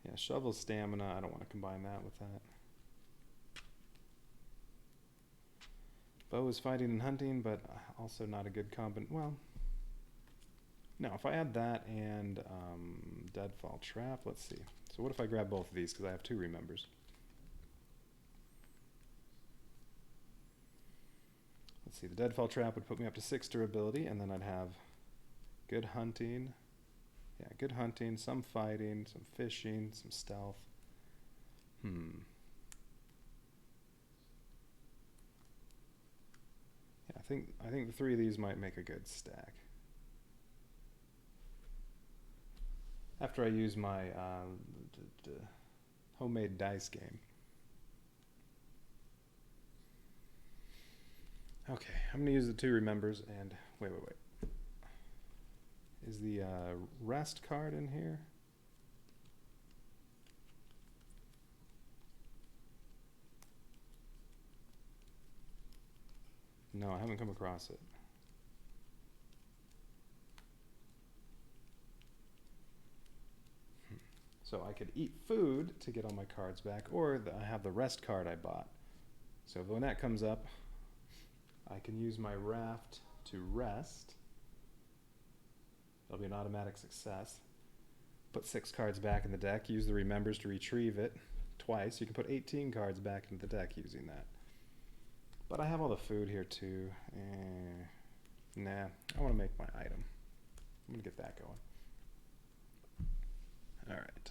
Yeah, shovel stamina. I don't want to combine that with that. Bow is fighting and hunting, but also not a good combination. Well, no, if I add that and Deadfall Trap, let's see. So what if I grab both of these, because I have 2 remembers? Let's see, the Deadfall Trap would put me up to 6 durability, and then I'd have good hunting. Yeah, good hunting, some fighting, some fishing, some stealth. Yeah, I think the 3 of these might make a good stack. After I use my homemade dice game. Okay, I'm going to use the 2 remembers and wait. Is the rest card in here? No, I haven't come across it. So I could eat food to get all my cards back, or I have the rest card I bought. So when that comes up, I can use my raft to rest. It'll be an automatic success. Put 6 cards back in the deck, use the remembers to retrieve it twice. You can put 18 cards back into the deck using that. But I have all the food here too. Nah, I want to make my item. I'm going to get that going. All right.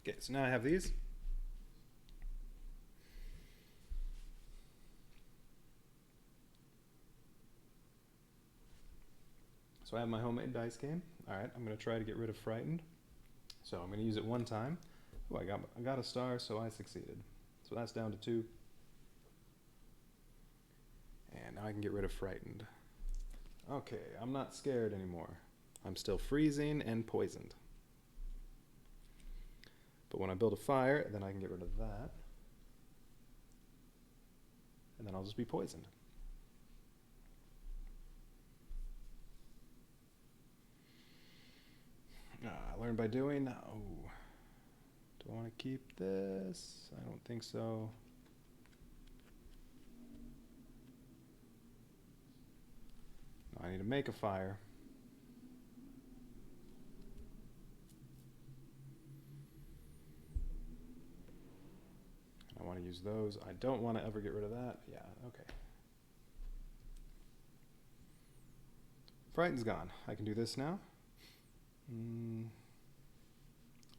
Okay, so now I have these. So I have my homemade dice game. All right, I'm going to try to get rid of frightened. So I'm going to use it one time. Oh, I got a star, so I succeeded. So that's down to 2. And now I can get rid of frightened. Okay, I'm not scared anymore. I'm still freezing and poisoned. But when I build a fire, then I can get rid of that. And then I'll just be poisoned. Learn by doing. Oh. Do I want to keep this? I don't think so. I need to make a fire. I want to use those. I don't want to ever get rid of that. Yeah, okay. Frighten's gone. I can do this now.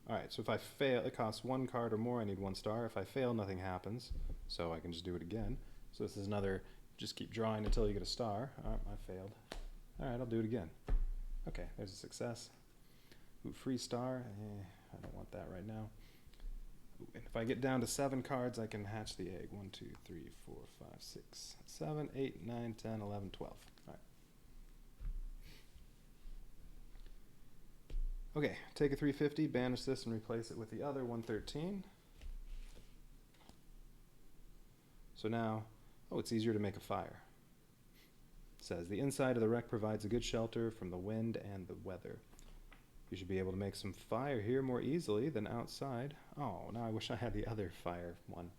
Alright, so if I fail, it costs 1 card or more, I need 1 star. If I fail, nothing happens, so I can just do it again. So this is another, just keep drawing until you get a star. Oh, I failed. Alright, I'll do it again. Okay, there's a success. Ooh, free star. I don't want that right now. Ooh, and if I get down to 7 cards, I can hatch the egg. 1, 2, 3, 4, 5, 6, 7, 8, 9, 10, 11, 12. Alright. Okay, take a 350, banish this, and replace it with the other 113. So now, oh, it's easier to make a fire. It says, the inside of the wreck provides a good shelter from the wind and the weather. You should be able to make some fire here more easily than outside. Oh, now I wish I had the other fire one.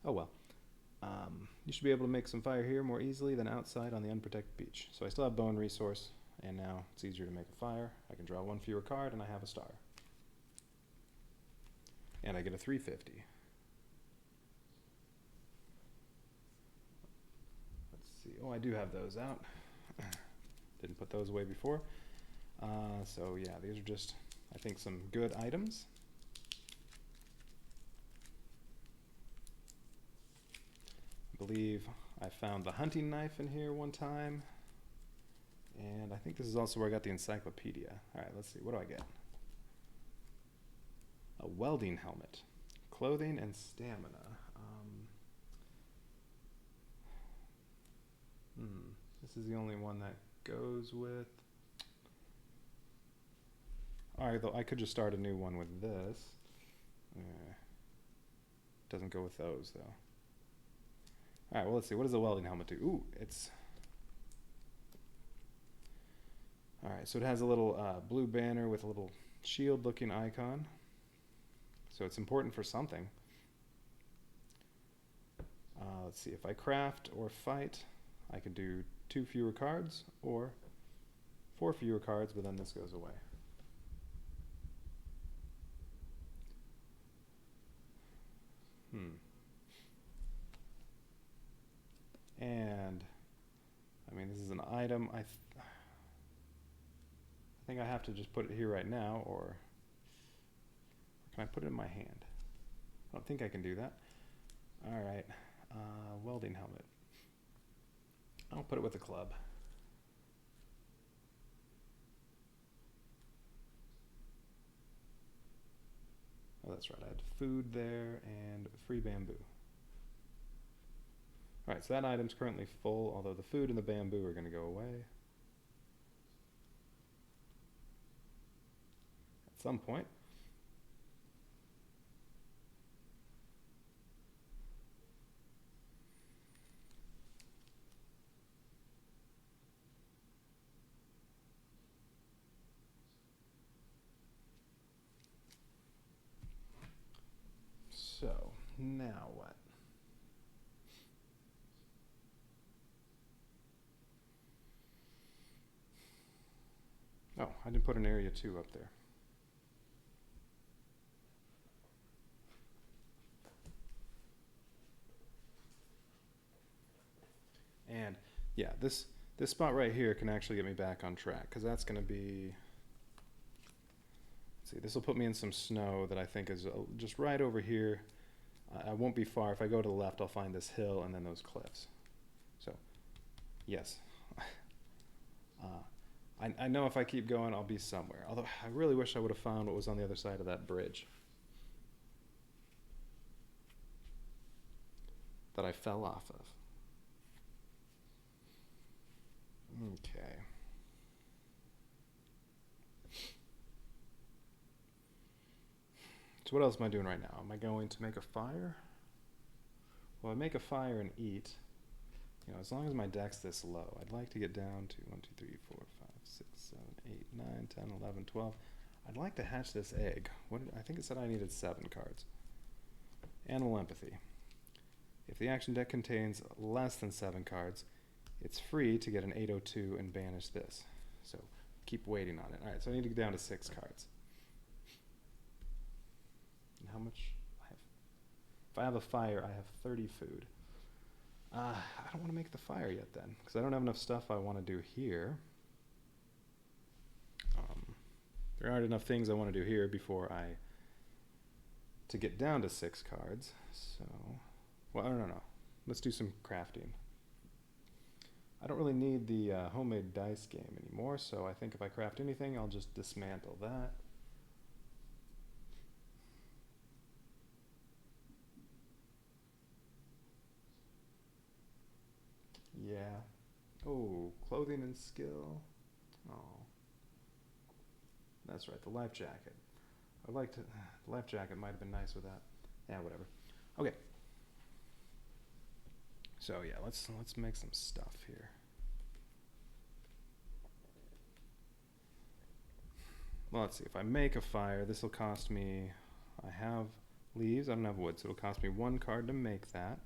Oh well. You should be able to make some fire here more easily than outside on the unprotected beach. So I still have bone resource. And now it's easier to make a fire. I can draw 1 fewer card and I have a star. And I get a 350. Let's see. Oh, I do have those out. Didn't put those away before. So yeah, these are just, I think, some good items. I believe I found the hunting knife in here one time. And I think this is also where I got the encyclopedia. Alright, let's see. What do I get? A welding helmet. Clothing and stamina. This is the only one that goes with... Alright, though I could just start a new one with this. Doesn't go with those, though. Alright, well, let's see. What does a welding helmet do? Ooh, it's... Alright, so it has a little blue banner with a little shield-looking icon. So it's important for something. Let's see, if I craft or fight, I can do 2 fewer cards, or 4 fewer cards, but then this goes away. And, I mean, this is an item. I think I have to just put it here right now, or can I put it in my hand? I don't think I can do that. Alright, welding helmet. I'll put it with a club. Oh, that's right, I had food there and free bamboo. Alright, so that item's currently full, although the food and the bamboo are going to go away. At some point. So, now what? Oh, I didn't put an area 2 up there. And yeah, this spot right here can actually get me back on track, because that's going to be, let's see, this will put me in some snow that I think is just right over here. I won't be far. If I go to the left, I'll find this hill and then those cliffs. So, yes. I know if I keep going, I'll be somewhere. Although, I really wish I would have found what was on the other side of that bridge that I fell off of. Okay. So what else am I doing right now? Am I going to make a fire? Well, I make a fire and eat. You know, as long as my deck's this low, I'd like to get down to 1, 2, 3, 4, 5, 6, 7, 8, 9, 10, 11, 12. I'd like to hatch this egg. I think it said I needed 7 cards. Animal empathy. If the action deck contains less than 7 cards, it's free to get an 802 and banish this. So keep waiting on it. All right, so I need to get down to 6 cards. And how much? If I have a fire, I have 30 food. I don't want to make the fire yet then, because I don't have enough stuff I want to do here. There aren't enough things I want to do here to get down to 6 cards. So, well, no. Let's do some crafting. I don't really need the homemade dice game anymore, so I think if I craft anything, I'll just dismantle that. Yeah. Oh, clothing and skill. Oh. That's right, the life jacket. The life jacket might have been nice with that. Yeah, whatever. Okay. So yeah, let's make some stuff here. Well, let's see. If I make a fire, this will cost me. I have leaves. I don't have wood, so it'll cost me 1 card to make that,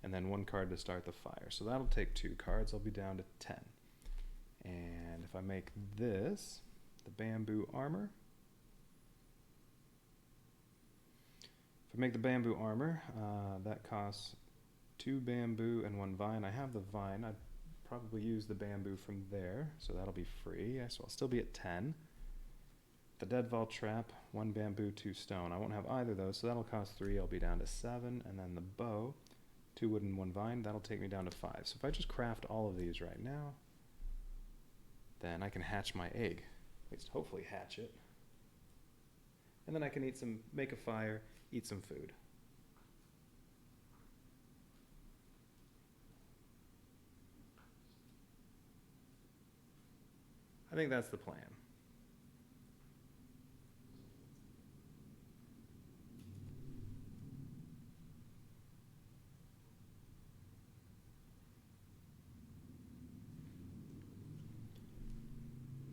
and then 1 card to start the fire. So that'll take 2 cards. I'll be down to 10. And if I make this, the bamboo armor. If I make the bamboo armor, that costs 2 bamboo and 1 vine. I have the vine. I'd probably use the bamboo from there, so that'll be free. So I'll still be at 10. The deadfall trap, 1 bamboo, 2 stone. I won't have either of those, so that'll cost 3. I'll be down to 7. And then the bow, 2 wood and 1 vine. That'll take me down to 5. So if I just craft all of these right now, then I can hatch my egg. At least hopefully hatch it. And then I can make a fire, eat some food. I think that's the plan.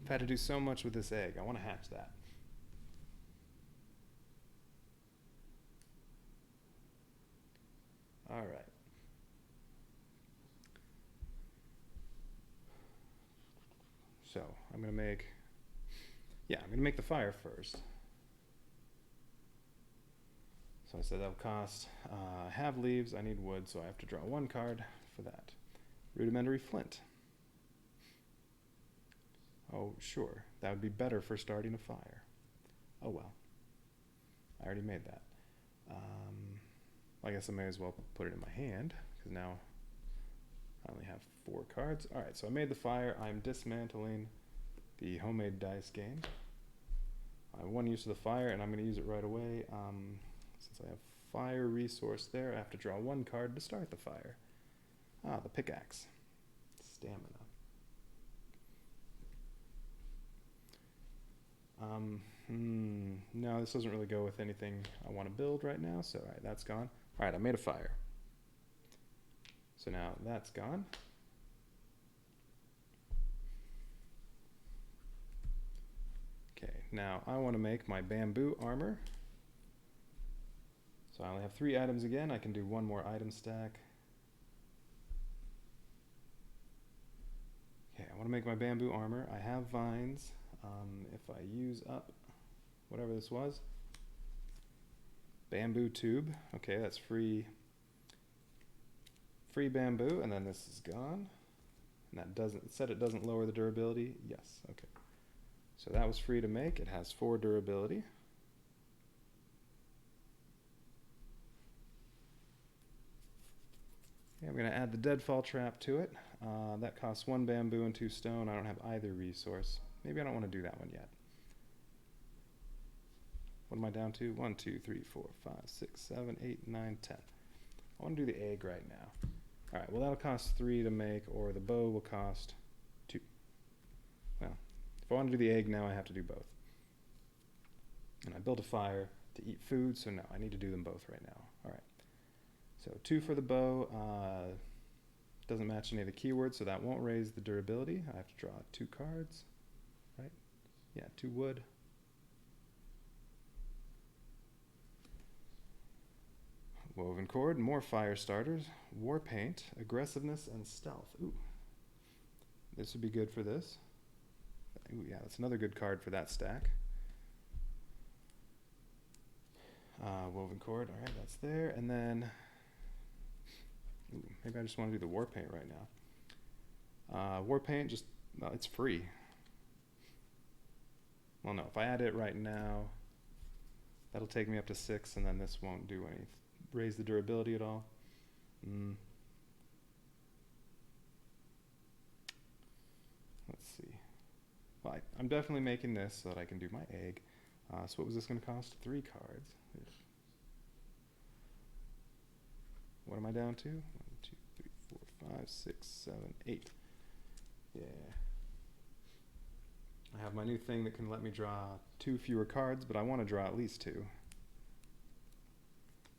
I've had to do so much with this egg. I want to hatch that. All right. So I'm going to make the fire first. So I said that'll cost, I have leaves, I need wood, so I have to draw 1 card for that. Rudimentary flint. Oh, sure, that would be better for starting a fire. Oh well, I already made that. I guess I may as well put it in my hand, because now I only have 4 cards. All right, so I made the fire. I'm dismantling the homemade dice game. I have 1 use of the fire, and I'm going to use it right away. Since I have fire resource there, I have to draw 1 card to start the fire. The pickaxe. Stamina. No, this doesn't really go with anything I want to build right now, so all right, that's gone. All right, I made a fire. So now that's gone. Okay, now I want to make my bamboo armor. So I only have 3 items again. I can do 1 more item stack. Okay, I want to make my bamboo armor. I have vines. If I use up whatever this was, bamboo tube. Okay, that's free bamboo, and then this is gone. And that doesn't, it said it doesn't lower the durability. Yes, okay. So that was free to make. It has 4 durability. Okay, I'm going to add the deadfall trap to it. That costs 1 bamboo and 2 stone. I don't have either resource. Maybe I don't want to do that one yet. What am I down to? 1, 2, 3, 4, 5, 6, 7, 8, 9, 10. I want to do the egg right now. All right, well, that'll cost 3 to make, or the bow will cost 2. Well, if I want to do the egg now, I have to do both. And I built a fire. to eat food, so no, I need to do them both right now. All right. So 2 for the bow. Doesn't match any of the keywords, so that won't raise the durability. I have to draw 2 cards, right? Yeah, 2 wood. Woven cord, more fire starters, war paint, aggressiveness, and stealth. Ooh, this would be good for this. Ooh, yeah, that's another good card for that stack. Woven cord, all right, that's there. And then, ooh, maybe I just want to do the war paint right now. War paint, just, it's free. Well, no, if I add it right now, that'll take me up to 6, and then this won't do anything. Raise the durability at all. Let's see. Well, I'm definitely making this so that I can do my egg. So what was this going to cost? 3 cards. Ugh. What am I down to? 1, 2, 3, 4, 5, 6, 7, 8. Yeah. I have my new thing that can let me draw 2 fewer cards, but I want to draw at least 2.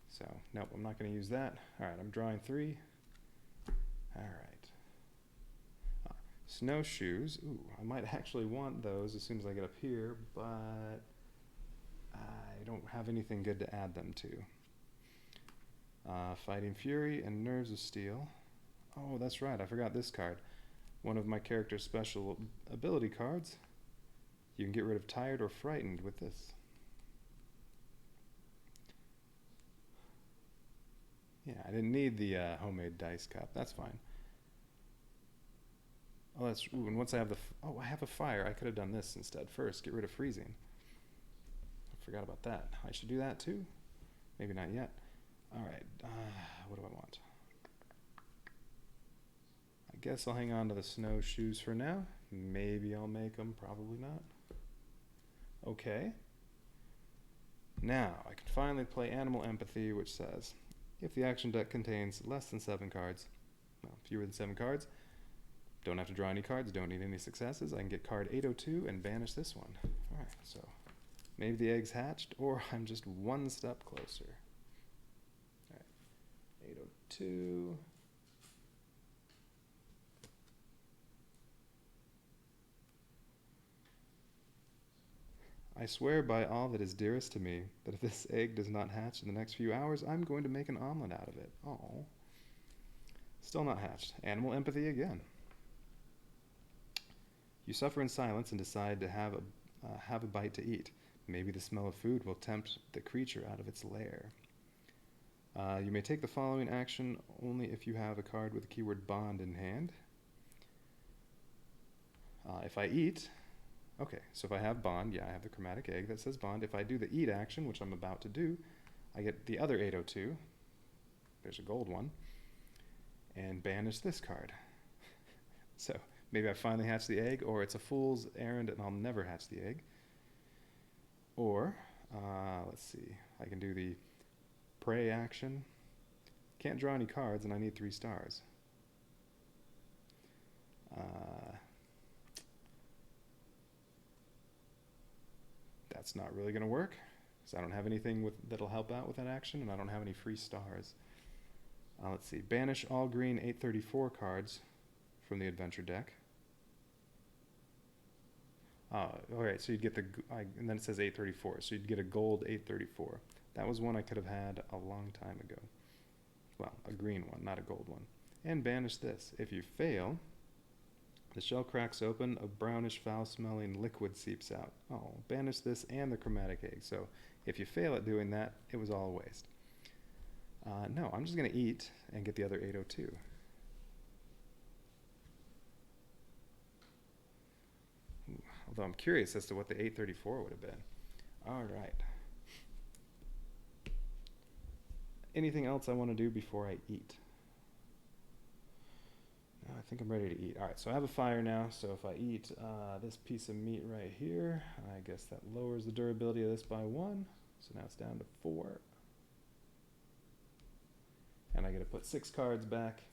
So, nope, I'm not going to use that. All right, I'm drawing 3. All right. Snowshoes. Ooh, I might actually want those as soon as I get up here, but I don't have anything good to add them to. Fighting Fury and Nerves of Steel. Oh, that's right, I forgot this card. One of my character's special ability cards. You can get rid of Tired or Frightened with this. Yeah, I didn't need the homemade dice cup. That's fine. Oh, that's... Ooh, and once I have the... Oh, I have a fire. I could have done this instead. First, get rid of freezing. I forgot about that. I should do that too? Maybe not yet. All right. What do I want? I guess I'll hang on to the snowshoes for now. Maybe I'll make them. Probably not. Okay. Now, I can finally play Animal Empathy, which says... If the action deck contains less than 7 cards, well, fewer than 7 cards, don't have to draw any cards, don't need any successes, I can get card 802 and banish this one. Alright, so maybe the egg's hatched, or I'm just one step closer. Alright, 802. I swear by all that is dearest to me that if this egg does not hatch in the next few hours, I'm going to make an omelet out of it. Oh. Still not hatched. Animal empathy again. You suffer in silence and decide to have a bite to eat. Maybe the smell of food will tempt the creature out of its lair. You may take the following action only if you have a card with the keyword bond in hand. If I eat... Okay, so if I have bond, yeah, I have the chromatic egg that says bond. If I do the eat action, which I'm about to do, I get the other 802. There's a gold one. And banish this card. So maybe I finally hatch the egg, or it's a fool's errand and I'll never hatch the egg. Or, let's see, I can do the prey action. Can't draw any cards and I need 3 stars. That's not really going to work, because I don't have anything that'll help out with that action, and I don't have any free stars. Let's see. Banish all green 834 cards from the adventure deck. Alright, so you'd get the... and then it says 834, so you'd get a gold 834. That was one I could have had a long time ago. Well, a green one, not a gold one. And banish this. If you fail... The shell cracks open, a brownish, foul-smelling liquid seeps out. Oh, banish this and the chromatic egg. So if you fail at doing that, it was all a waste. No, I'm just going to eat and get the other 802. Although I'm curious as to what the 834 would have been. All right. Anything else I want to do before I eat? I think I'm ready to eat. All right, so I have a fire now, so if I eat this piece of meat right here, I guess that lowers the durability of this by 1. So now it's down to 4. And I get to put 6 cards back.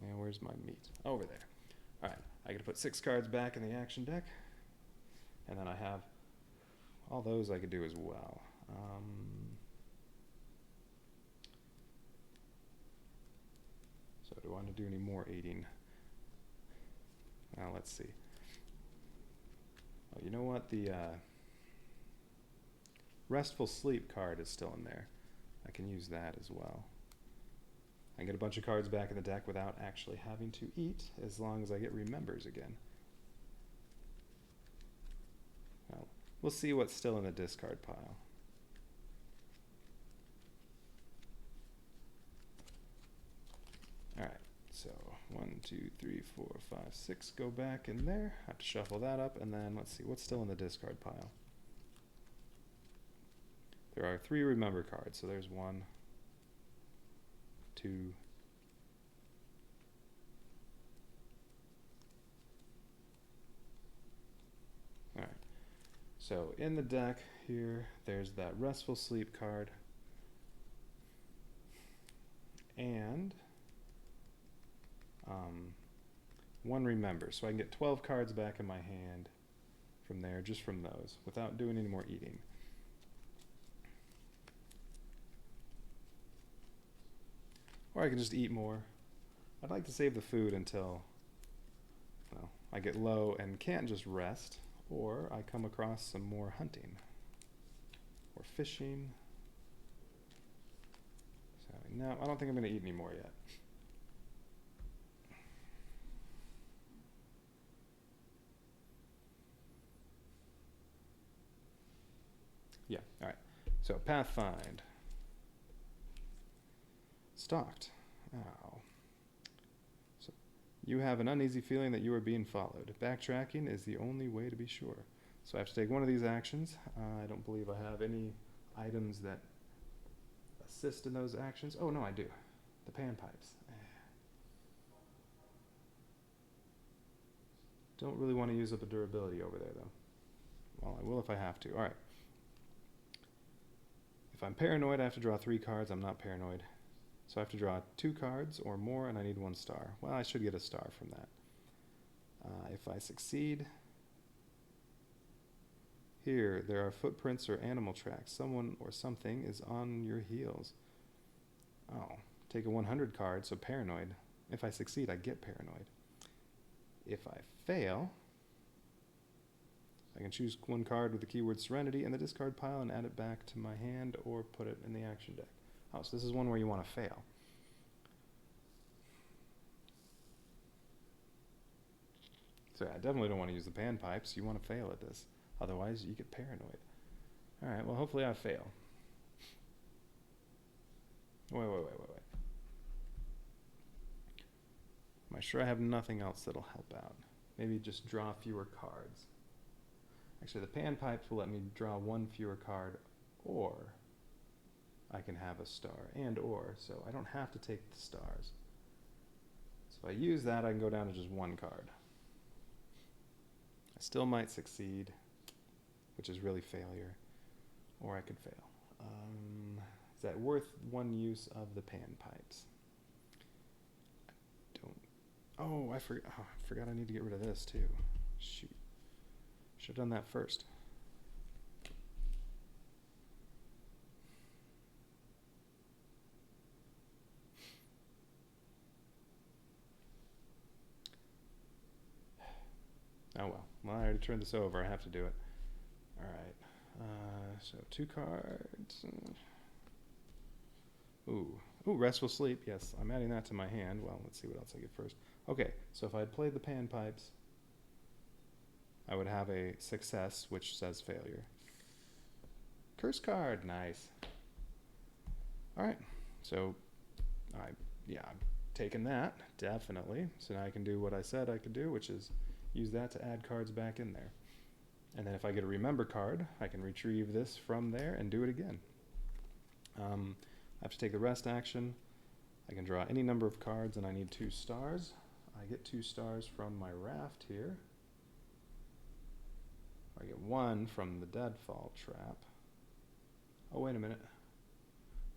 And where's my meat? Over there. All right, I get to put 6 cards back in the action deck. And then I have all those I could do as well. So do I want to do any more eating? Now let's see. Oh, you know what? The Restful Sleep card is still in there. I can use that as well. I get a bunch of cards back in the deck without actually having to eat, as long as I get Remembers again. Well, we'll see what's still in the discard pile. Alright, so 1, 2, 3, 4, 5, 6 go back in there. I have to shuffle that up, and then let's see what's still in the discard pile. There are 3 Remember cards, so there's 1, 2, alright. So in the deck here, there's that Restful Sleep card. And 1 Remember. So I can get 12 cards back in my hand from there, just from those, without doing any more eating. Or I can just eat more. I'd like to save the food until, well, I get low and can't just rest, or I come across some more hunting or fishing. So no, I don't think I'm going to eat any more yet. Yeah, all right. So Pathfind. Stalked. Ow. So you have an uneasy feeling that you are being followed. Backtracking is the only way to be sure. So I have to take one of these actions. I don't believe I have any items that assist in those actions. Oh, no, I do. The panpipes. Don't really want to use up a durability over there, though. Well, I will if I have to. All right. If I'm paranoid, I have to draw 3 cards. I'm not paranoid. So I have to draw 2 cards or more, and I need 1 star. Well, I should get a star from that. If I succeed, here, there are footprints or animal tracks. Someone or something is on your heels. Oh, take a 100 card, so paranoid. If I succeed, I get paranoid. If I fail, I can choose 1 card with the keyword Serenity in the discard pile and add it back to my hand or put it in the action deck. Oh, so this is one where you want to fail. So yeah, I definitely don't want to use the panpipes. You want to fail at this. Otherwise, you get paranoid. All right, well, hopefully I fail. Wait. Am I sure I have nothing else that'll help out? Maybe just draw fewer cards. Actually, the panpipes will let me draw 1 fewer card, or I can have a star, and or, so I don't have to take the stars. So if I use that, I can go down to just 1 card. I still might succeed, which is really failure, or I could fail. Is that worth 1 use of the panpipes? I don't. Oh, I forgot I need to get rid of this too. Shoot. Should have done that first. Oh well. Well, I already turned this over. I have to do it. All right. So 2 cards. Ooh, Restful Sleep. Yes, I'm adding that to my hand. Well, let's see what else I get first. Okay, so if I'd played the panpipes, I would have a success, which says failure. Curse card. Nice. All right. So, I'm taking that, definitely. So now I can do what I said I could do, which is use that to add cards back in there. And then if I get a Remember card, I can retrieve this from there and do it again. I have to take the rest action. I can draw any number of cards, and I need 2 stars. I get 2 stars from my raft here. I get 1 from the Deadfall trap. Oh, wait a minute.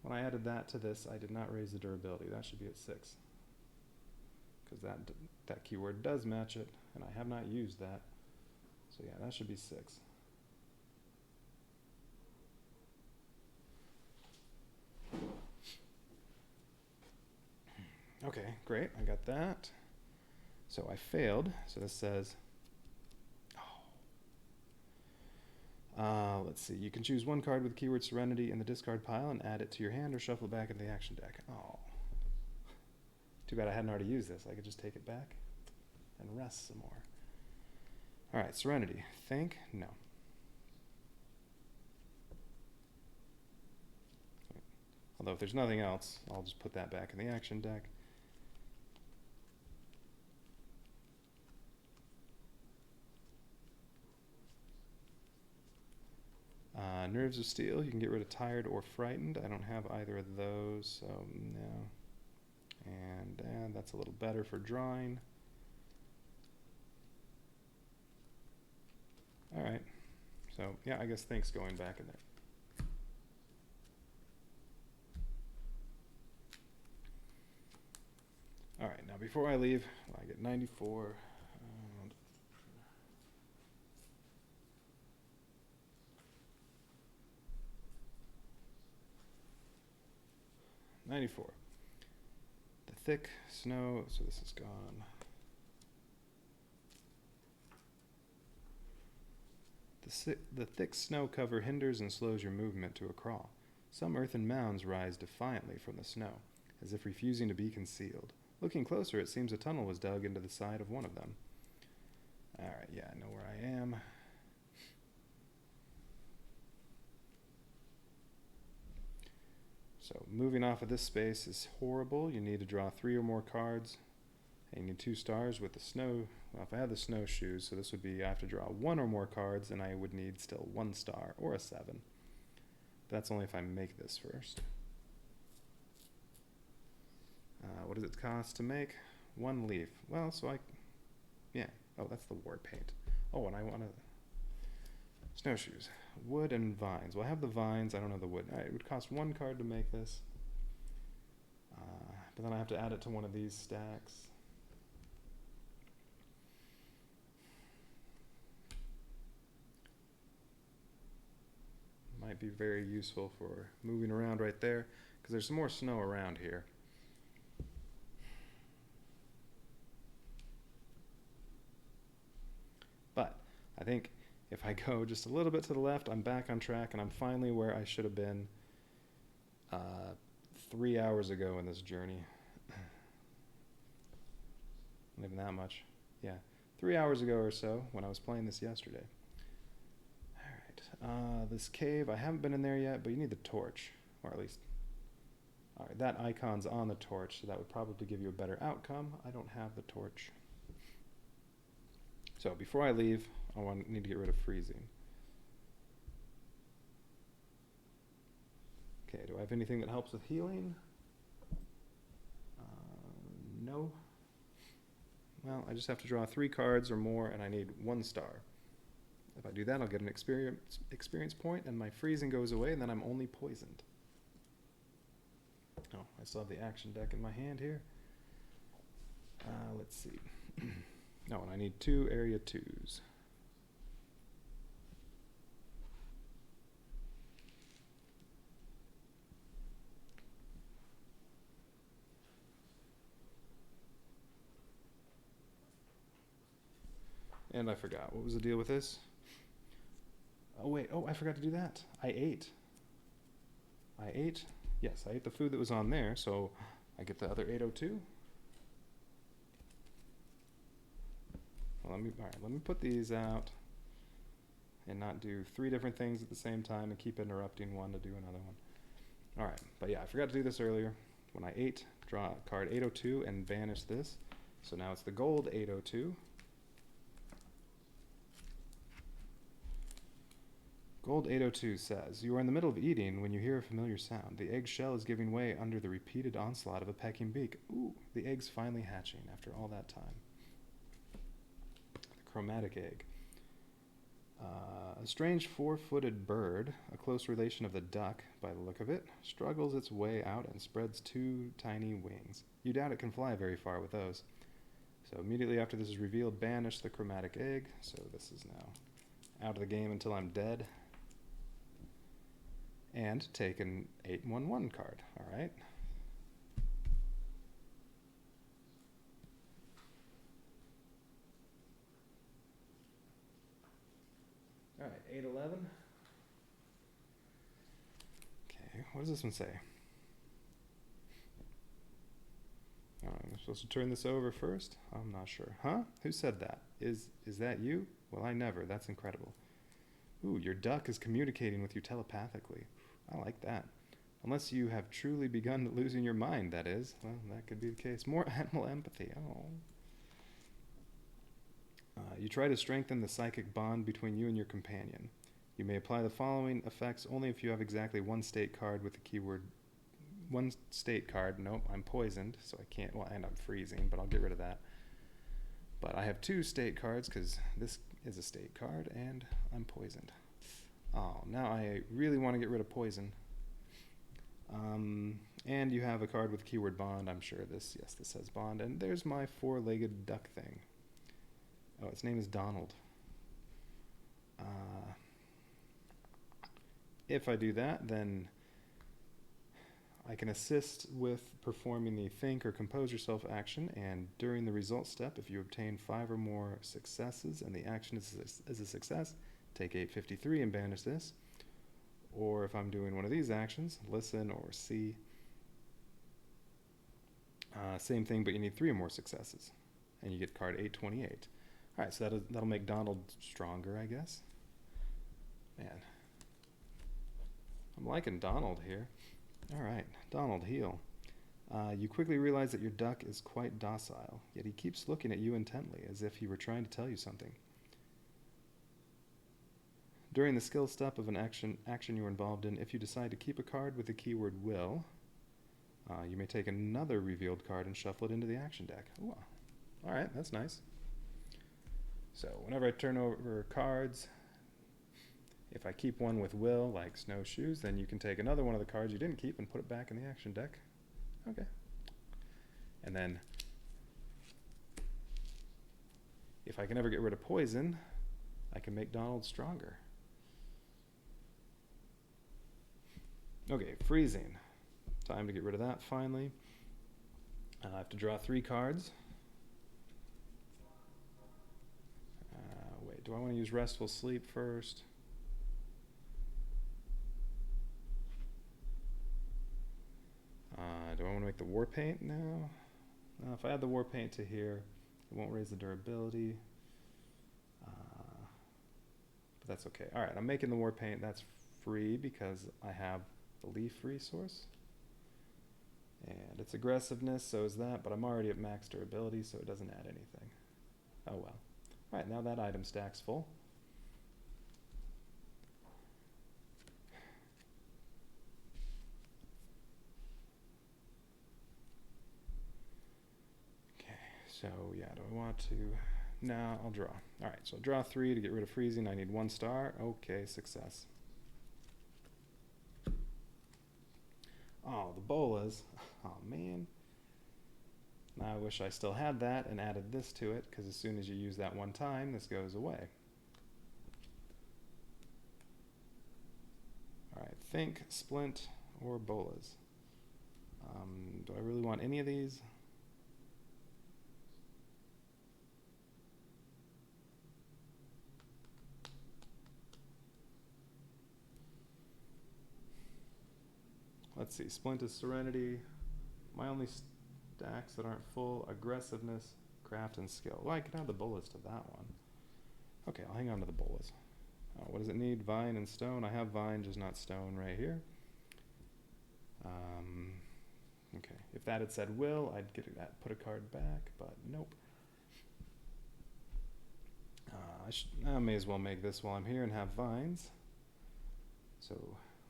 When I added that to this, I did not raise the durability. That should be at 6. Because that keyword does match it, and I have not used that. So yeah, that should be 6. great, I got that. So I failed, so this says, let's see, you can choose one card with the keyword Serenity in the discard pile and add it to your hand or shuffle it back in the action deck. Oh, too bad I hadn't already used this. I could just take it back and rest some more. All right, Serenity, think? No. Although if there's nothing else, I'll just put that back in the action deck. Nerves of Steel, you can get rid of Tired or Frightened. I don't have either of those, so no. And that's a little better for drawing. All right, so yeah, I guess Think's going back in there. All right, now before I leave, I get 94. 94. The thick snow, so this is gone. The thick snow cover hinders and slows your movement to a crawl. Some earthen mounds rise defiantly from the snow, as if refusing to be concealed. Looking closer, it seems a tunnel was dug into the side of one of them. Alright, yeah, I know where I am. So moving off of this space is horrible. You need to draw 3 or more cards. And you need 2 stars with the snow. Well, if I had the snowshoes, so this would be I have to draw 1 or more cards, and I would need still 1 star or a 7. But that's only if I make this first. What does it cost to make? 1 leaf. Well, so yeah. Oh, that's the war paint. Oh, and I want to snowshoes. Wood and vines. Well, I have the vines. I don't have the wood. All right, it would cost 1 card to make this. But then I have to add it to one of these stacks. Might be very useful for moving around right there, because there's some more snow around here. But I think if I go just a little bit to the left, I'm back on track, and I'm finally where I should have been 3 hours ago in this journey. Not even that much. Yeah, 3 hours ago or so when I was playing this yesterday. Alright, this cave, I haven't been in there yet, but you need the torch, or at least... Alright, that icon's on the torch, so that would probably give you a better outcome. I don't have the torch. So before I leave, I need to get rid of freezing. Okay, do I have anything that helps with healing? No. Well, I just have to draw 3 cards or more, and I need 1 star. If I do that, I'll get an experience point, and my freezing goes away, and then I'm only poisoned. Oh, I still have the action deck in my hand here. Let's see. No, and I need 2 area 2s. And I forgot. What was the deal with this? Oh, wait. Oh, I forgot to do that. I ate. Yes, I ate the food that was on there, so I get the other 802. Well, let me put these out and not do 3 different things at the same time and keep interrupting one to do another one. All right, but yeah, I forgot to do this earlier. When I ate, draw card 802 and banish this. So now it's the gold 802. Gold 802 says, you are in the middle of eating when you hear a familiar sound. The egg shell is giving way under the repeated onslaught of a pecking beak. Ooh, the egg's finally hatching after all that time. The chromatic egg. A strange 4-footed bird, a close relation of the duck by the look of it, struggles its way out and spreads 2 tiny wings. You doubt it can fly very far with those. So immediately after this is revealed, banish the chromatic egg. So this is now out of the game until I'm dead. And take an 811 card, all right? Alright, 8-11. Okay, what does this one say? I'm supposed to turn this over first? I'm not sure. Huh? Who said that? Is that you? Well, I never. That's incredible. Ooh, your duck is communicating with you telepathically. I like that. Unless you have truly begun losing your mind, that is. Well, that could be the case. More animal empathy. Oh. You try to strengthen the psychic bond between you and your companion. You may apply the following effects only if you have exactly one state card with the keyword. One state card. Nope, I'm poisoned, so I can't. Well, and I'm freezing, but I'll get rid of that. But I have 2 state cards because this is a state card, and I'm poisoned. Oh, now I really want to get rid of poison. And you have a card with keyword bond. I'm sure this says bond. And there's my 4-legged duck thing. Oh, its name is Donald. If I do that, then I can assist with performing the think or compose yourself action, and during the result step, if you obtain 5 or more successes and the action is a success, take 853 and banish this. Or if I'm doing one of these actions, listen or see, same thing, but you need 3 or more successes, and you get card 828. All right, so that'll make Donald stronger, I guess. Man, I'm liking Donald here. All right, Donald, heal. You quickly realize that your duck is quite docile, yet he keeps looking at you intently, as if he were trying to tell you something. During the skill step of an action you are involved in, if you decide to keep a card with the keyword will, you may take another revealed card and shuffle it into the action deck. Ooh, all right, that's nice. So whenever I turn over cards, if I keep one with will, like snowshoes, then you can take another one of the cards you didn't keep and put it back in the action deck. Okay. And then if I can ever get rid of poison, I can make Donald stronger. Okay, freezing. Time to get rid of that finally. I have to draw 3 cards. Wait, do I want to use Restful Sleep first? Do I want to make the War Paint now? If I add the War Paint to here, it won't raise the durability. But that's okay. All right, I'm making the War Paint. That's free because I have the leaf resource. And it's aggressiveness, so is that, but I'm already at max durability, so it doesn't add anything. Oh well. All right, now that item stack's full. Okay, so yeah, do I want to? No, I'll draw. All right, so draw 3 to get rid of freezing. I need 1 star. Okay, success. Oh, the bolas. Oh, man. Now I wish I still had that and added this to it, because as soon as you use that one time, this goes away. All right, think, splint, or bolas. Do I really want any of these? Let's see, Splint is Serenity. My only stacks that aren't full, Aggressiveness, Craft, and Skill. Well, I can add the bolas to that one. Okay, I'll hang on to the bolas. What does it need? Vine and Stone. I have Vine, just not Stone right here. Okay, if that had said Will, I'd get that, put a card back, but nope. I may as well make this while I'm here and have Vines. So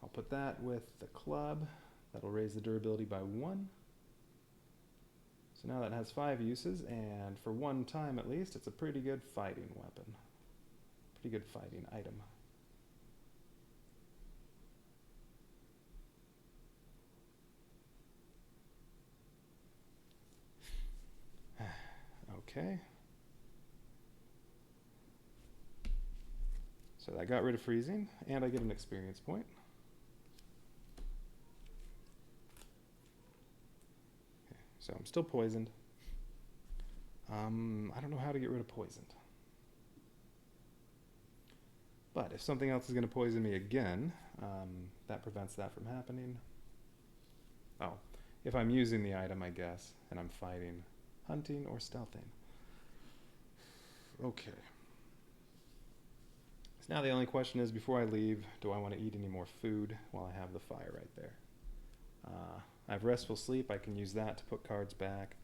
I'll put that with the club. That'll raise the durability by 1. So now that has 5 uses, and for one time at least, it's a pretty good fighting weapon. Pretty good fighting item. Okay. So that got rid of freezing, and I get an experience point. Okay, so I'm still poisoned. I don't know how to get rid of poisoned. But if something else is going to poison me again, that prevents that from happening. Oh, if I'm using the item, I guess, and I'm fighting, hunting, or stealthing. Okay. So now the only question is, before I leave, do I want to eat any more food while I have the fire right there? I have restful sleep. I can use that to put cards back.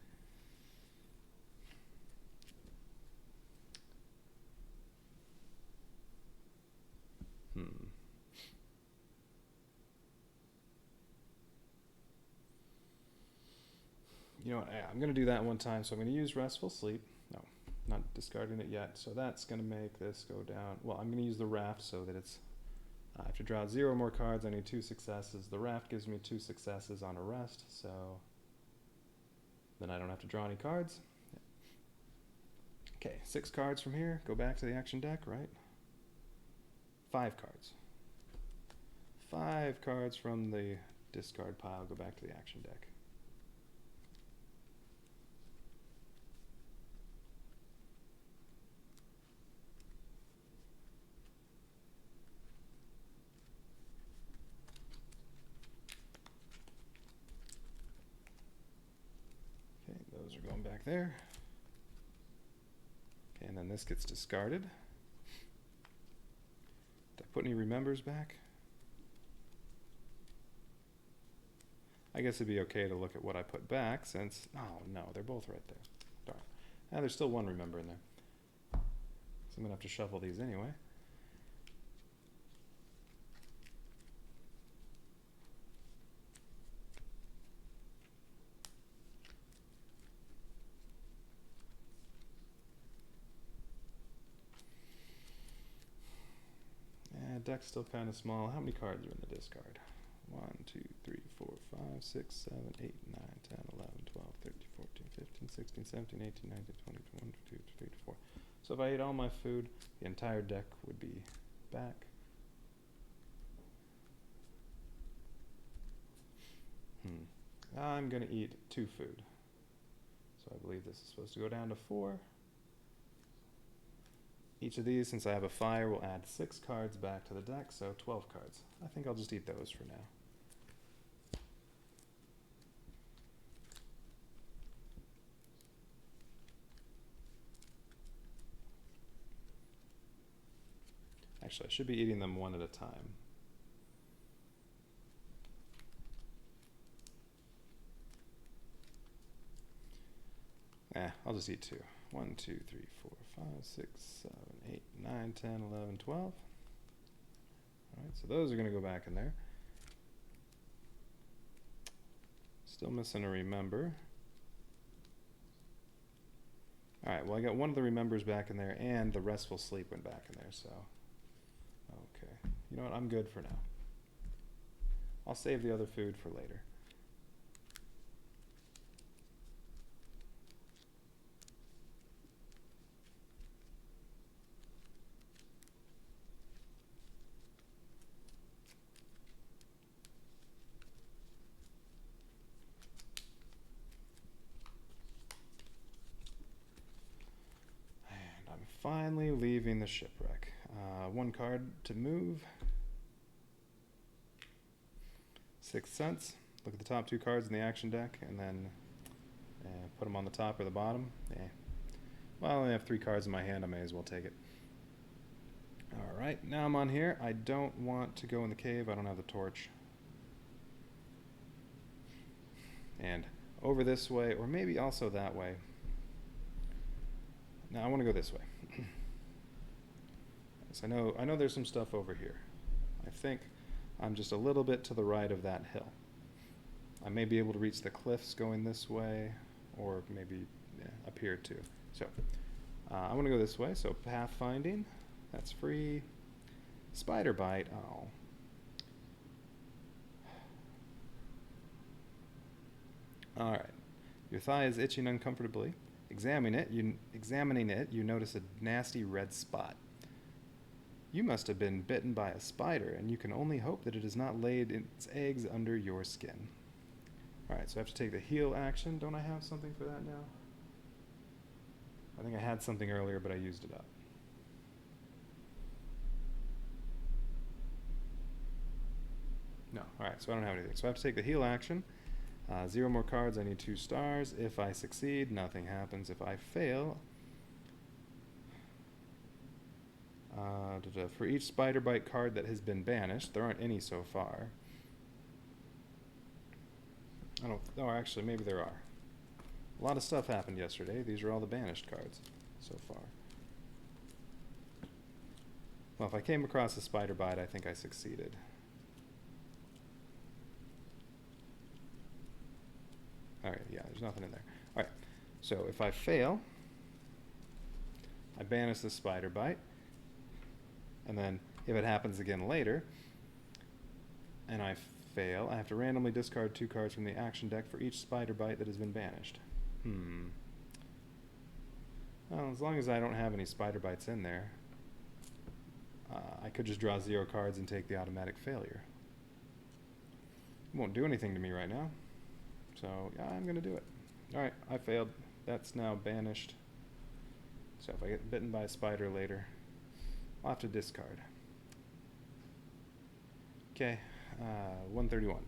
You know what? Yeah, I'm going to do that one time. So I'm going to use restful sleep. No, not discarding it yet. So that's going to make this go down. Well, I'm going to use the raft so that it's... I have to draw 0 more cards. I need 2 successes. The raft gives me 2 successes on a rest. So then I don't have to draw any cards. Okay, 6 cards from here. Go back to the action deck, right? 5 cards. 5 cards from the discard pile go back to the action deck. Okay, those are going back there. Okay, and then this gets discarded. Did I put any remembers back? I guess it'd be okay to look at what I put back since... Oh, no, they're both right there. Darn. Ah, there's still 1 remember in there. So I'm going to have to shuffle these anyway. Deck's still kind of small. How many cards are in the discard? 1, 2, 3, 4, 5, 6, 7, 8, 9, 10, 11, 12, 13, 14, 15, 16, 17, 18, 19, 20, 21, 22, 23, 24. So if I ate all my food, the entire deck would be back. I'm going to eat 2 food. So I believe this is supposed to go down to 4. Each of these, since I have a fire, will add 6 cards back to the deck, so 12 cards. I think I'll just eat those for now. Actually, I should be eating them one at a time. I'll just eat 2. 1, 2, 3, 4, 5, 6, 7, 8, 9, 10, 11, 12. All right, so those are going to go back in there. Still missing a remember. All right, well, I got one of the remembers back in there, and the restful sleep went back in there, so... Okay. You know what? I'm good for now. I'll save the other food for later. Finally leaving the shipwreck. 1 card to move. 6 cents. Look at the top 2 cards in the action deck and then put them on the top or the bottom. Well, I only have 3 cards in my hand. I may as well take it. Alright, now I'm on here. I don't want to go in the cave. I don't have the torch. And over this way, or maybe also that way. Now I want to go this way. So I know there's some stuff over here. I think I'm just a little bit to the right of that hill. I may be able to reach the cliffs going this way, or maybe up here too. So I want to go this way. So pathfinding, that's free. Spider bite. Oh. All right. Your thigh is itching uncomfortably. Examining it, you notice a nasty red spot. You must have been bitten by a spider, and you can only hope that it has not laid its eggs under your skin. Alright, so I have to take the heal action. Don't I have something for that now? I think I had something earlier, but I used it up. No. Alright, so I don't have anything. So I have to take the heal action. 0 more cards, I need 2 stars. If I succeed, nothing happens. If I fail, for each spider bite card that has been banished, there aren't any so far. Oh, actually, maybe there are. A lot of stuff happened yesterday. These are all the banished cards so far. Well, if I came across a spider bite, I think I succeeded. Alright, yeah, there's nothing in there. Alright, so if I fail, I banish the spider bite. And then if it happens again later, and I fail, I have to randomly discard 2 cards from the action deck for each spider bite that has been banished. Well, as long as I don't have any spider bites in there, I could just draw 0 cards and take the automatic failure. It won't do anything to me right now. So, yeah, I'm going to do it. Alright, I failed. That's now banished. So if I get bitten by a spider later, I'll have to discard. Okay, 131.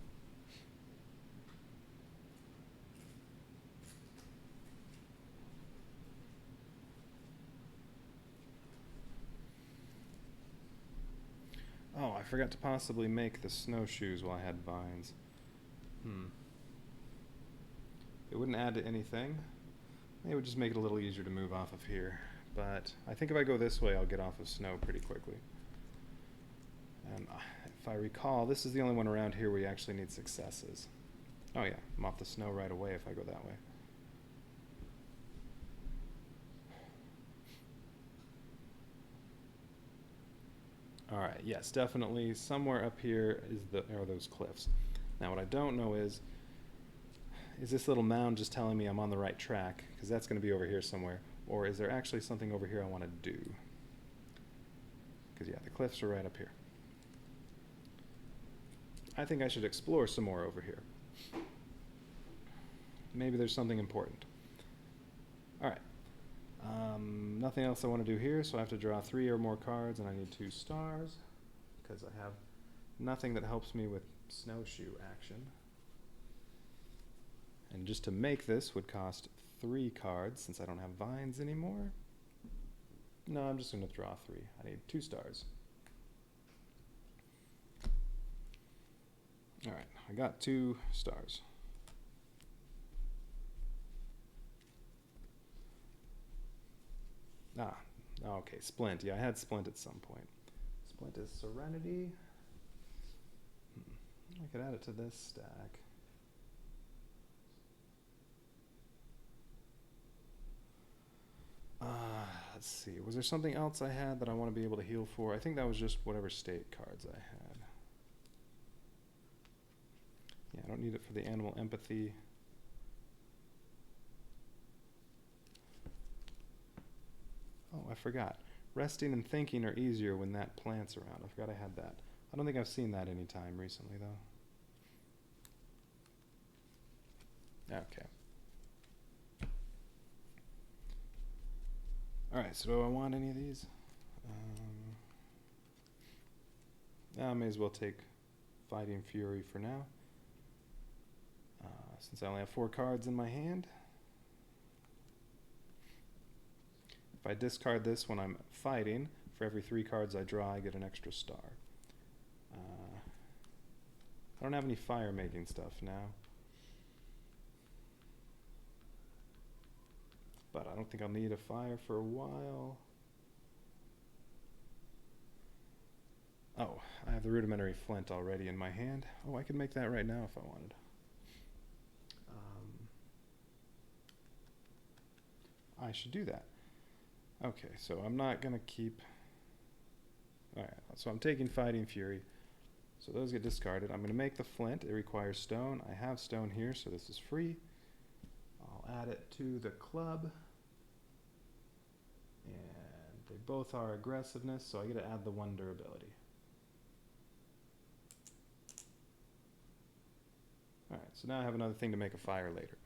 Oh, I forgot to possibly make the snowshoes while I had vines. It wouldn't add to anything. It would just make it a little easier to move off of here. But I think if I go this way, I'll get off of snow pretty quickly. And if I recall, this is the only one around here where you actually need successes. Oh yeah, I'm off the snow right away if I go that way. Alright, yes, definitely somewhere up here are those cliffs. Now what I don't know is this little mound just telling me I'm on the right track? Because that's going to be over here somewhere. Or is there actually something over here I want to do? Because yeah, the cliffs are right up here. I think I should explore some more over here. Maybe there's something important. Alright. Nothing else I want to do here, so I have to draw 3 or more cards, and I need 2 stars, because I have nothing that helps me with snowshoe action. And just to make this would cost 3 cards, since I don't have vines anymore. No, I'm just going to draw 3. I need 2 stars. Alright, I got 2 stars. Okay, Splint. Yeah, I had Splint at some point. Splint is Serenity. I could add it to this stack. Let's see. Was there something else I had that I want to be able to heal for? I think that was just whatever state cards I had. Yeah, I don't need it for the animal empathy. Oh, I forgot. Resting and thinking are easier when that plant's around. I forgot I had that. I don't think I've seen that any time recently, though. Okay. Alright, so do I want any of these? I may as well take Fighting Fury for now. Since I only have 4 cards in my hand. If I discard this when I'm fighting, for every 3 cards I draw, I get an extra star. I don't have any fire-making stuff now. But I don't think I'll need a fire for a while. Oh, I have the rudimentary flint already in my hand. Oh, I could make that right now if I wanted. I should do that. Okay, so I'm not going to keep... Alright, so I'm taking Fighting Fury. So those get discarded. I'm going to make the flint. It requires stone. I have stone here, so this is free. I'll add it to the club. And they both are aggressiveness, so I get to add the 1 durability. Alright, so now I have another thing to make a fire later.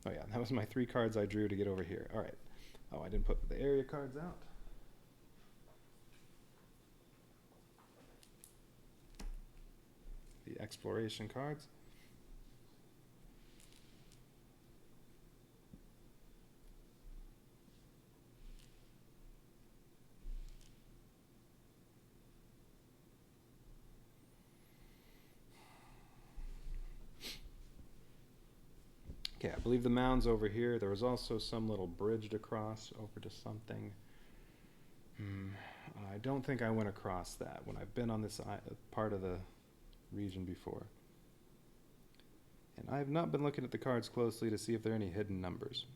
Oh yeah, that was my 3 cards I drew to get over here. All right. Oh, I didn't put the area cards out. The exploration cards. Okay, I believe the mound's over here. There was also some little bridge across over to something. I don't think I went across that when I've been on this part of the region before. And I have not been looking at the cards closely to see if there are any hidden numbers.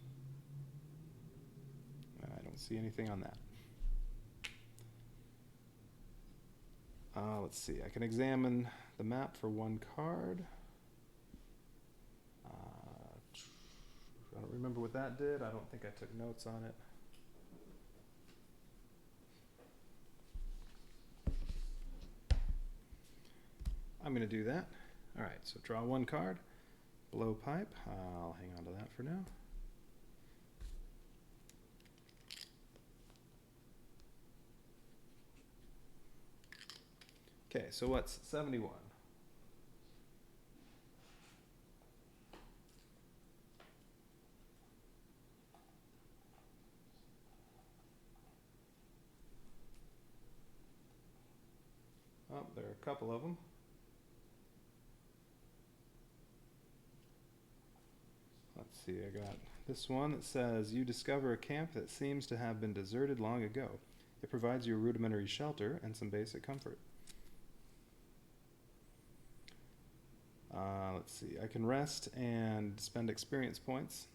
I don't see anything on that. Let's see, I can examine the map for 1 card. I don't remember what that did. I don't think I took notes on it. I'm going to do that. All right, so draw 1 card. Blowpipe. I'll hang on to that for now. Okay, so what's 71? Oh, there are a couple of them. Let's see, I got this one that says, you discover a camp that seems to have been deserted long ago. It provides you a rudimentary shelter and some basic comfort. Let's see, I can rest and spend experience points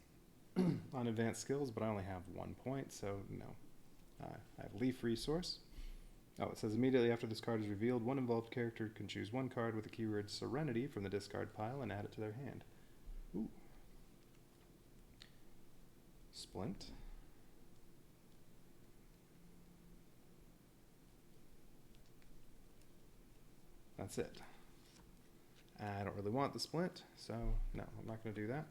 on advanced skills, but I only have 1 point, so no. I have leaf resource. Oh, it says immediately after this card is revealed, one involved character can choose 1 card with the keyword Serenity from the discard pile and add it to their hand. Ooh. Splint. That's it. I don't really want the splint, so no, I'm not going to do that.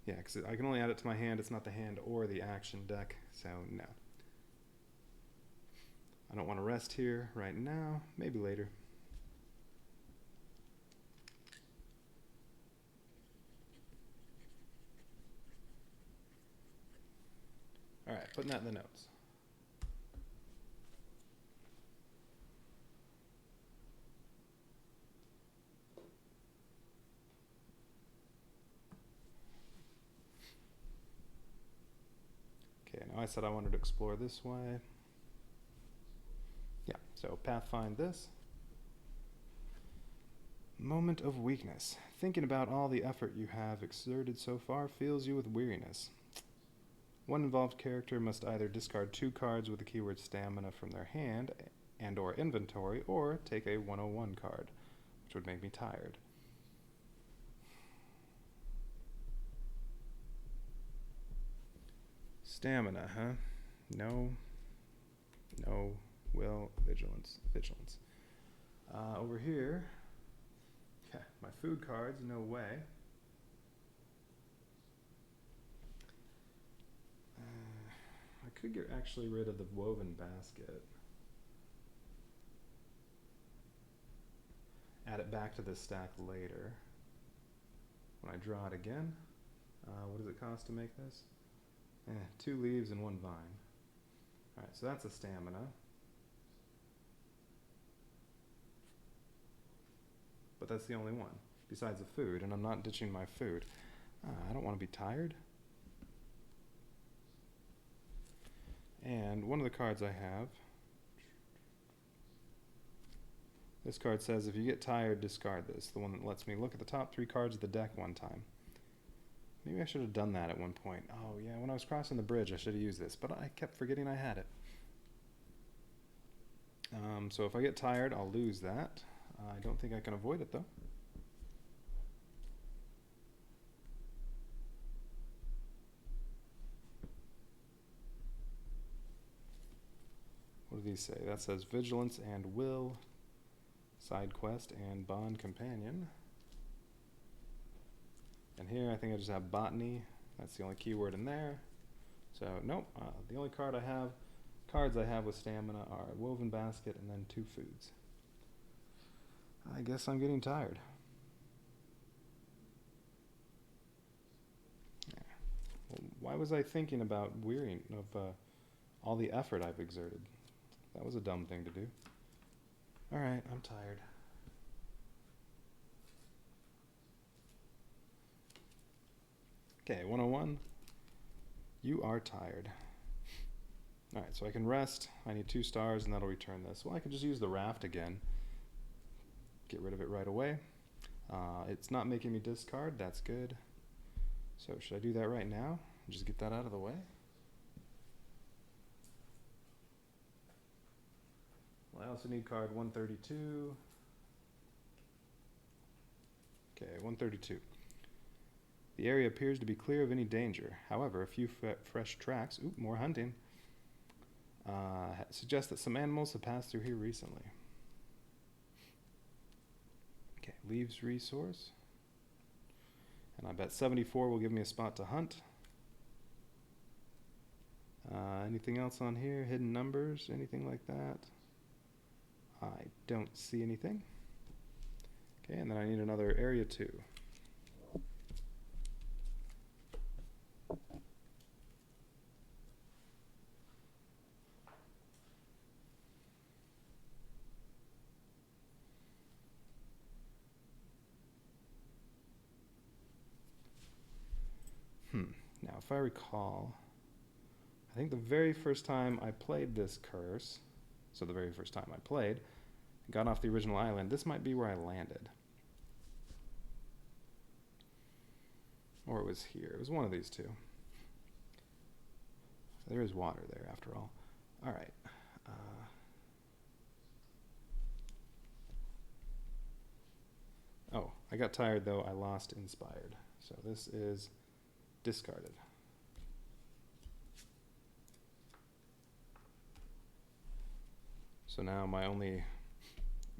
Yeah, because I can only add it to my hand. It's not the hand or the action deck, so no. I don't want to rest here right now. Maybe later. All right, putting that in the notes. Okay, now I said I wanted to explore this way. Yeah, so pathfind this. Moment of weakness. Thinking about all the effort you have exerted so far fills you with weariness. One involved character must either discard 2 cards with the keyword stamina from their hand and or inventory, or take a 101 card, which would make me tired. Stamina, huh? No, will, vigilance. Over here, yeah, my food cards, no way. I could get actually rid of the woven basket. Add it back to this stack later. When I draw it again, what does it cost to make this? 2 leaves and 1 vine. Alright, so that's a stamina. But that's the only one, besides the food, and I'm not ditching my food. I don't want to be tired. And one of the cards I have, this card says if you get tired, discard this. The one that lets me look at the top 3 cards of the deck 1 time. Maybe I should have done that at one point. Oh yeah, when I was crossing the bridge I should have used this, but I kept forgetting I had it. So if I get tired, I'll lose that. I don't think I can avoid it though. What do these say? That says vigilance and will, side quest and bond companion. And here I think I just have botany. That's the only keyword in there. So nope, the only cards I have with stamina are woven basket and then 2 foods. I guess I'm getting tired. Yeah. Well, why was I thinking about wearying of all the effort I've exerted? That was a dumb thing to do. All right, I'm tired. Okay, 101. You are tired. All right, so I can rest. I need 2 stars, and that'll return this. Well, I can just use the raft again. Get rid of it right away. It's not making me discard. That's good. So should I do that right now? Just get that out of the way? Well, I also need card 132. Okay, 132. The area appears to be clear of any danger. However, a few fresh tracks, more hunting, suggest that some animals have passed through here recently. Okay, leaves resource. And I bet 74 will give me a spot to hunt. Anything else on here? Hidden numbers? Anything like that? I don't see anything. Okay, and then I need another area 2. Now, if I recall, I think the very first time I played this curse, so the very first time I played, got off the original island, this might be where I landed. Or it was here. It was one of these two. There is water there, after all. All right. Oh, I got tired, though. I lost inspired. So this is discarded. So now my only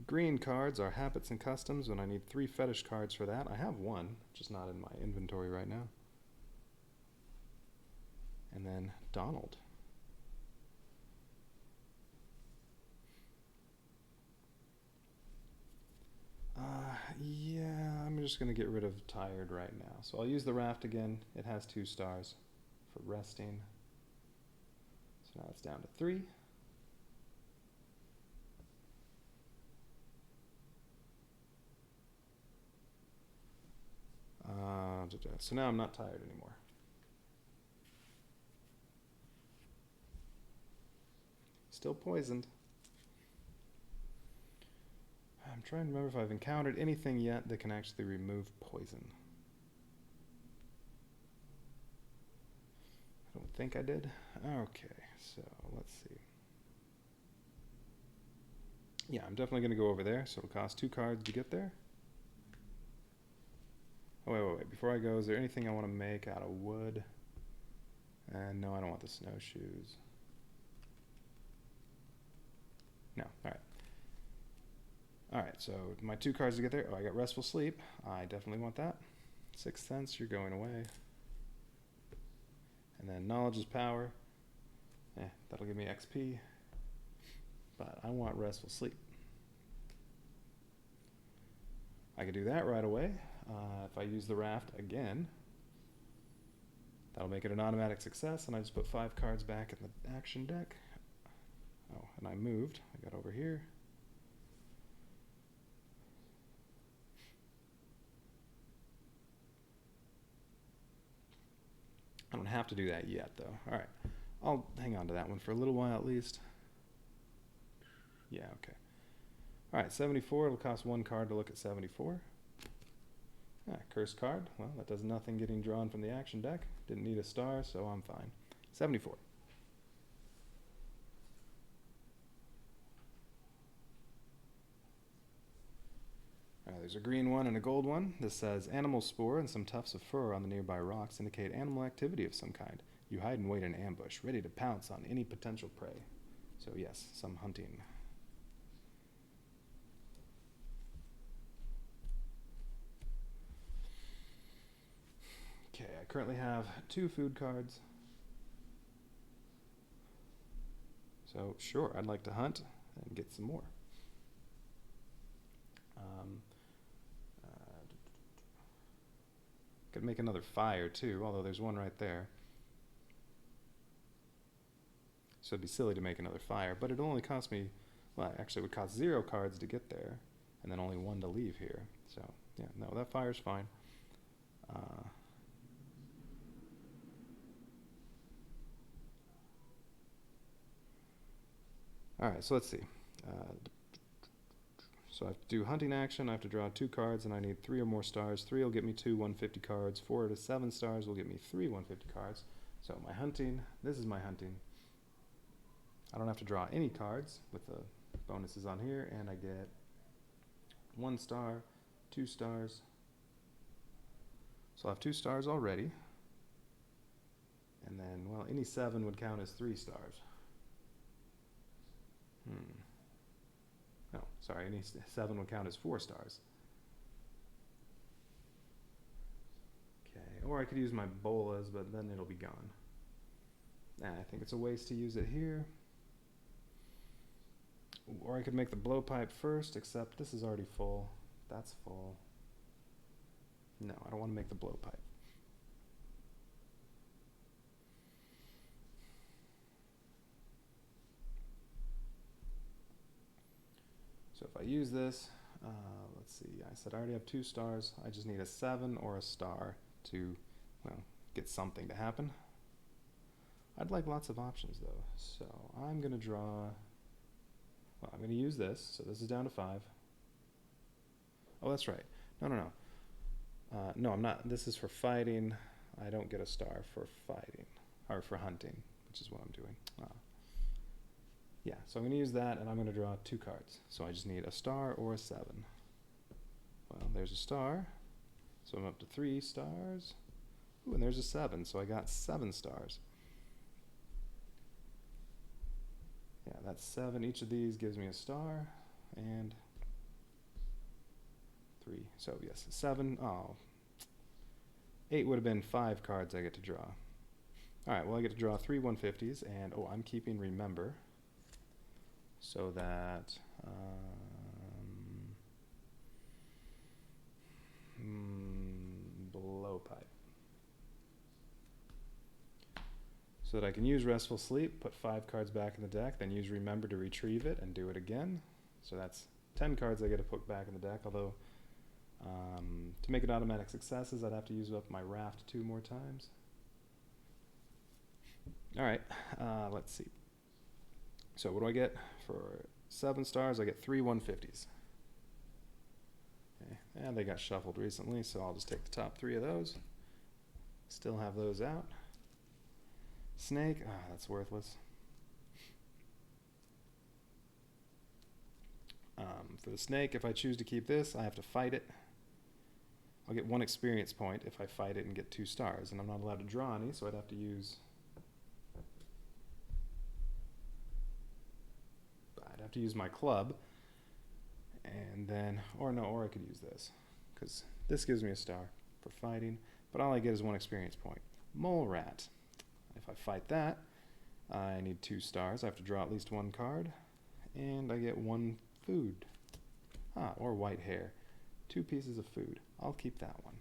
green cards are habits and customs, and I need 3 fetish cards for that. I have 1, just not in my inventory right now. And then Donald. Yeah, I'm just going to get rid of tired right now. So I'll use the raft again. It has 2 stars for resting. So now it's down to 3. So now I'm not tired anymore. Still poisoned. I'm trying to remember if I've encountered anything yet that can actually remove poison. I don't think I did. Okay, so let's see. Yeah, I'm definitely going to go over there, so it'll cost 2 cards to get there. Oh, wait. Before I go, is there anything I want to make out of wood? No, I don't want the snowshoes. No, alright. Alright, so my 2 cards to get there. Oh, I got Restful Sleep. I definitely want that. 6th Sense, you're going away. And then Knowledge is Power. That'll give me XP. But I want Restful Sleep. I could do that right away. If I use the raft again, that'll make it an automatic success, and I just put 5 cards back in the action deck. Oh, and I moved. I got over here. I don't have to do that yet, though. All right. I'll hang on to that one for a little while at least. Yeah, okay. All right, 74. It'll cost 1 card to look at 74. Cursed card. Well, that does nothing getting drawn from the action deck. Didn't need a star, so I'm fine. 74. There's a green one and a gold one. This says, animal spoor and some tufts of fur on the nearby rocks indicate animal activity of some kind. You hide and wait in ambush, ready to pounce on any potential prey. So yes, some hunting. currently have 2 food cards. So sure, I'd like to hunt and get some more. Could make another fire too, although there's one right there. So it'd be silly to make another fire, but it'd only cost me, well, actually it would cost 0 cards to get there, and then only 1 to leave here. So yeah, no, that fire's fine. Alright, so let's see. So I have to do hunting action, I have to draw 2 cards, and I need 3 or more stars. 3 will get me 2 150 cards. 4 to 7 stars will get me 3 150 cards. So my hunting, this is my hunting. I don't have to draw any cards with the bonuses on here, and I get 1 star, 2 stars. So I'll have 2 stars already. And then, well, any 7 would count as 3 stars. No, sorry, any 7 would count as 4 stars. Okay, or I could use my bolas, but then it'll be gone. I think it's a waste to use it here. Or I could make the blowpipe first, except this is already full. That's full. No, I don't want to make the blowpipe. So if I use this, let's see, I said I already have 2 stars. I just need a 7 or a star to, well, get something to happen. I'd like lots of options though. So I'm going to draw, well, I'm going to use this. So this is down to 5. Oh, that's right. No, no, I'm not. This is for fighting. I don't get a star for fighting, or for hunting, which is what I'm doing. Yeah, so I'm going to use that, and I'm going to draw 2 cards. So I just need a star or a 7. Well, there's a star. So I'm up to 3 stars. Ooh, and there's a 7, so I got 7 stars. Yeah, that's 7. Each of these gives me a star, and 3. So yes, 7. Oh, 8 would have been 5 cards I get to draw. Alright, well I get to draw 3 150s, and oh, I'm keeping Remember, so that blowpipe. So that I can use Restful Sleep, put 5 cards back in the deck, then use Remember to retrieve it and do it again. So that's 10 cards I get to put back in the deck, although to make it automatic successes, I'd have to use up my raft 2 more times. Alright, let's see. So what do I get? For 7 stars, I get 3 150s. Okay. And they got shuffled recently, so I'll just take the top 3 of those. Still have those out. Snake, that's worthless. For the snake, if I choose to keep this, I have to fight it. I'll get 1 experience point if I fight it and get 2 stars, and I'm not allowed to draw any, so I'd have to use... my club, and then, or I could use this, because this gives me a star for fighting, but all I get is 1 experience point. Mole rat. If I fight that, I need 2 stars. I have to draw at least 1 card, and I get 1 food. Or white hair. 2 pieces of food. I'll keep that one.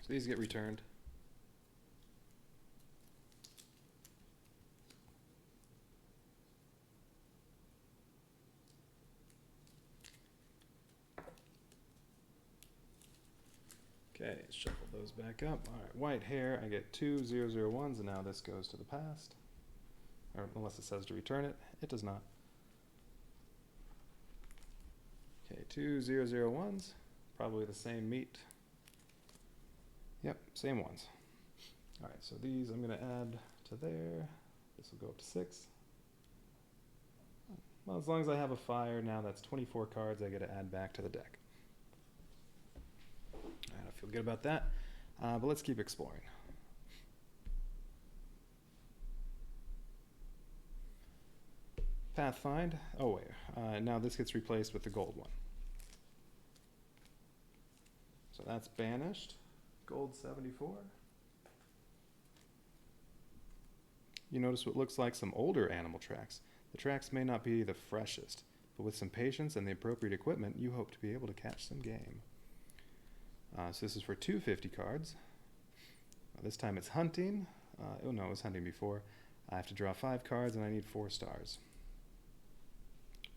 So these get returned. Okay, shuffle those back up. Alright, white hair, I get 2 001s, and now this goes to the past. Or unless it says to return it. It does not. Okay, 2 001s. Probably the same meat. Yep, same ones. Alright, so these I'm going to add to there. This will go up to 6. Well, as long as I have a fire, now that's 24 cards I get to add back to the deck. I feel good about that, but let's keep exploring. Pathfind. Oh wait, now this gets replaced with the gold one. So that's banished. gold 74. You notice what looks like some older animal tracks. The tracks may not be the freshest, but with some patience and the appropriate equipment, you hope to be able to catch some game. So this is for 250 cards. This time it's hunting. Oh no, it was hunting before. I have to draw 5 cards and I need 4 stars.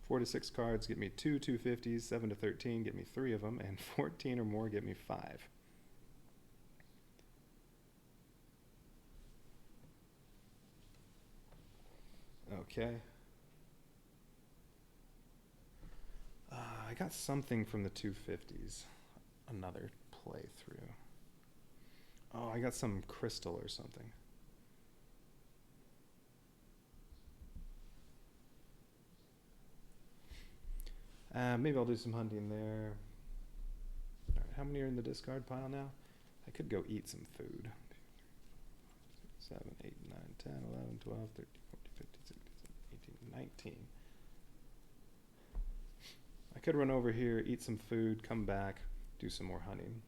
4 to 6 cards get me 2 250s, 7 to 13 get me 3 of them, and 14 or more get me 5. Okay. I got something from the 250s. Another playthrough. Oh, I got some crystal or something. Maybe I'll do some hunting there. All right, how many are in the discard pile now? I could go eat some food. 7, 8, 9, 10, 11, 12, 13, 14, 15, 16, 17, 18, 19. I could run over here, eat some food, come back, do some more hunting.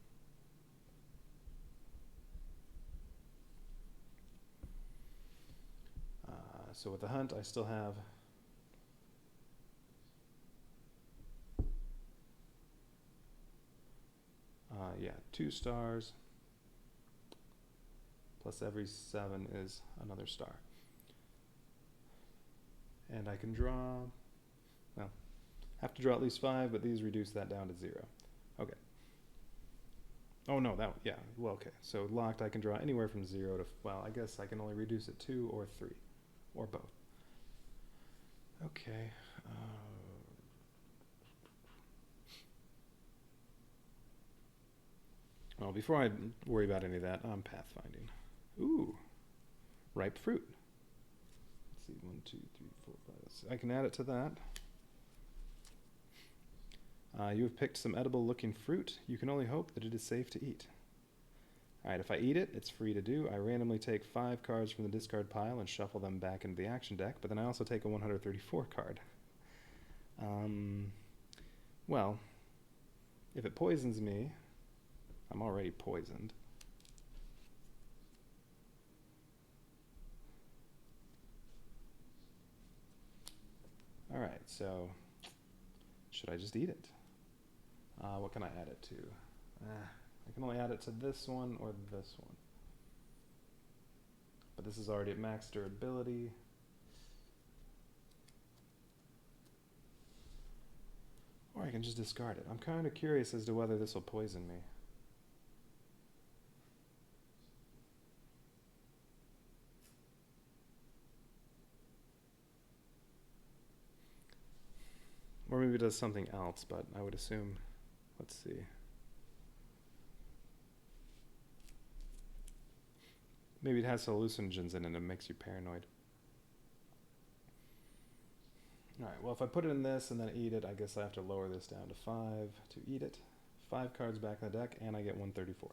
So with the hunt, I still have yeah, 2 stars, plus every 7 is another star. And I can draw, well, have to draw at least 5, but these reduce that down to 0. Okay. Oh no, that, yeah, well, okay. So locked, I can draw anywhere from 0 to, well, I guess I can only reduce it 2 or 3, or both. Okay. Well, before I worry about any of that, I'm pathfinding. Ooh, ripe fruit. Let's see, 1, 2, 3, 4, 5. I can add it to that. You have picked some edible looking fruit. You can only hope that it is safe to eat. Alright, if I eat it, it's free to do. I randomly take 5 cards from the discard pile and shuffle them back into the action deck, but then I also take a 134 card. Well, if it poisons me, I'm already poisoned. Alright, so should I just eat it? What can I add it to? I can only add it to this one or this one. But this is already at max durability. Or I can just discard it. I'm kind of curious as to whether this will poison me. Or maybe it does something else, but I would assume, let's see. Maybe it has hallucinogens in it and it makes you paranoid. Alright, well if I put it in this and then eat it, I guess I have to lower this down to 5 to eat it. 5 cards back in the deck, and I get 134.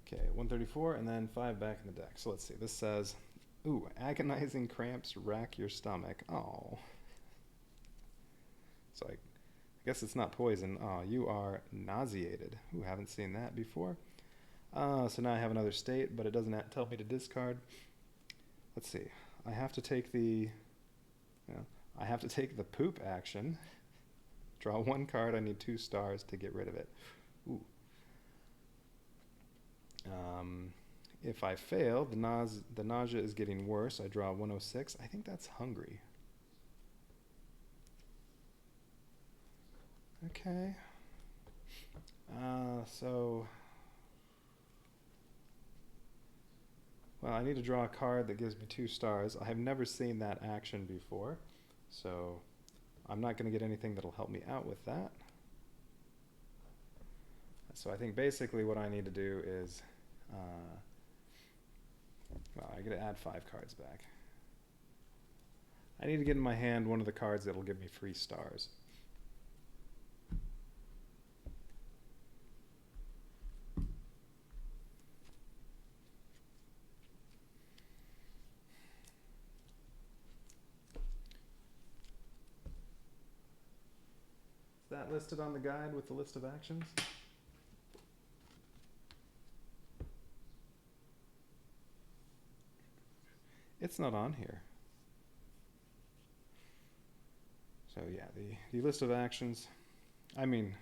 Okay, 134, and then 5 back in the deck. So let's see, this says, ooh, agonizing cramps rack your stomach. Oh. So I guess it's not poison. Oh, you are nauseated. Ooh, haven't seen that before. So now I have another state, but it doesn't tell me to discard. Let's see. I have to take the poop action. Draw 1 card. I need 2 stars to get rid of it. Ooh. If I fail, the nausea is getting worse. I draw 106. I think that's hungry. Okay. Well, I need to draw a card that gives me 2 stars. I have never seen that action before, so I'm not going to get anything that'll help me out with that. So I think basically what I need to do is, well, I got to add 5 cards back. I need to get in my hand one of the cards that'll give me free stars. that listed on the guide with the list of actions? It's not on here. So yeah, the list of actions, I mean,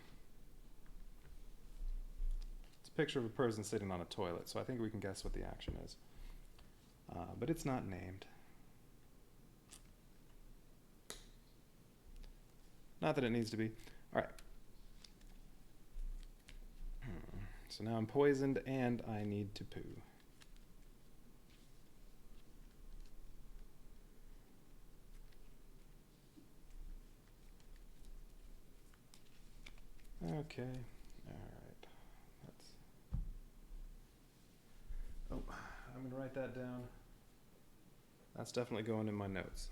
it's a picture of a person sitting on a toilet, so I think we can guess what the action is. But it's not named. Not that it needs to be. All right. So now I'm poisoned and I need to poo. Okay. All right. Oh, I'm going to write that down. That's definitely going in my notes.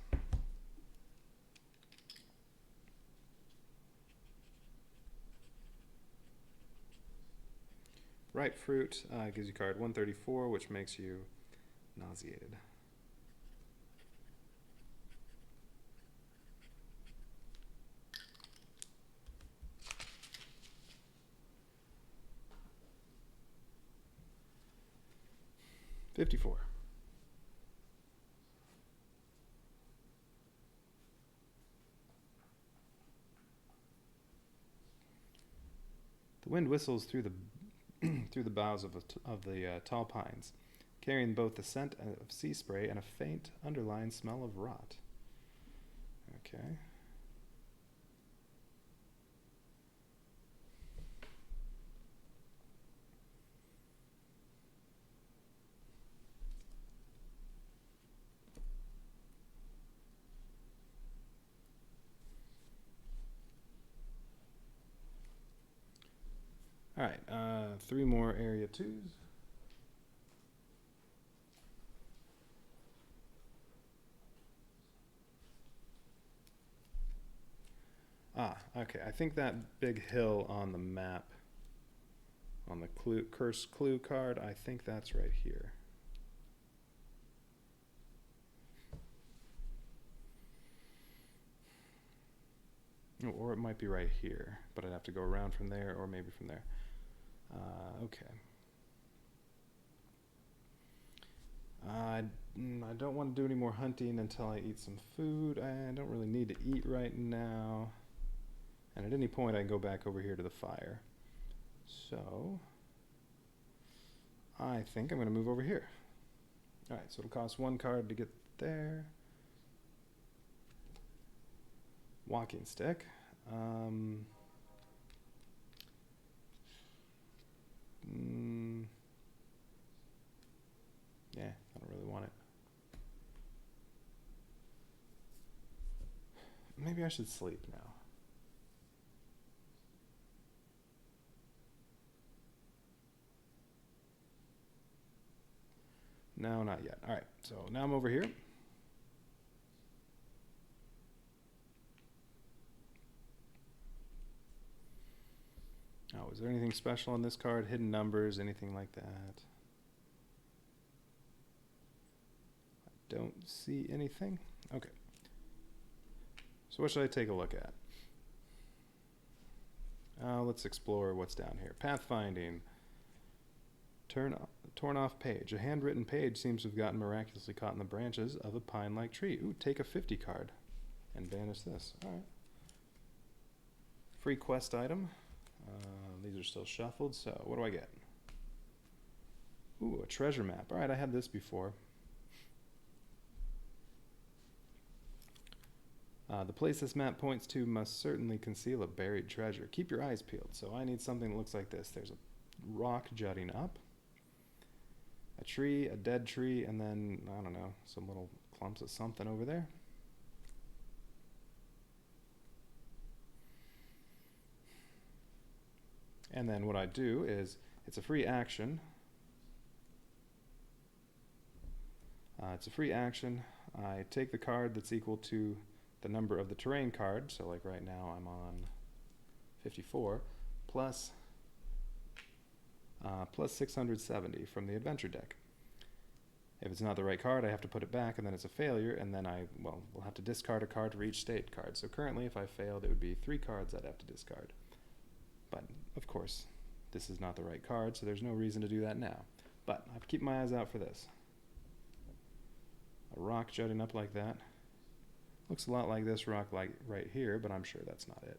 Ripe fruit gives you card 134, which makes you nauseated. $54. The wind whistles through the through the boughs of the tall pines, carrying both the scent of sea spray and a faint underlying smell of rot. Okay. All right, 3 more area 2s. Okay, I think that big hill on the map, on the curse clue card, I think that's right here. Or it might be right here, but I'd have to go around from there, or maybe from there. Okay. I don't want to do any more hunting until I eat some food. I don't really need to eat right now. And at any point, I can go back over here to the fire. So, I think I'm going to move over here. All right, so it'll cost 1 card to get there. Walking stick. Yeah, I don't really want it. Maybe I should sleep now. No, not yet. All right, so now I'm over here. Oh, is there anything special on this card? Hidden numbers, anything like that? I don't see anything. Okay. So what should I take a look at? Let's explore what's down here. Pathfinding. Torn off page. A handwritten page seems to have gotten miraculously caught in the branches of a pine-like tree. Ooh, take a 50 card and banish this. All right. Free quest item. These are still shuffled, so what do I get? Ooh, a treasure map. All right, I had this before. The place this map points to must certainly conceal a buried treasure. Keep your eyes peeled. So I need something that looks like this. There's a rock jutting up, a tree, a dead tree, and then, I don't know, some little clumps of something over there. And then what I do is, it's a free action. It's a free action. I take the card that's equal to the number of the terrain card. So like right now I'm on 54, plus 670 from the adventure deck. If it's not the right card, I have to put it back, and then it's a failure, and then we'll have to discard a card for each state card. So currently, if I failed, it would be 3 cards I'd have to discard. But, of course, this is not the right card, so there's no reason to do that now. But I have to keep my eyes out for this. A rock jutting up like that. Looks a lot like this rock right here, but I'm sure that's not it.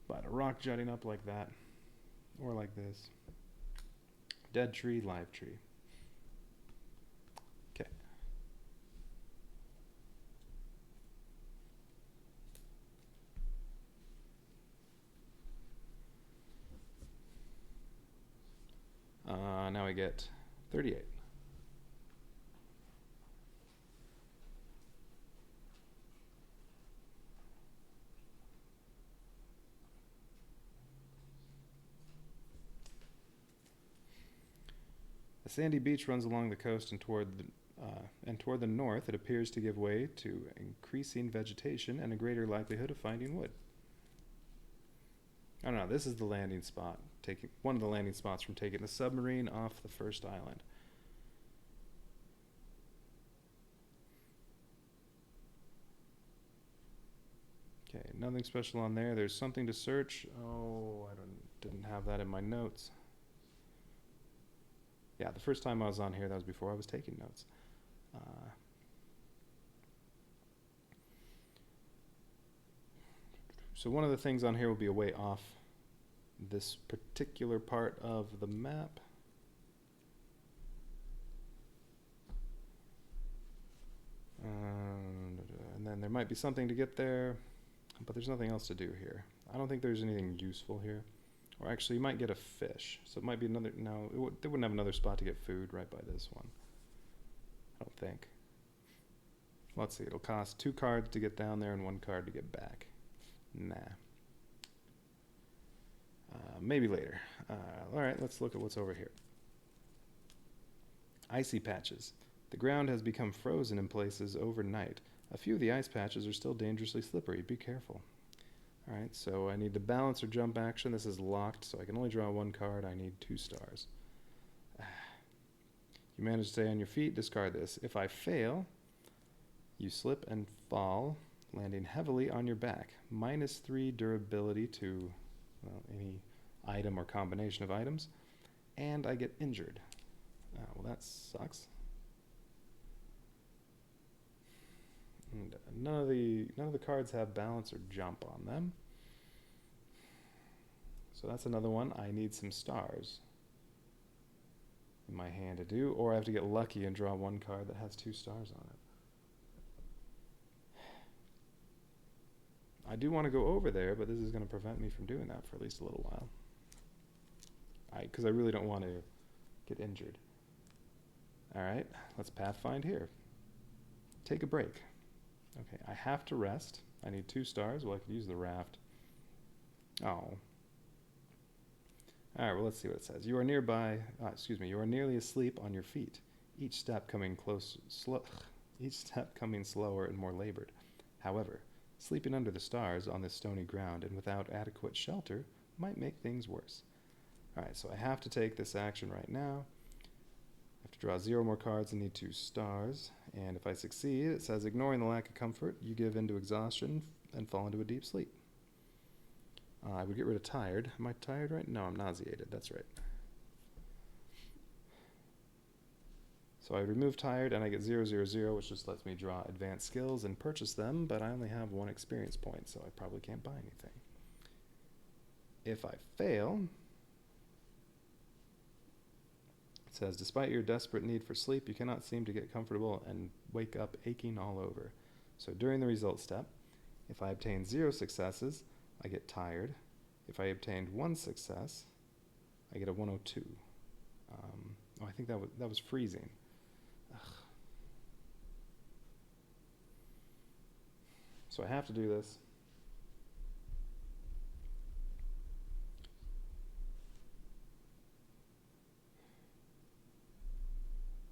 But a rock jutting up like that, or like this. Dead tree, live tree. Okay. Now we get 38. A sandy beach runs along the coast, and toward the north it appears to give way to increasing vegetation and a greater likelihood of finding wood. Oh no, this is the landing spot. One of the landing spots from taking the submarine off the first island. Okay, nothing special on there. There's something to search. Oh, didn't have that in my notes. Yeah, the first time I was on here, that was before I was taking notes. So one of the things on here will be a way off this particular part of the map. And then there might be something to get there, but there's nothing else to do here. I don't think there's anything useful here. Or actually, you might get a fish. So it might be another... No, they wouldn't have another spot to get food right by this one. I don't think. Let's see. It'll cost 2 cards to get down there and 1 card to get back. Nah. Maybe later. Alright, let's look at what's over here. Icy patches. The ground has become frozen in places overnight. A few of the ice patches are still dangerously slippery. Be careful. Alright, so I need the balance or jump action. This is locked, so I can only draw 1 card. I need 2 stars. You manage to stay on your feet, discard this. If I fail, you slip and fall, landing heavily on your back. -3 durability to any item or combination of items. And I get injured. Well, that sucks. And none of the cards have balance or jump on them. So that's another one. I need some stars in my hand to do, or I have to get lucky and draw 1 card that has 2 stars on it. I do want to go over there, but this is going to prevent me from doing that for at least a little while. Because I really don't want to get injured. Alright, let's pathfind here. Take a break. Okay, I have to rest. I need 2 stars. Well, I could use the raft. Oh. Alright, well, let's see what it says. You are you are nearly asleep on your feet. Each step coming slower and more labored. However, sleeping under the stars on this stony ground and without adequate shelter might make things worse. Alright, so I have to take this action right now. I have to draw 0 more cards and need 2 stars. And if I succeed, it says, ignoring the lack of comfort, you give in to exhaustion and fall into a deep sleep. I would get rid of tired. Am I tired right? No, I'm nauseated. That's right. So I remove tired and I get 0, 0, 0, which just lets me draw advanced skills and purchase them, but I only have 1 experience point, so I probably can't buy anything. If I fail, it says, despite your desperate need for sleep, you cannot seem to get comfortable and wake up aching all over. So during the result step, if I obtain 0 successes, I get tired. If I obtained 1 success, I get a 102. I think that was freezing. Ugh. So I have to do this.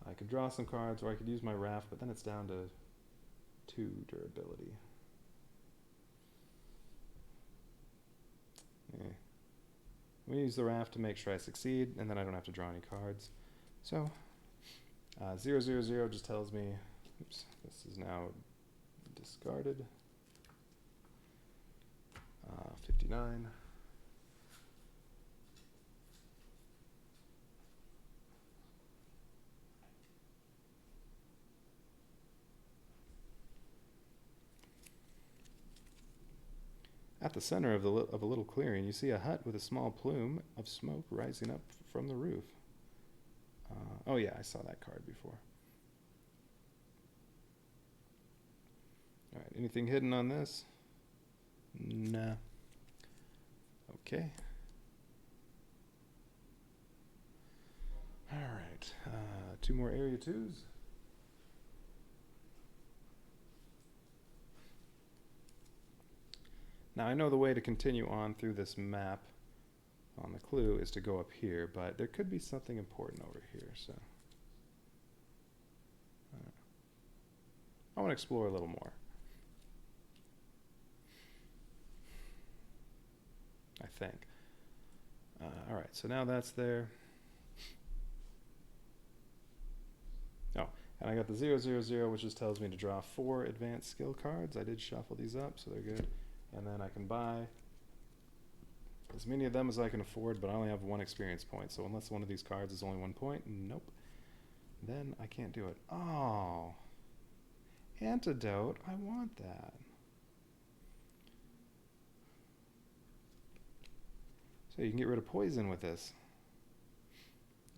I could draw some cards, or I could use my raft, but then it's down to 2 durability. I'm going to use the raft to make sure I succeed, and then I don't have to draw any cards. So, 000 just tells me, oops, this is now discarded. 59. At the center of a little clearing, you see a hut with a small plume of smoke rising up from the roof. Oh yeah, I saw that card before. All right, anything hidden on this? Nah. Okay. All right, 2 more area 2s. Now I know the way to continue on through this map on the clue is to go up here, but there could be something important over here, so I want to explore a little more. I think. All right, so now that's there. Oh, and I got the 000, which just tells me to draw 4 advanced skill cards. I did shuffle these up, so they're good. And then I can buy as many of them as I can afford, but I only have 1 experience point. So unless one of these cards is only 1 point, nope. Then I can't do it. Oh, antidote. I want that. So you can get rid of poison with this.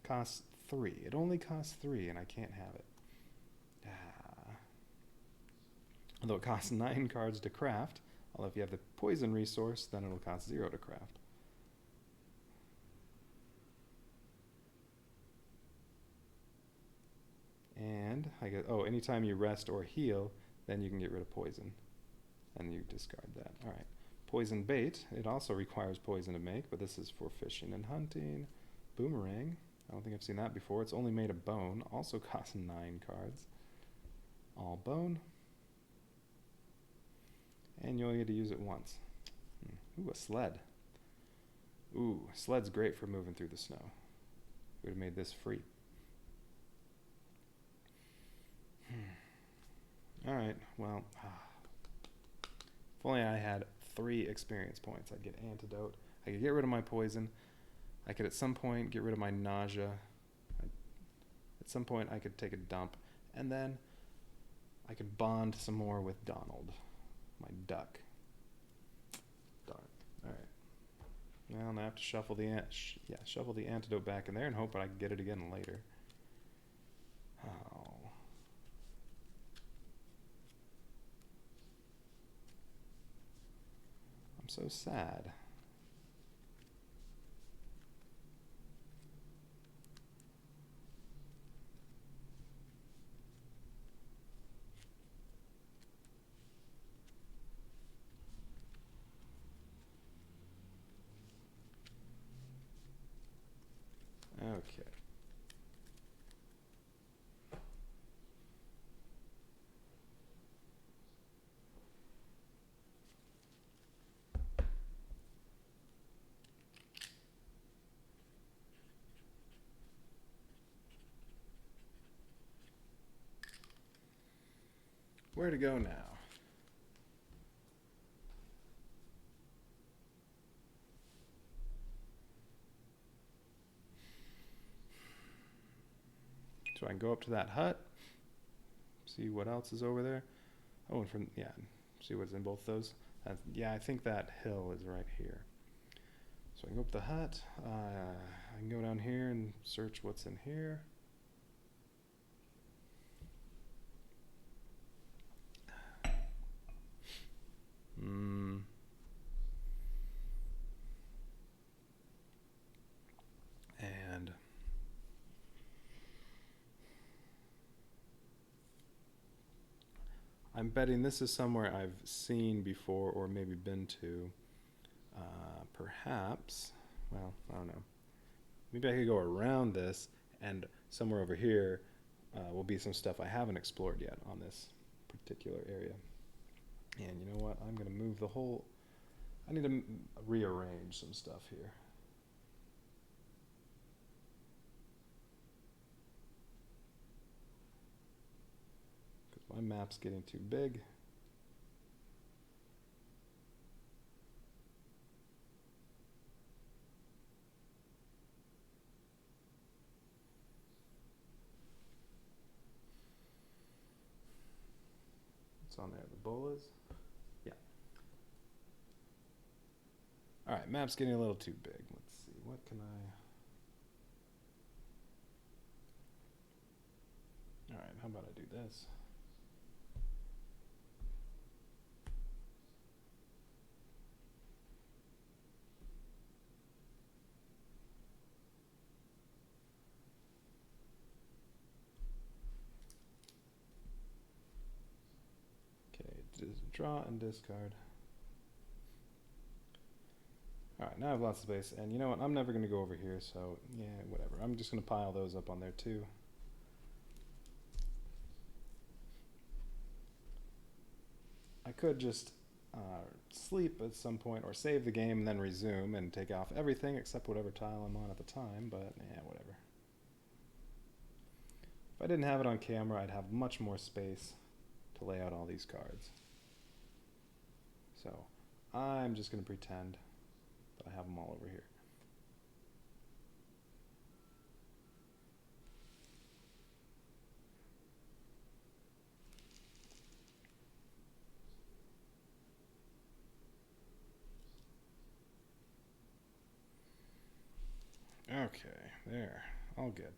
Costs 3. It only costs 3, and I can't have it. Although it costs 9 cards to craft. Although if you have the poison resource, then it'll cost 0 to craft. And I get, oh, anytime you rest or heal, then you can get rid of poison. And you discard that. All right. Poison bait. It also requires poison to make, but this is for fishing and hunting. Boomerang. I don't think I've seen that before. It's only made of bone. Also costs 9 cards. All bone. And you only get to use it once. Ooh, a sled. Ooh, sled's great for moving through the snow. We would have made this free. Alright, well, if only I had 3 experience points. I'd get antidote. I could get rid of my poison. I could at some point get rid of my nausea. At some point I could take a dump. And then I could bond some more with Donald. My duck. Darn. All right. Well, now I have to shuffle the shuffle the antidote back in there and hope I can get it again later. Oh. I'm so sad. Okay. Where to go now? So I can go up to that hut, see what else is over there. Oh, and from, yeah, see what's in both those. Yeah, I think that hill is right here. So I can go up the hut. I can go down here and search what's in here. And I'm betting this is somewhere I've seen before or maybe been to. Perhaps, well, I don't know. Maybe I could go around this, and somewhere over here will be some stuff I haven't explored yet on this particular area. And you know what? I'm going to move the whole... I need to rearrange some stuff here. my map's getting too big. What's on there? The bolas? Yeah. Alright, map's getting a little too big. Let's see, what can I... Alright, how about I do this? Okay, draw and discard. Alright, now I have lots of space, and you know what, I'm never going to go over here, so yeah, whatever. I'm just going to pile those up on there too. I could just sleep at some point or save the game and then resume and take off everything except whatever tile I'm on at the time, but yeah, whatever. If I didn't have it on camera, I'd have much more space to lay out all these cards. So I'm just going to pretend that I have them all over here. Okay, there, all good.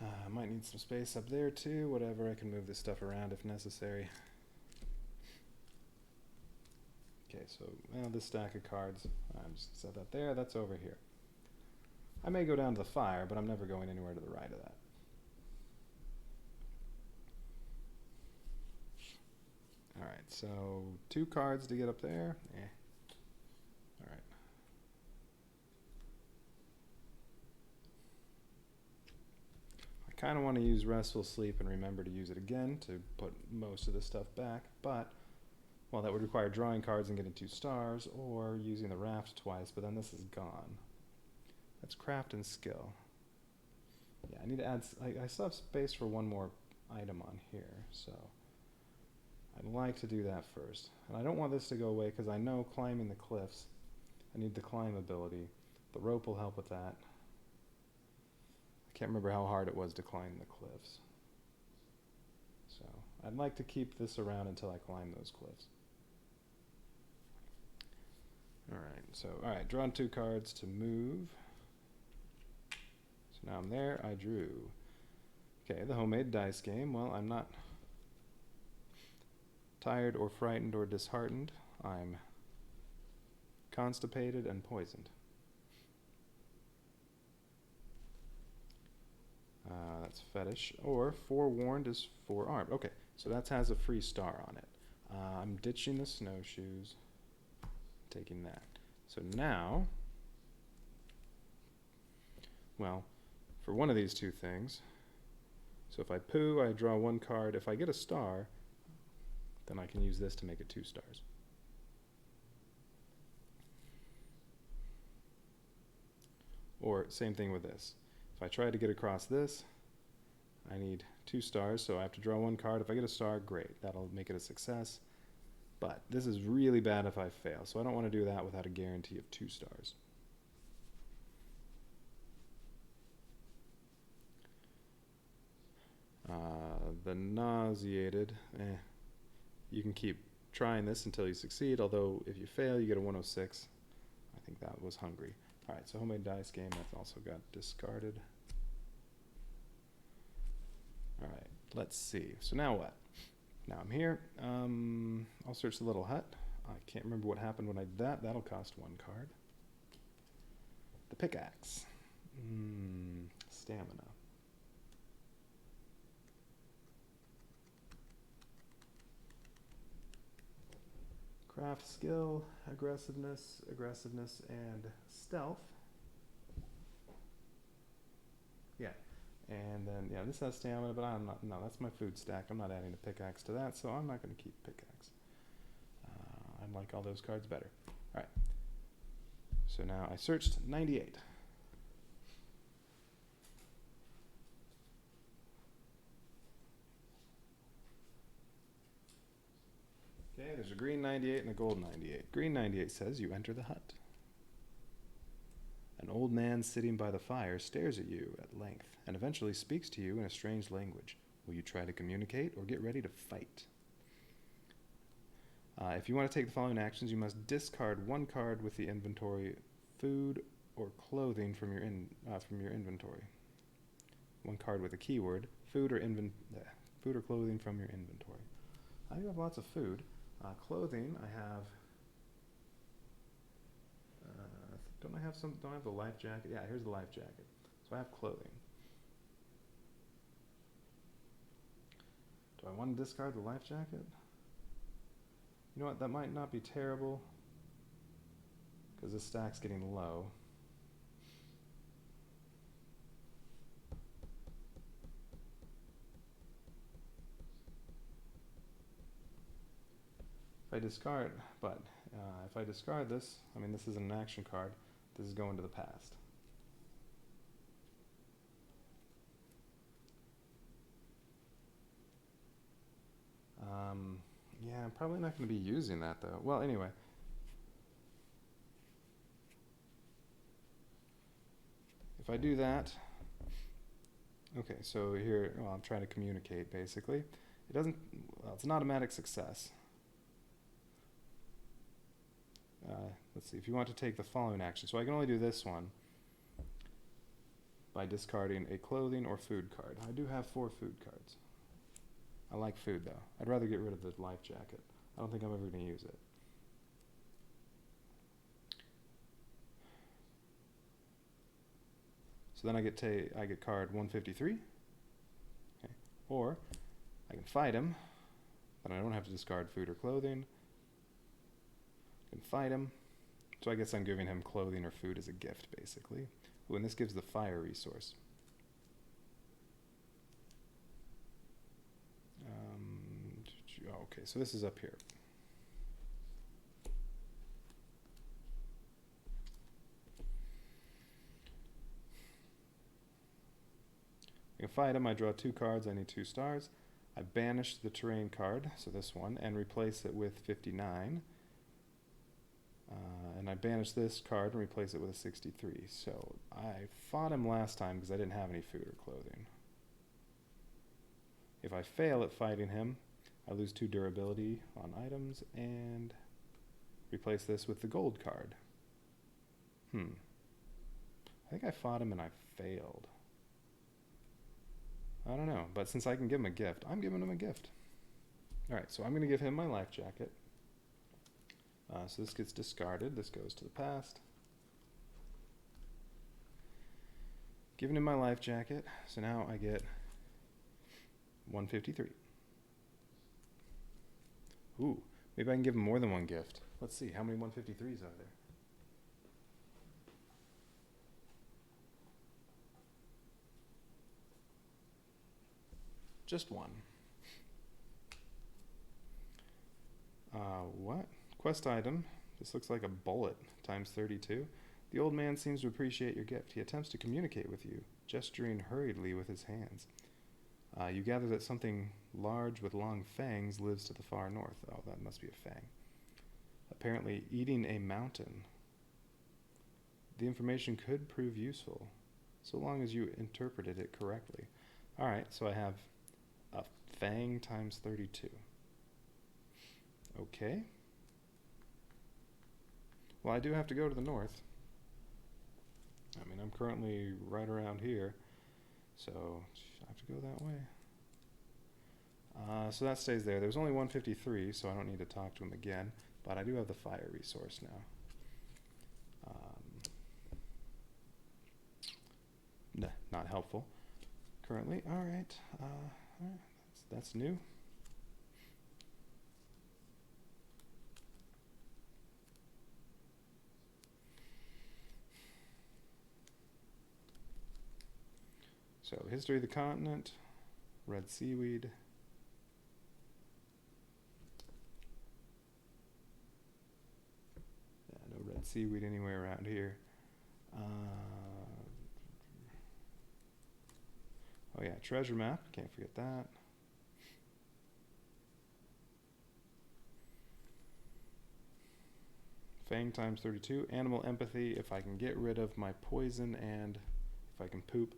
I might need some space up there too, whatever, I can move this stuff around if necessary. Okay, so this stack of cards, I'm just set that there, that's over here. I may go down to the fire, but I'm never going anywhere to the right of that. Alright, so 2 cards to get up there. Alright. I kind of want to use Restful Sleep and remember to use it again to put most of this stuff back, but, well, that would require drawing cards and getting 2 stars, or using the raft twice, but then this is gone. That's craft and skill. Yeah, I need to add, I still have space for one more item on here, so I'd like to do that first. And I don't want this to go away because I know climbing the cliffs, I need the climb ability. The rope will help with that. I can't remember how hard it was to climb the cliffs. So I'd like to keep this around until I climb those cliffs. Alright, drawn 2 cards to move. So now I'm there, I drew. Okay, the homemade dice game. Well, I'm not tired or frightened or disheartened. I'm constipated and poisoned. That's fetish. Or forewarned is forearmed. Okay, so that has a free star on it. I'm ditching the snowshoes, taking that. So now, well, for one of these 2 things, so if I poo, I draw 1 card. If I get a star, then I can use this to make it 2 stars. Or same thing with this. If I try to get across this, I need 2 stars, so I have to draw 1 card. If I get a star, great. That'll make it a success. But this is really bad if I fail, so I don't want to do that without a guarantee of 2 stars. The nauseated, you can keep trying this until you succeed, although if you fail, you get a 106. I think that was hungry. Alright, so homemade dice game, that's also got discarded. Alright, let's see. So now what? Now I'm here. I'll search the little hut. I can't remember what happened when I did that. That'll cost 1 card. The pickaxe. Stamina. Craft skill, aggressiveness, and stealth. Yeah. And then, yeah, this has stamina, but I'm not, no, that's my food stack. I'm not adding a pickaxe to that, so I'm not going to keep pickaxe. I like all those cards better. Alright. So now I searched 98. there's a green 98 and a gold 98. Green 98 says you enter the hut. An old man sitting by the fire stares at you at length and eventually speaks to you in a strange language. Will you try to communicate or get ready to fight? If you want to take the following actions, you must discard one card with the inventory food or clothing from your inventory. One card with a keyword, food or clothing from your inventory. I do have lots of food. Clothing, I have. Don't I have the life jacket? Yeah, here's the life jacket. So I have clothing. Do I want to discard the life jacket? You know what? That might not be terrible because this stack's getting low. If I discard this, I mean, this isn't an action card. This is going to the past. Yeah, I'm probably not going to be using that though. Well, anyway. If I do that, okay, so here, well, I'm trying to communicate basically. It doesn't, well, it's an automatic success. Let's see, if you want to take the following action. So I can only do this one by discarding a clothing or food card. I do have 4 food cards. I like food though. I'd rather get rid of the life jacket. I don't think I'm ever going to use it. So then I get card 153. Okay. Or I can fight him, but I don't have to discard food or clothing. I can fight him. So I guess I'm giving him clothing or food as a gift, basically. Ooh, and this gives the fire resource. Okay, so this is up here. I can fight him. I draw 2 cards. I need 2 stars. I banish the terrain card, so this one, and replace it with 59. And I banish this card and replace it with a 63. So I fought him last time because I didn't have any food or clothing. If I fail at fighting him, I lose 2 durability on items and replace this with the gold card. I think I fought him and I failed. I don't know, but since I can give him a gift, I'm giving him a gift. Alright, so I'm going to give him my life jacket. So this gets discarded. This goes to the past. Giving him my life jacket. So now I get 153. Ooh, maybe I can give him more than one gift. Let's see, how many 153s are there? Just one. What? Quest item. This looks like a bullet times 32. The old man seems to appreciate your gift. He attempts to communicate with you, gesturing hurriedly with his hands. You gather that something large with long fangs lives to the far north. Oh, that must be a fang. Apparently eating a mountain. The information could prove useful, so long as you interpreted it correctly. Alright, so I have a fang times 32. Okay. Well, I do have to go to the north. I mean, I'm currently right around here, so I have to go that way. So that stays there. There's only 153, so I don't need to talk to him again, but I do have the fire resource now. Nah, not helpful currently. Alright, that's new. So, history of the continent, red seaweed. Yeah, no red seaweed anywhere around here. Oh yeah, treasure map, can't forget that. Fang times 32. Animal empathy. If I can get rid of my poison and if I can poop,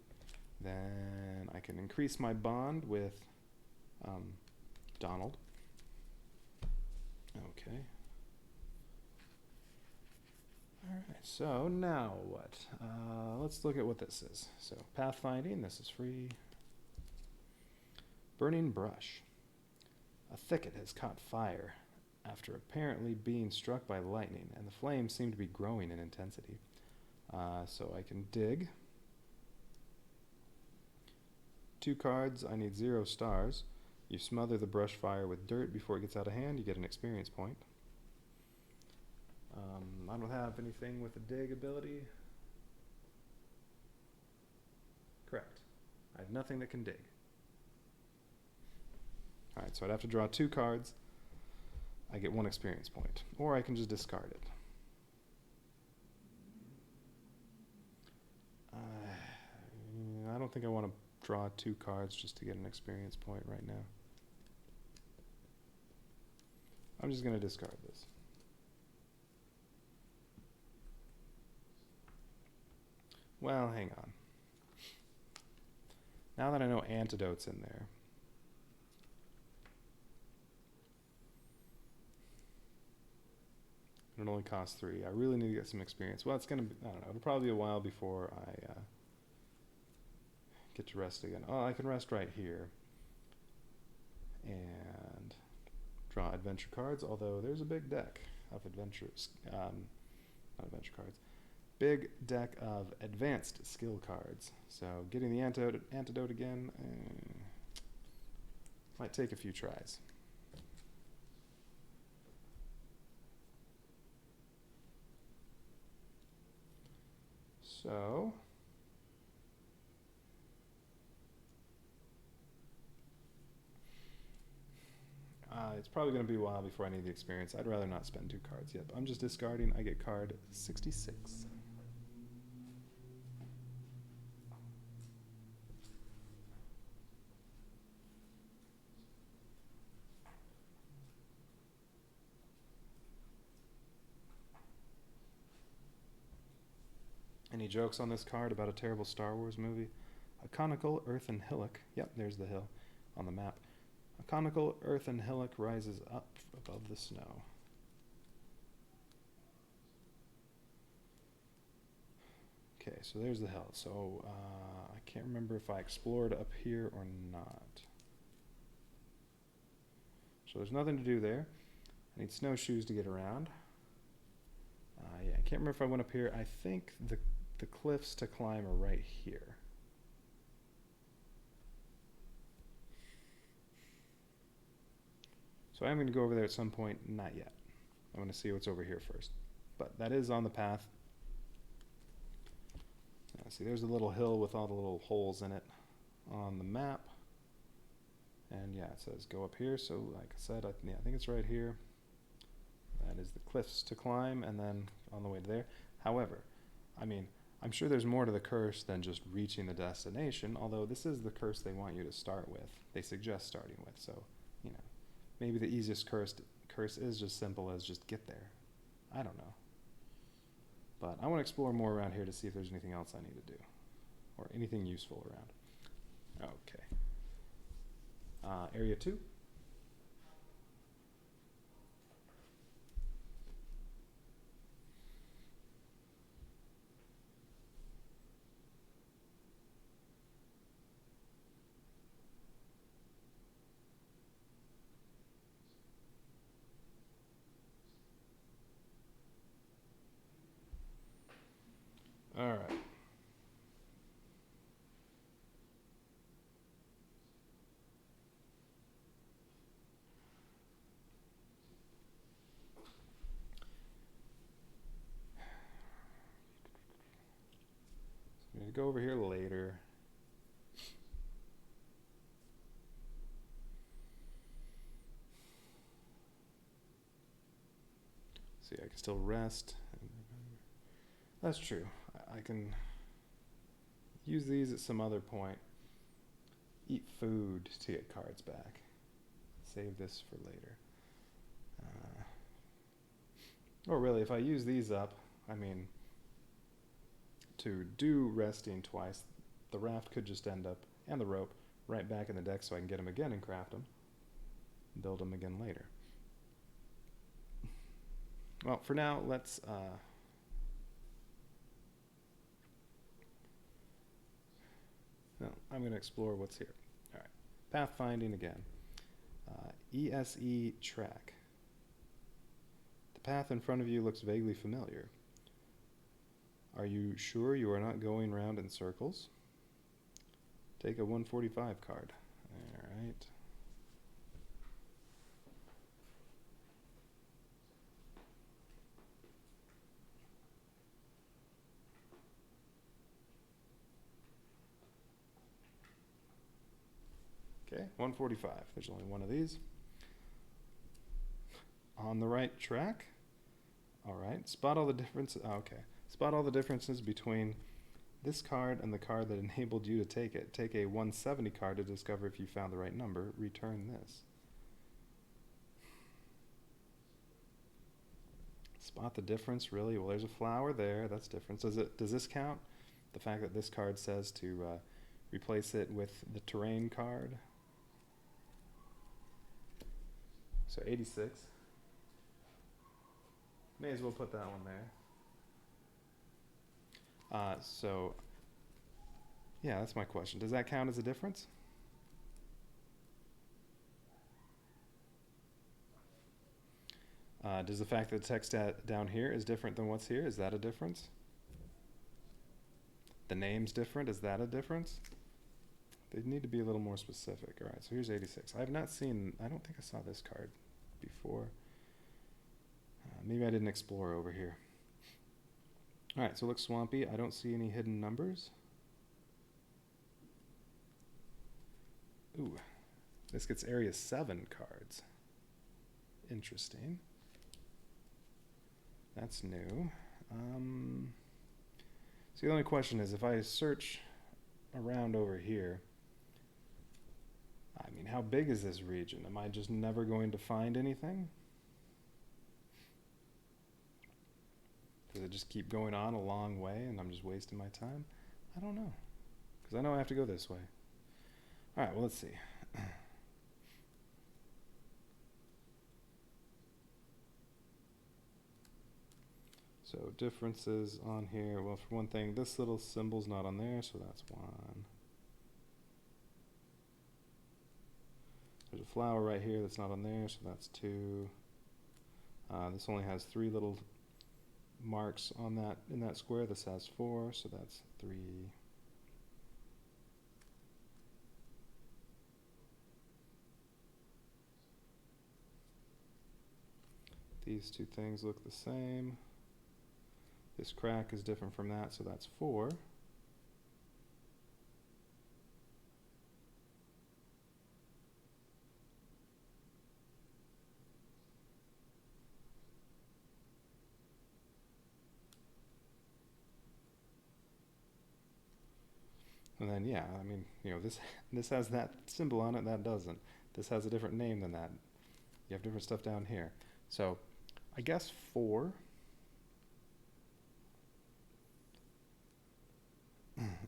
then I can increase my bond with Donald. Okay. Alright, so now what? Let's look at what this is. So, pathfinding, this is free. Burning brush. A thicket has caught fire after apparently being struck by lightning, and the flames seem to be growing in intensity. So I can dig. 2 cards, I need 0 stars. You smother the brush fire with dirt before it gets out of hand, you get an experience point. I don't have anything with a dig ability. Correct. I have nothing that can dig. Alright, so I'd have to draw 2 cards. I get 1 experience point. Or I can just discard it. I don't think I want to draw 2 cards just to get an experience point right now. I'm just going to discard this. Well, hang on. Now that I know antidote's in there, it only costs 3. I really need to get some experience. Well, it's going to be, I don't know, it'll probably be a while before I get to rest again. Oh, I can rest right here. And draw adventure cards, although there's a big deck of adventures, not adventure cards. Big deck of advanced skill cards. So getting the antidote again might take a few tries. So it's probably going to be a while before I need the experience. I'd rather not spend 2 cards yet. But I'm just discarding. I get card 66. Any jokes on this card about a terrible Star Wars movie? A conical earthen hillock. Yep, there's the hill on the map. A conical earthen hillock rises up above the snow. Okay, so there's the hill. So I can't remember if I explored up here or not. So there's nothing to do there. I need snowshoes to get around. Yeah, I can't remember if I went up here. I think the cliffs to climb are right here. So I'm going to go over there at some point. Not yet. I'm going to see what's over here first. But that is on the path. See, there's a little hill with all the little holes in it on the map. And yeah, it says go up here. So like I said, I think it's right here. That is the cliffs to climb, and then on the way to there. However, I mean, I'm sure there's more to the curse than just reaching the destination, although this is the curse they want you to start with. They suggest starting with, so, you know, maybe the easiest curse is just simple as just get there. I don't know. But I want to explore more around here to see if there's anything else I need to do, or anything useful around. Okay. Area 2. All right. I'm going to go over here later. See, I can still rest. That's true. I can use these at some other point. Eat food to get cards back. Save this for later. Or really, if I use these up, I mean, to do resting twice, the raft could just end up, and the rope, right back in the deck so I can get them again and craft them. Build them again later. Well, for now, let's... no, I'm going to explore what's here. All right. Pathfinding again. ESE track. The path in front of you looks vaguely familiar. Are you sure you are not going round in circles? Take a 145 card. All right. Okay, 145. There's only one of these. On the right track. All right. Spot all the differences. Oh, okay. Spot all the differences between this card and the card that enabled you to take it. Take a 170 card to discover if you found the right number. Return this. Spot the difference, really? Well, there's a flower there. That's different. Does this count? The fact that this card says to replace it with the terrain card. So 86. May as well put that one there. So, yeah, that's my question. Does that count as a difference? Does the fact that the text down here is different than what's here, is that a difference? The name's different, is that a difference? They need to be a little more specific. All right, so here's 86. I have not seen, I don't think I saw this card before. Maybe I didn't explore over here. All right, so it looks swampy. I don't see any hidden numbers. Ooh, this gets area 7 cards. Interesting. That's new. So the only question is, if I search around over here, I mean, how big is this region? Am I just never going to find anything? Does it just keep going on a long way and I'm just wasting my time? I don't know. Because I know I have to go this way. All right, well, let's see. So differences on here. Well, for one thing, this little symbol's not on there, so that's 1. There's a flower right here that's not on there, so that's 2. This only has 3 little marks on that in that square. This has 4, so that's 3. These two things look the same. This crack is different from that, so that's 4. And then, yeah, I mean, you know, this has that symbol on it, that doesn't. This has a different name than that. You have different stuff down here. So, I guess 4.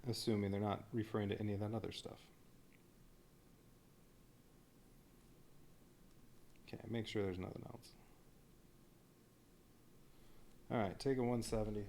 Assuming they're not referring to any of that other stuff. Okay, make sure there's nothing else. All right, take a 170.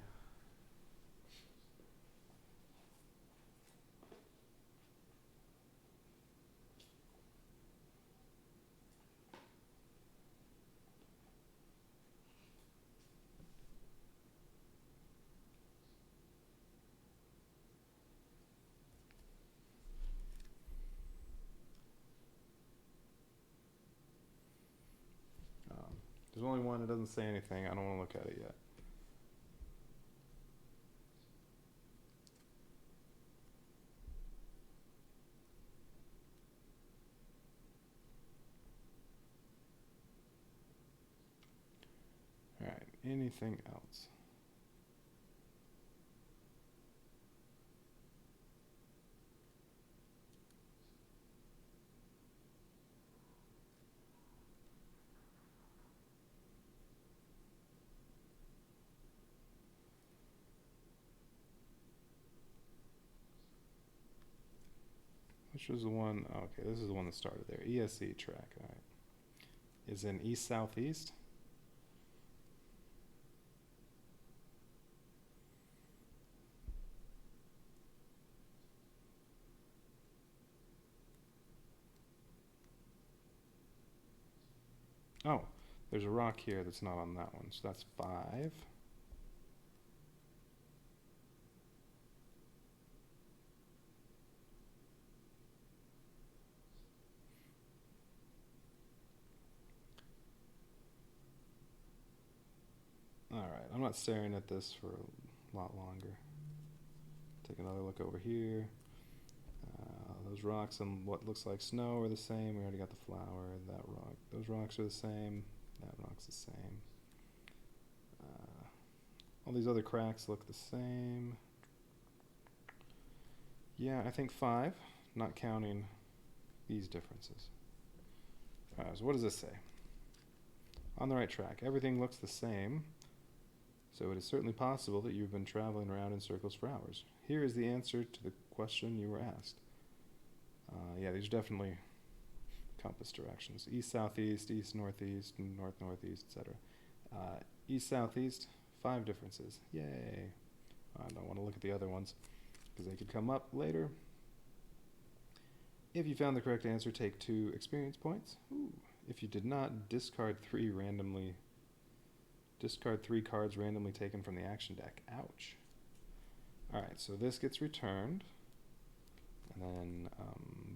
There's only one that doesn't say anything. I don't want to look at it yet. All right, anything else? Which was the one? Oh, okay, this is the one that started there. ESE track. All right. Is in east-southeast. Oh, there's a rock here that's not on that one, so that's 5. Alright, I'm not staring at this for a lot longer. Take another look over here. Those rocks and what looks like snow are the same. We already got the flower. That rock. Those rocks are the same. That rock's the same. All these other cracks look the same. Yeah, I think 5, not counting these differences. So what does this say? On the right track. Everything looks the same, so it is certainly possible that you've been traveling around in circles for hours. Here is the answer to the question you were asked. Yeah, these are definitely compass directions. East, southeast, east, northeast, north, northeast, etc. East, southeast, 5 differences. Yay. I don't want to look at the other ones because they could come up later. If you found the correct answer, take 2 experience points. Ooh. If you did not, discard 3 cards randomly taken from the action deck. Ouch. Alright, so this gets returned. And then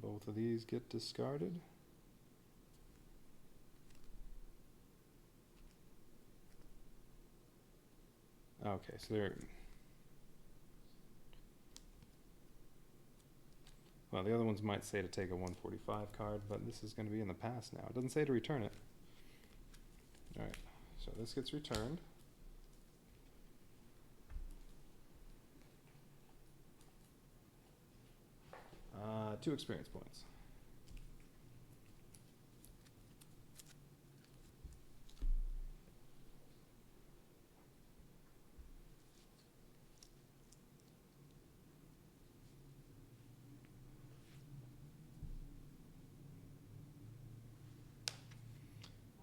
both of these get discarded. Okay, so they're... Well, the other ones might say to take a 145 card, but this is going to be in the past now. It doesn't say to return it. Alright, so this gets returned. Two experience points.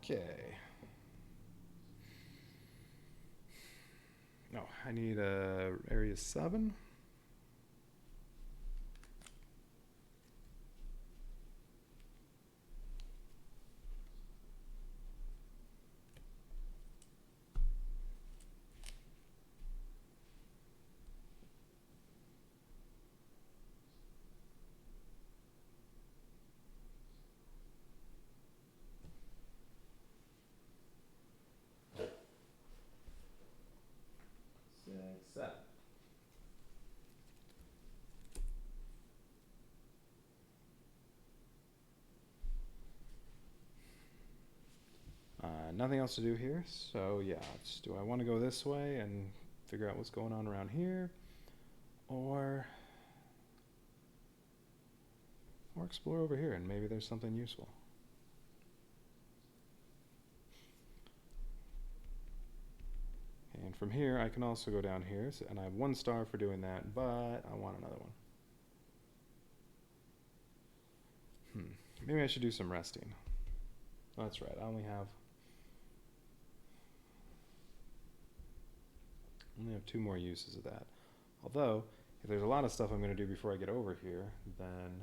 Okay. No, I need area 7. Nothing else to do here, so yeah, do I want to go this way and figure out what's going on around here, or explore over here and maybe there's something useful. And from here I can also go down here, and I have 1 star for doing that, but I want another one. Maybe I should do some resting. Oh, that's right, I only have 2 more uses of that. Although, if there's a lot of stuff I'm going to do before I get over here, then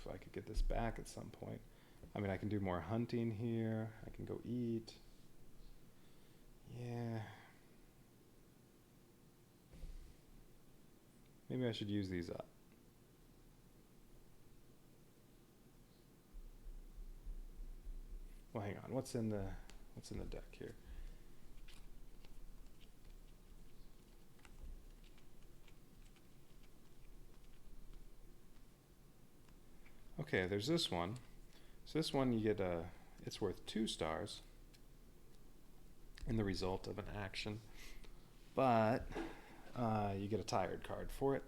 I could get this back at some point. I mean, I can do more hunting here. I can go eat. Yeah. Maybe I should use these up. Well, hang on. What's in the deck here? Okay, there's this one. So this one you get it's worth 2 stars in the result of an action, but you get a tired card for it.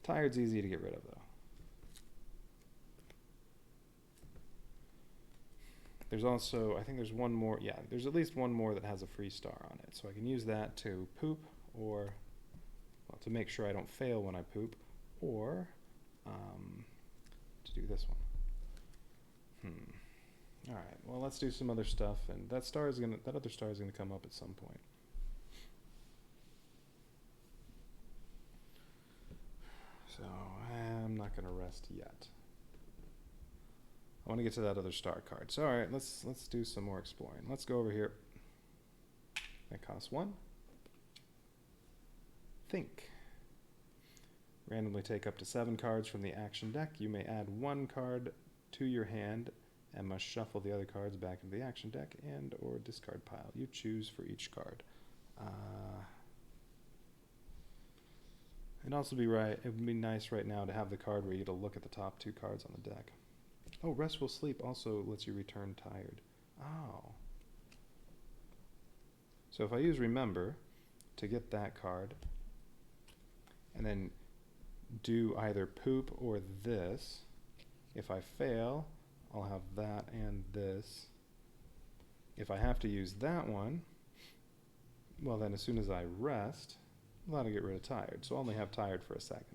Tired's easy to get rid of though. There's also, I think there's one more, yeah, there's at least one more that has a free star on it. So I can use that to poop, or, well, to make sure I don't fail when I poop, or to do this one. Alright, well let's do some other stuff, and that other star is gonna come up at some point. So I'm not gonna rest yet. I want to get to that other star card. So alright, let's do some more exploring. Let's go over here. That costs 1. Think. Randomly take up to 7 cards from the action deck. You may add 1 card to your hand and must shuffle the other cards back into the action deck and or discard pile. You choose for each card. It would be nice right now to have the card where you get to look at the top 2 cards on the deck. Oh, Restful Sleep also lets you return tired. Oh. So if I use Remember to get that card, and then do either Poop or this, if I fail, I'll have that and this. If I have to use that one, well then as soon as I rest, that'll get rid of Tired. So I'll only have Tired for a second.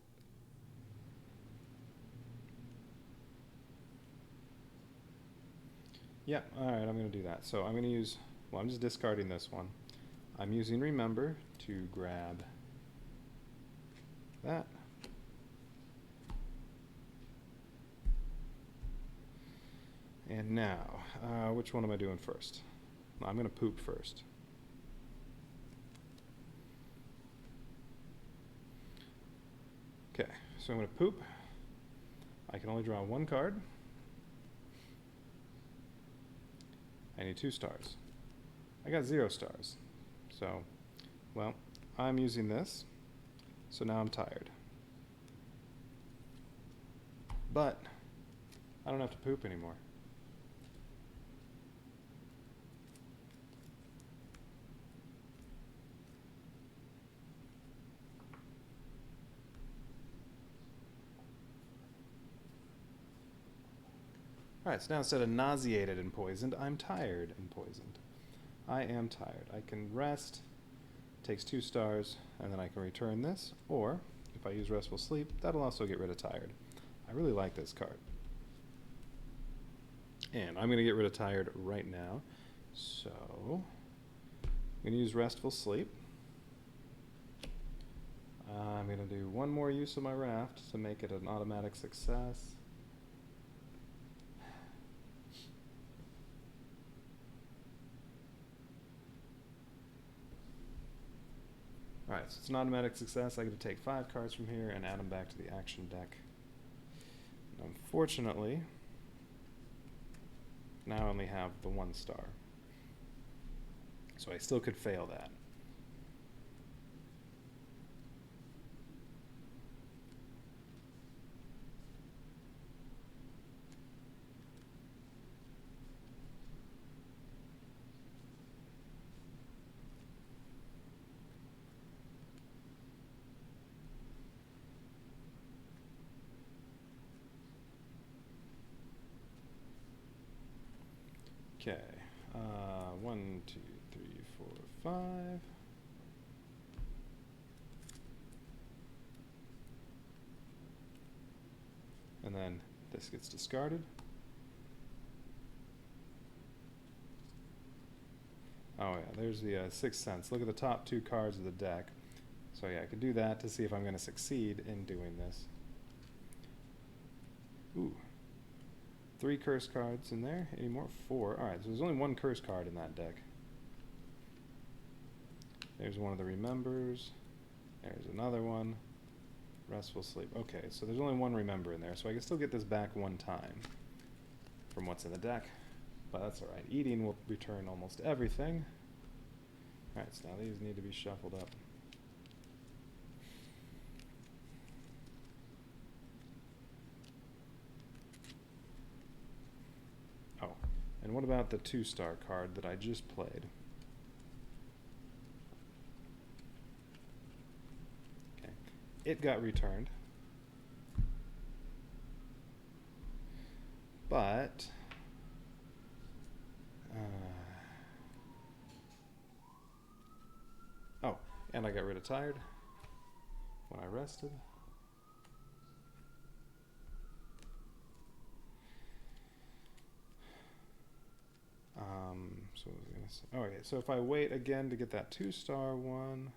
Yeah, alright, I'm going to do that. So I'm going to use, well, I'm just discarding this one. I'm using Remember to grab that. And now, which one am I doing first? Well, I'm going to Poop first. Okay, so I'm going to Poop. I can only draw 1 card. I need 2 stars. I got 0 stars. So, well, I'm using this. So now I'm tired. But I don't have to poop anymore. Alright, so now instead of nauseated and poisoned, I'm tired and poisoned. I am tired. I can rest, takes 2 stars, and then I can return this, or if I use Restful Sleep, that'll also get rid of tired. I really like this card. And I'm going to get rid of tired right now. So, I'm going to use Restful Sleep. I'm going to do 1 more use of my raft to make it an automatic success. Alright, so it's an automatic success. I get to take 5 cards from here and add them back to the action deck. Unfortunately, now I only have the 1 star. So I still could fail that. Okay, 1, 2, 3, 4, 5. And then this gets discarded. Oh yeah, there's the Sixth Sense. Look at the top 2 cards of the deck. So yeah, I could do that to see if I'm going to succeed in doing this. Ooh. 3 curse cards in there. Any more? 4. Alright, so there's only 1 curse card in that deck. There's one of the Remembers. There's another one. Restful Sleep. Okay, so there's only 1 Remember in there, so I can still get this back 1 time from what's in the deck. But that's alright. Eating will return almost everything. Alright, so now these need to be shuffled up. And what about the 2-star card that I just played? Okay, it got returned. But oh, and I got rid of tired when I rested. Okay, so if I wait again to get that 2-star one,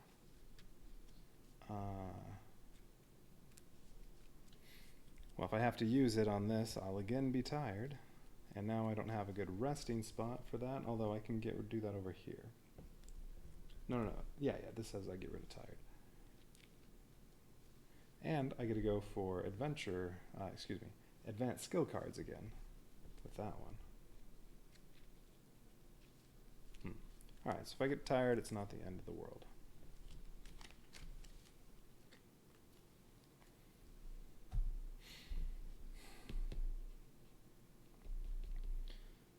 well, if I have to use it on this, I'll again be tired. And now I don't have a good resting spot for that, although I can do that over here. No. Yeah, this says I get rid of tired. And I get to go for advanced skill cards again with that one. Alright, so if I get tired, it's not the end of the world.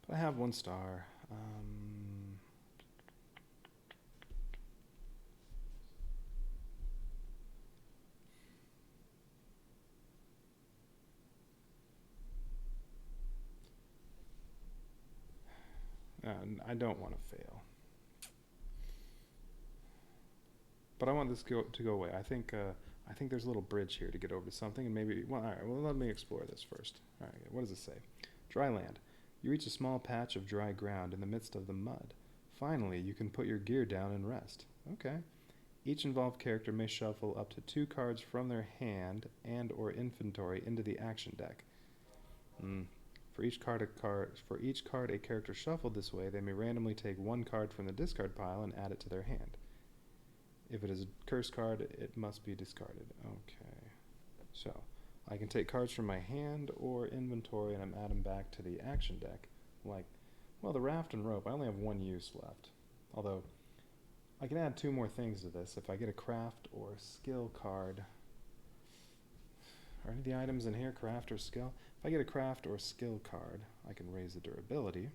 But I have 1 star. I don't want to fail. But I want this to go away. I think there's a little bridge here to get over to something, and maybe, alright, let me explore this first. Alright, what does it say? Dry land. You reach a small patch of dry ground in the midst of the mud. Finally, you can put your gear down and rest. Okay. Each involved character may shuffle up to 2 cards from their hand and or inventory into the action deck. For each card a character shuffled this way, they may randomly take 1 card from the discard pile and add it to their hand. If it is a curse card, it must be discarded. Okay. So, I can take cards from my hand or inventory and add them back to the action deck. Like, well, the raft and rope, I only have 1 use left. Although, I can add 2 more things to this. If I get a craft or skill card, are any of the items in here craft or skill? If I get a craft or skill card, I can raise the durability.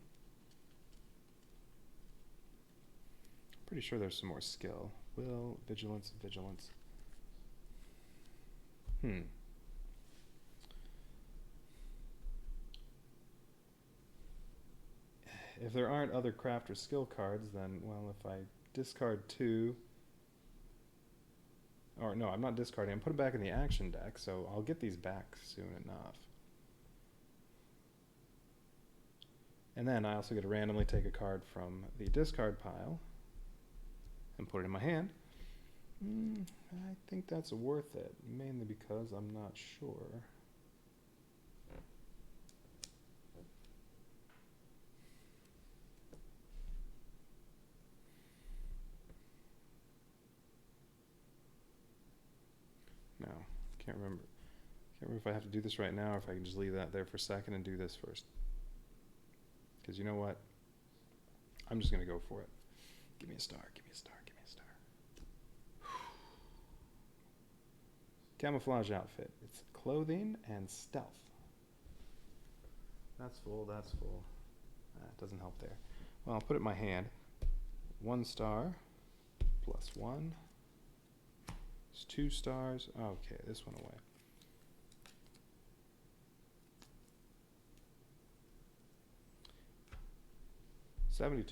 Pretty sure there's some more skill. Will, vigilance. If there aren't other craft or skill cards, then, well, if I discard 2, or no, I'm not discarding, I'm putting back in the action deck, so I'll get these back soon enough. And then I also get to randomly take a card from the discard pile and put it in my hand. I think that's worth it, mainly because I'm not sure. No, can't remember. Can't remember if I have to do this right now or if I can just leave that there for a second and do this first. Because you know what? I'm just going to go for it. Give me a star, give me a star, give me a star. Camouflage outfit. It's clothing and stealth. That's full, that's full. It doesn't help there. Well, I'll put it in my hand. 1 star plus 1. It's 2 stars. Okay, this went away. $72.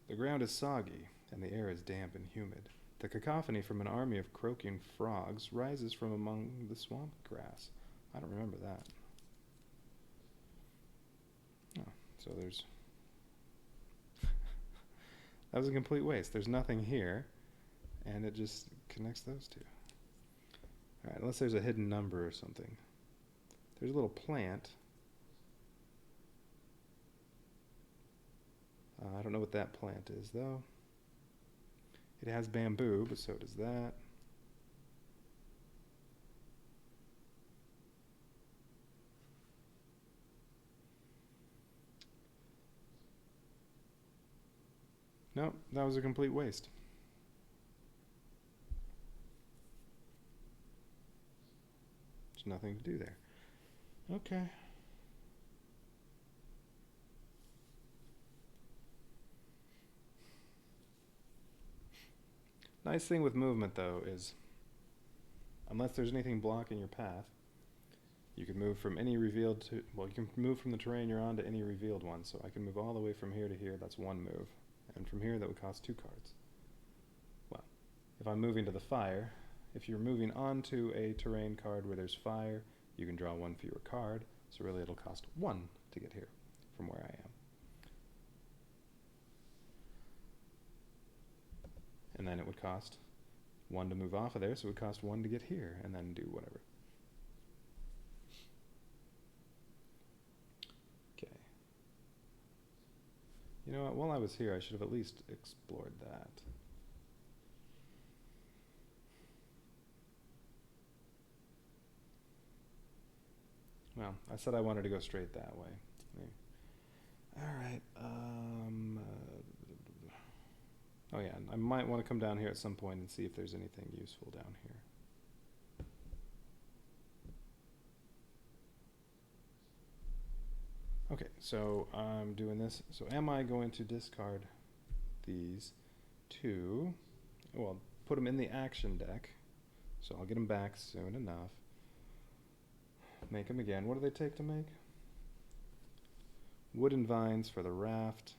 The ground is soggy, and the air is damp and humid. The cacophony from an army of croaking frogs rises from among the swamp grass. I don't remember that. Oh, so there's... That was a complete waste. There's nothing here, and it just connects those 2. Alright, unless there's a hidden number or something. There's a little plant. I don't know what that plant is, though. It has bamboo, but so does that. Nope, that was a complete waste. There's nothing to do there. Okay. Nice thing with movement, though, is unless there's anything blocking your path, you can move from any revealed to... Well, you can move from the terrain you're on to any revealed one. So I can move all the way from here to here. That's 1 move. And from here, that would cost 2 cards. Well, if I'm moving to the fire, if you're moving onto a terrain card where there's fire, you can draw one fewer card. So really it'll cost 1 to get here from where I am. And then it would cost 1 to move off of there, so it would cost 1 to get here, and then do whatever. Okay. You know what, while I was here, I should have at least explored that. Well, I said I wanted to go straight that way. Alright, oh yeah, I might want to come down here at some point and see if there's anything useful down here. Okay, so I'm doing this. So am I going to discard these two? Well, put them in the action deck. So I'll get them back soon enough. Make them again. What do they take to make? Wooden vines for the raft,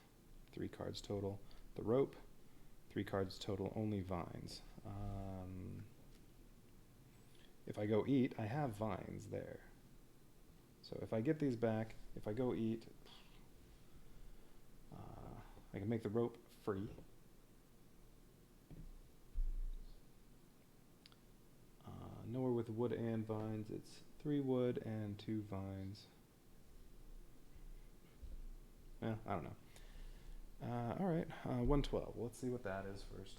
3 cards total. The rope, 3 cards total, only vines. If I go eat, I have vines there. So if I get these back, if I go eat, I can make the rope free. Nowhere with wood and vines, it's 3 wood and 2 vines. I don't know. Alright, 112. Let's see what that is first.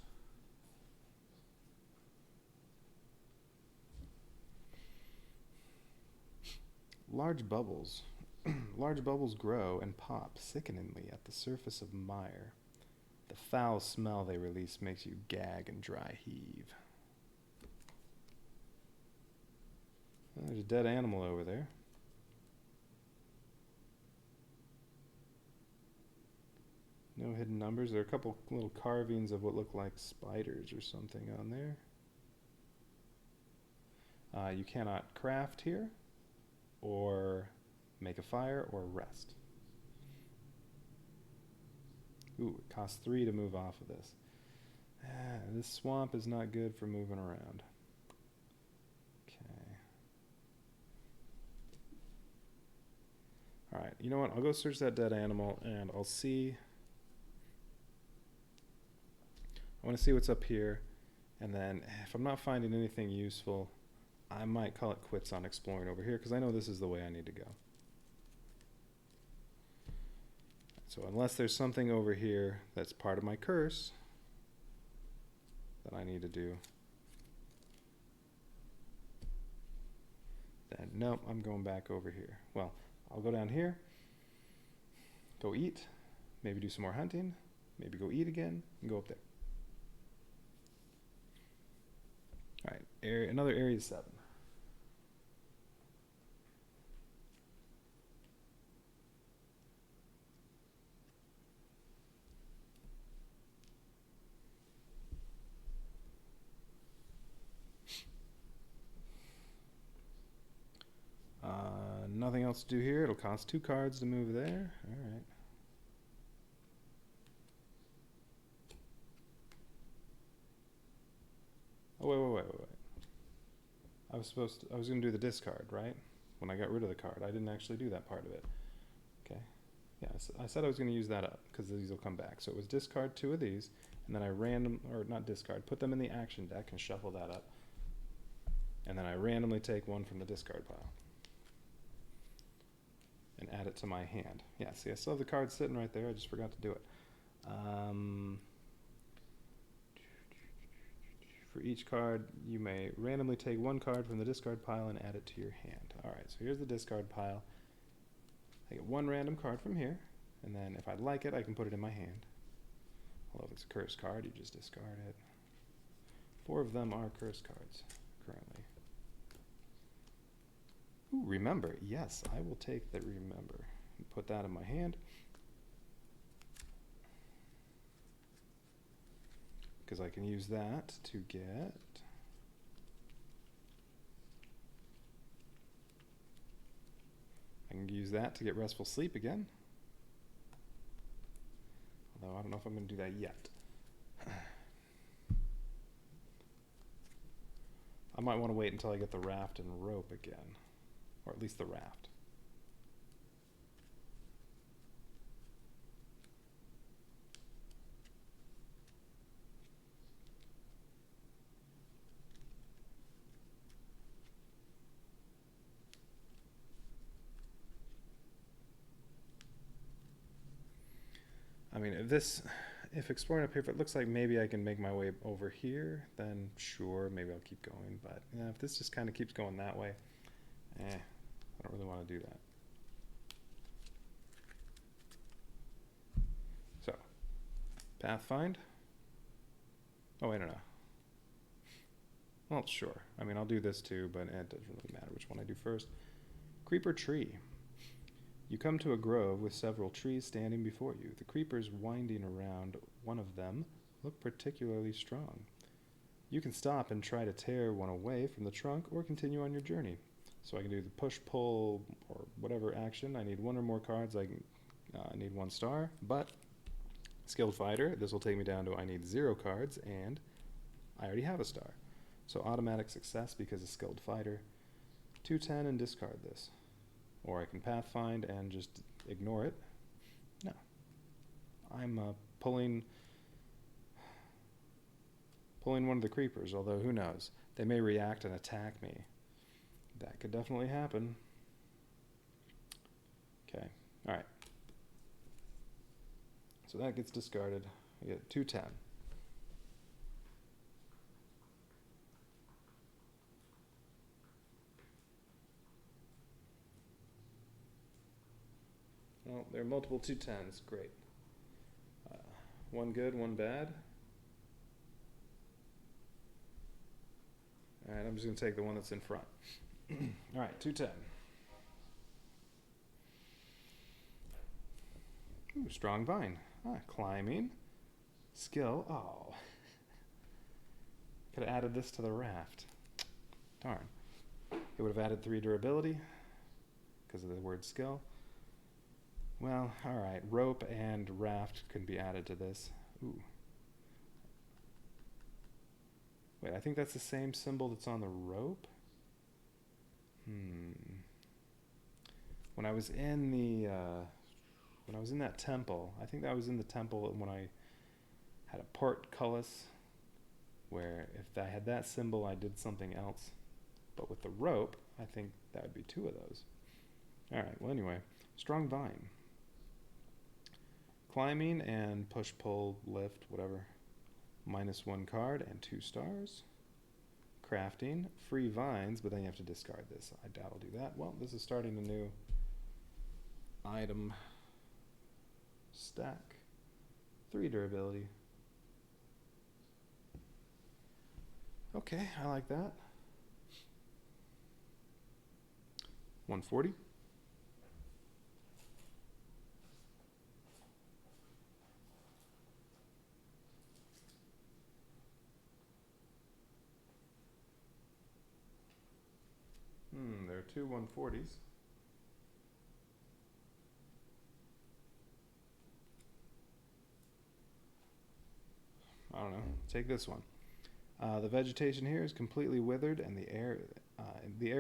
Large bubbles. Large bubbles grow and pop sickeningly at the surface of mire. The foul smell they release makes you gag and dry heave. Well, there's a dead animal over there. No hidden numbers. There are a couple little carvings of what look like spiders or something on there. You cannot craft here, or make a fire, or rest. Ooh, it costs 3 to move off of this. This swamp is not good for moving around. Okay. Alright, you know what? I'll go search that dead animal and I'll see. I want to see what's up here, and then if I'm not finding anything useful, I might call it quits on exploring over here, because I know this is the way I need to go. So unless there's something over here that's part of my curse that I need to do, then nope, I'm going back over here. Well, I'll go down here, go eat, maybe do some more hunting, maybe go eat again, and go up there. Alright, another area 7. Nothing else to do here. It'll cost 2 cards to move there. Alright. Oh, wait. I was going to do the discard, right? When I got rid of the card. I didn't actually do that part of it. Okay. Yeah, I said I was going to use that up, because these will come back. So it was discard 2 of these, and then I not discard, put them in the action deck and shuffle that up. And then I randomly take 1 from the discard pile and add it to my hand. Yeah, see, I still have the card sitting right there. I just forgot to do it. For each card, you may randomly take 1 card from the discard pile and add it to your hand. Alright, so here's the discard pile. I get 1 random card from here, and then if I like it, I can put it in my hand. Although if it's a cursed card, you just discard it. 4 of them are cursed cards, currently. Ooh, remember. Yes, I will take the remember and put that in my hand. Because I can use that to get... I can use that to get restful sleep again. Although I don't know if I'm going to do that yet. I might want to wait until I get the raft and rope again. Or at least the raft. I mean, if exploring up here, if it looks like maybe I can make my way over here, then sure, maybe I'll keep going. But yeah, if this just kind of keeps going that way, I don't really want to do that. So, path find. Oh, wait, no. Well, sure. I mean, I'll do this too, but it doesn't really matter which one I do first. Creeper tree. You come to a grove with several trees standing before you. The creepers winding around one of them look particularly strong. You can stop and try to tear one away from the trunk or continue on your journey. So I can do the push, pull, or whatever action. I need one or more cards. I need 1 star, but skilled fighter, this will take me down to I need 0 cards, and I already have a star. So automatic success because of skilled fighter. 210 and discard this. Or I can pathfind and just ignore it. No. I'm pulling one of the creepers, although who knows. They may react and attack me. That could definitely happen. Okay, alright. So that gets discarded. I get 210. Well, there are multiple 210s. Great. 1 good, 1 bad. Alright, I'm just going to take the one that's in front. Alright, 210. Ooh, strong vine. Climbing. Skill. Oh. Could have added this to the raft. Darn. It would have added 3 durability because of the word skill. Well, alright. Rope and raft can be added to this. Ooh. Wait, I think that's the same symbol that's on the rope? When I was in the, when I was in that temple, I think that was in the temple when I had a portcullis, where if I had that symbol, I did something else. But with the rope, I think that would be 2 of those. Alright, well anyway, strong vine. Climbing and push, pull, lift, whatever. -1 card and 2 stars. Crafting, free vines, but then you have to discard this. I doubt I'll do that. Well, this is starting a new item stack. 3 durability. Okay, I like that. 140. There are 2 140s. I don't know. Take this one. The vegetation here is completely withered, and the air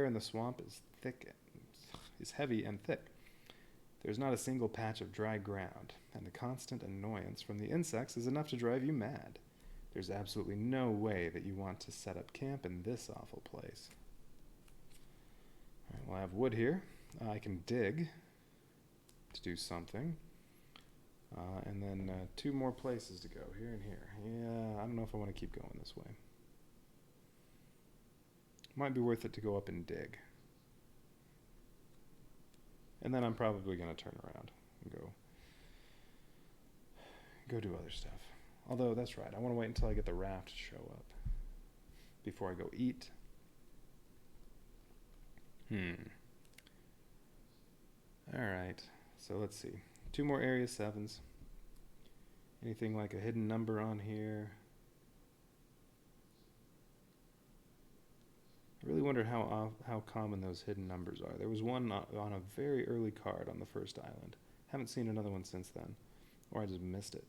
in the swamp is heavy and thick. There's not a single patch of dry ground, and the constant annoyance from the insects is enough to drive you mad. There's absolutely no way that you want to set up camp in this awful place. All right, well, I have wood here. I can dig to do something. And then 2 more places to go, here and here. Yeah, I don't know if I want to keep going this way. Might be worth it to go up and dig. And then I'm probably going to turn around and go do other stuff. Although, that's right, I want to wait until I get the raft to show up before I go eat. Alright, so let's see. 2 more area 7s. Anything like a hidden number on here? I really wonder how common those hidden numbers are. There was one on a very early card on the first island. Haven't seen another one since then. Or I just missed it.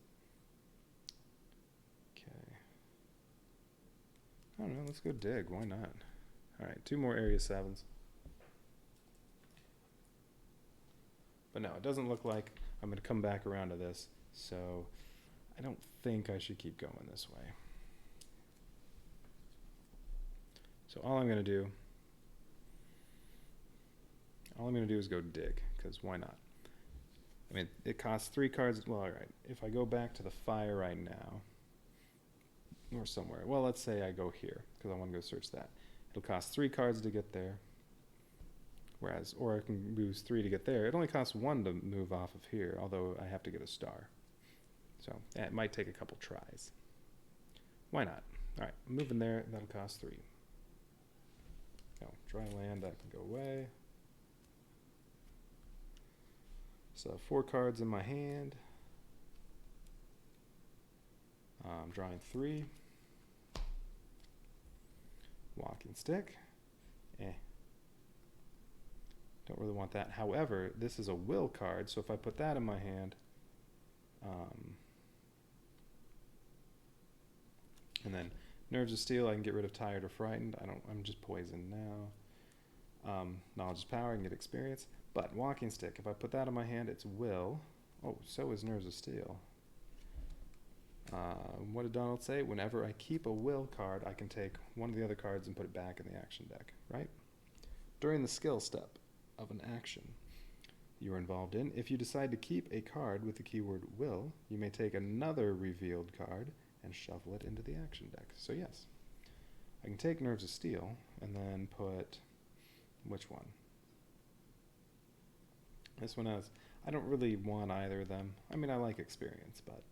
Okay. I don't know, let's go dig. Why not? All right, 2 more area 7s. But no, it doesn't look like I'm going to come back around to this, so I don't think I should keep going this way. So all I'm going to do is go dig, because why not? I mean, it costs 3 cards. Well, all right, if I go back to the fire right now, or somewhere, well, let's say I go here, because I want to go search that. It'll cost 3 cards to get there. Whereas, or I can use 3 to get there. It only costs 1 to move off of here, although I have to get a star. So, yeah, it might take a couple tries. Why not? All right, moving there, that'll cost 3. Oh, dry land, that can go away. So, 4 cards in my hand. I'm drawing 3. Walking stick. Don't really want that. However, this is a will card, so if I put that in my hand, and then Nerves of Steel, I can get rid of Tired or Frightened. I'm just poisoned now. Knowledge is Power, I can get experience. But Walking Stick, if I put that in my hand, it's will. Oh, so is Nerves of Steel. What did Donald say? Whenever I keep a will card, I can take one of the other cards and put it back in the action deck, right? During the skill step of an action you're involved in, if you decide to keep a card with the keyword will, you may take another revealed card and shuffle it into the action deck. So yes, I can take Nerves of Steel and then put, which one? This one has, I don't really want either of them. I mean, I like experience, but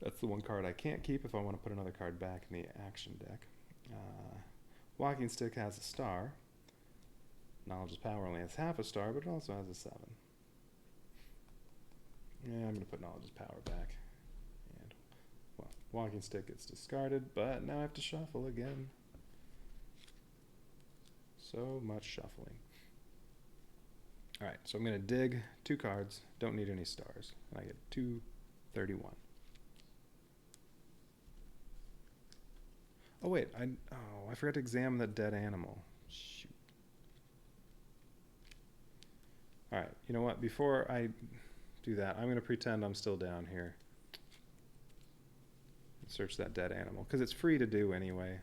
that's the one card I can't keep if I want to put another card back in the action deck. Walking Stick has a star. Knowledge is Power only has half a star, but it also has a 7. Yeah, I'm going to put Knowledge is Power back. And, well, Walking Stick gets discarded, but now I have to shuffle again. So much shuffling. Alright, so I'm going to dig 2 cards. Don't need any stars. And I get 231. Oh wait, I forgot to examine the dead animal. Shoot. Alright, you know what? Before I do that, I'm going to pretend I'm still down here. Search that dead animal, because it's free to do anyway.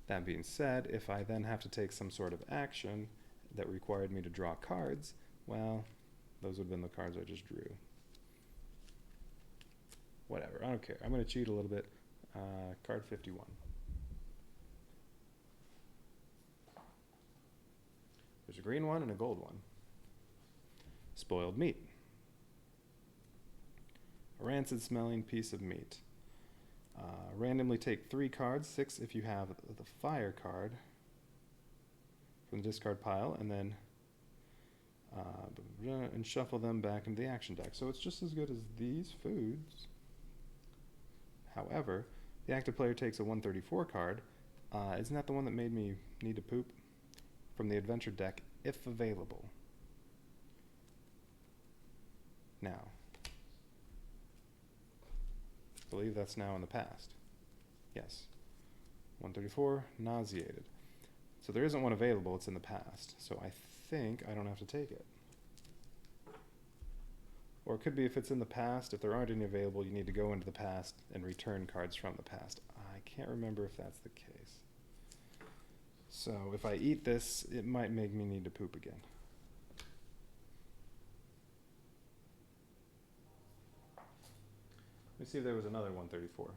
That being said, if I then have to take some sort of action that required me to draw cards, well, those would have been the cards I just drew. Whatever, I don't care. I'm going to cheat a little bit. Card 51. There's a green one and a gold one. Spoiled meat. A rancid smelling piece of meat. Randomly take 3 cards, 6 if you have the fire card from the discard pile, and then and shuffle them back into the action deck. So it's just as good as these foods. However, the active player takes a 134 card. Isn't that the one that made me need to poop? From the adventure deck, if available. Now, I believe that's now in the past. Yes. 134, nauseated. So there isn't one available, it's in the past. So I think I don't have to take it. Or it could be if it's in the past, if there aren't any available, you need to go into the past and return cards from the past. I can't remember if that's the case. So if I eat this, it might make me need to poop again. Let me see if there was another 134.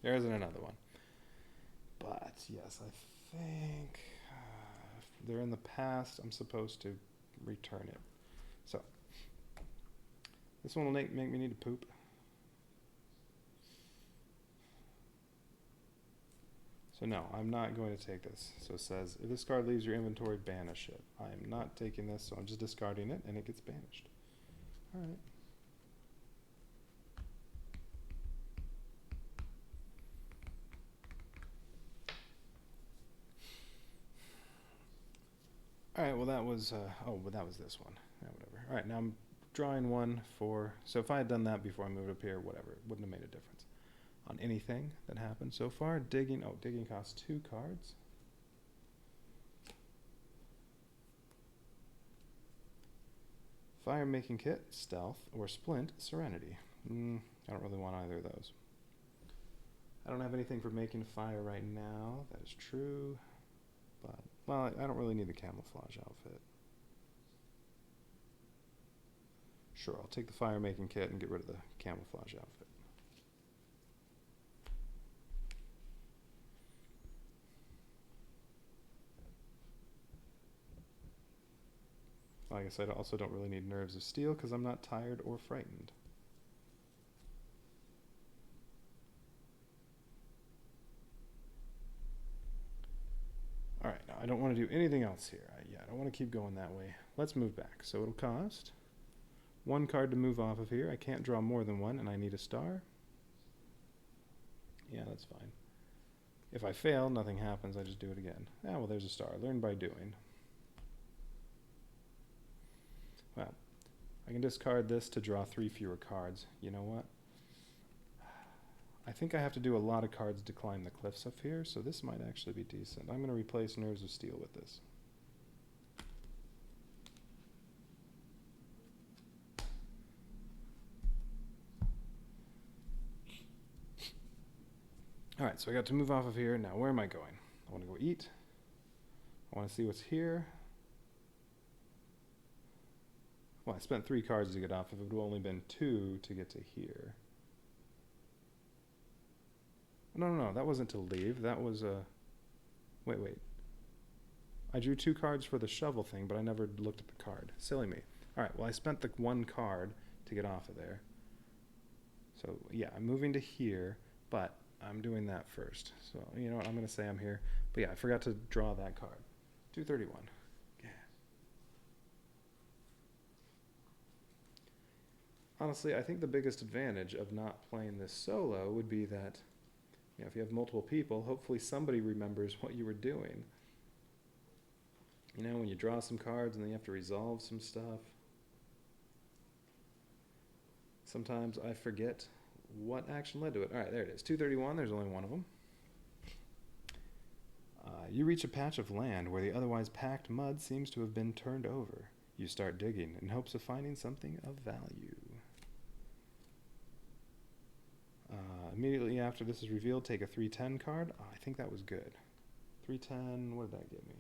There isn't another one. But, yes, I think if they're in the past, I'm supposed to return it. So, this one will make me need to poop. So no, I'm not going to take this. So it says, if this card leaves your inventory, banish it. I am not taking this, so I'm just discarding it, and it gets banished. All right. All right, well that was, that was this one. Yeah, whatever. All right, now I'm drawing one for, so if I had done that before I moved up here, whatever, it wouldn't have made a difference. On anything that happened so far, digging costs 2 cards. Fire making kit, stealth, or splint, serenity. I don't really want either of those. I don't have anything for making fire right now, that is true. But, well, I don't really need the camouflage outfit. Sure, I'll take the fire making kit and get rid of the camouflage outfit. Well, I guess I also don't really need nerves of steel because I'm not tired or frightened. Alright, now I don't want to do anything else here. I don't want to keep going that way. Let's move back. So it'll cost 1 card to move off of here. I can't draw more than 1, and I need a star. Yeah, that's fine. If I fail, nothing happens. I just do it again. Ah, well, there's a star. Learn by doing. Well, I can discard this to draw 3 fewer cards. You know what? I think I have to do a lot of cards to climb the cliffs up here, so this might actually be decent. I'm going to replace Nerves of Steel with this. Alright, so I got to move off of here. Now, where am I going? I want to go eat. I want to see what's here. Well, I spent 3 cards to get off. If it would have only been 2 to get to here. No, that wasn't to leave. That was a... Wait. I drew 2 cards for the shovel thing, but I never looked at the card. Silly me. Alright, well, I spent the 1 card to get off of there. So, yeah, I'm moving to here, but I'm doing that first. So, you know what? I'm going to say I'm here. But yeah, I forgot to draw that card. 231. Yeah. Honestly, I think the biggest advantage of not playing this solo would be that, you know, if you have multiple people, hopefully somebody remembers what you were doing. You know, when you draw some cards and then you have to resolve some stuff. Sometimes I forget what action led to it. All right, there it is. 231, there's only one of them. You reach a patch of land where the otherwise packed mud seems to have been turned over. You start digging in hopes of finding something of value. Immediately after this is revealed, take a 310 card. Oh, I think that was good. 310, what did that give me?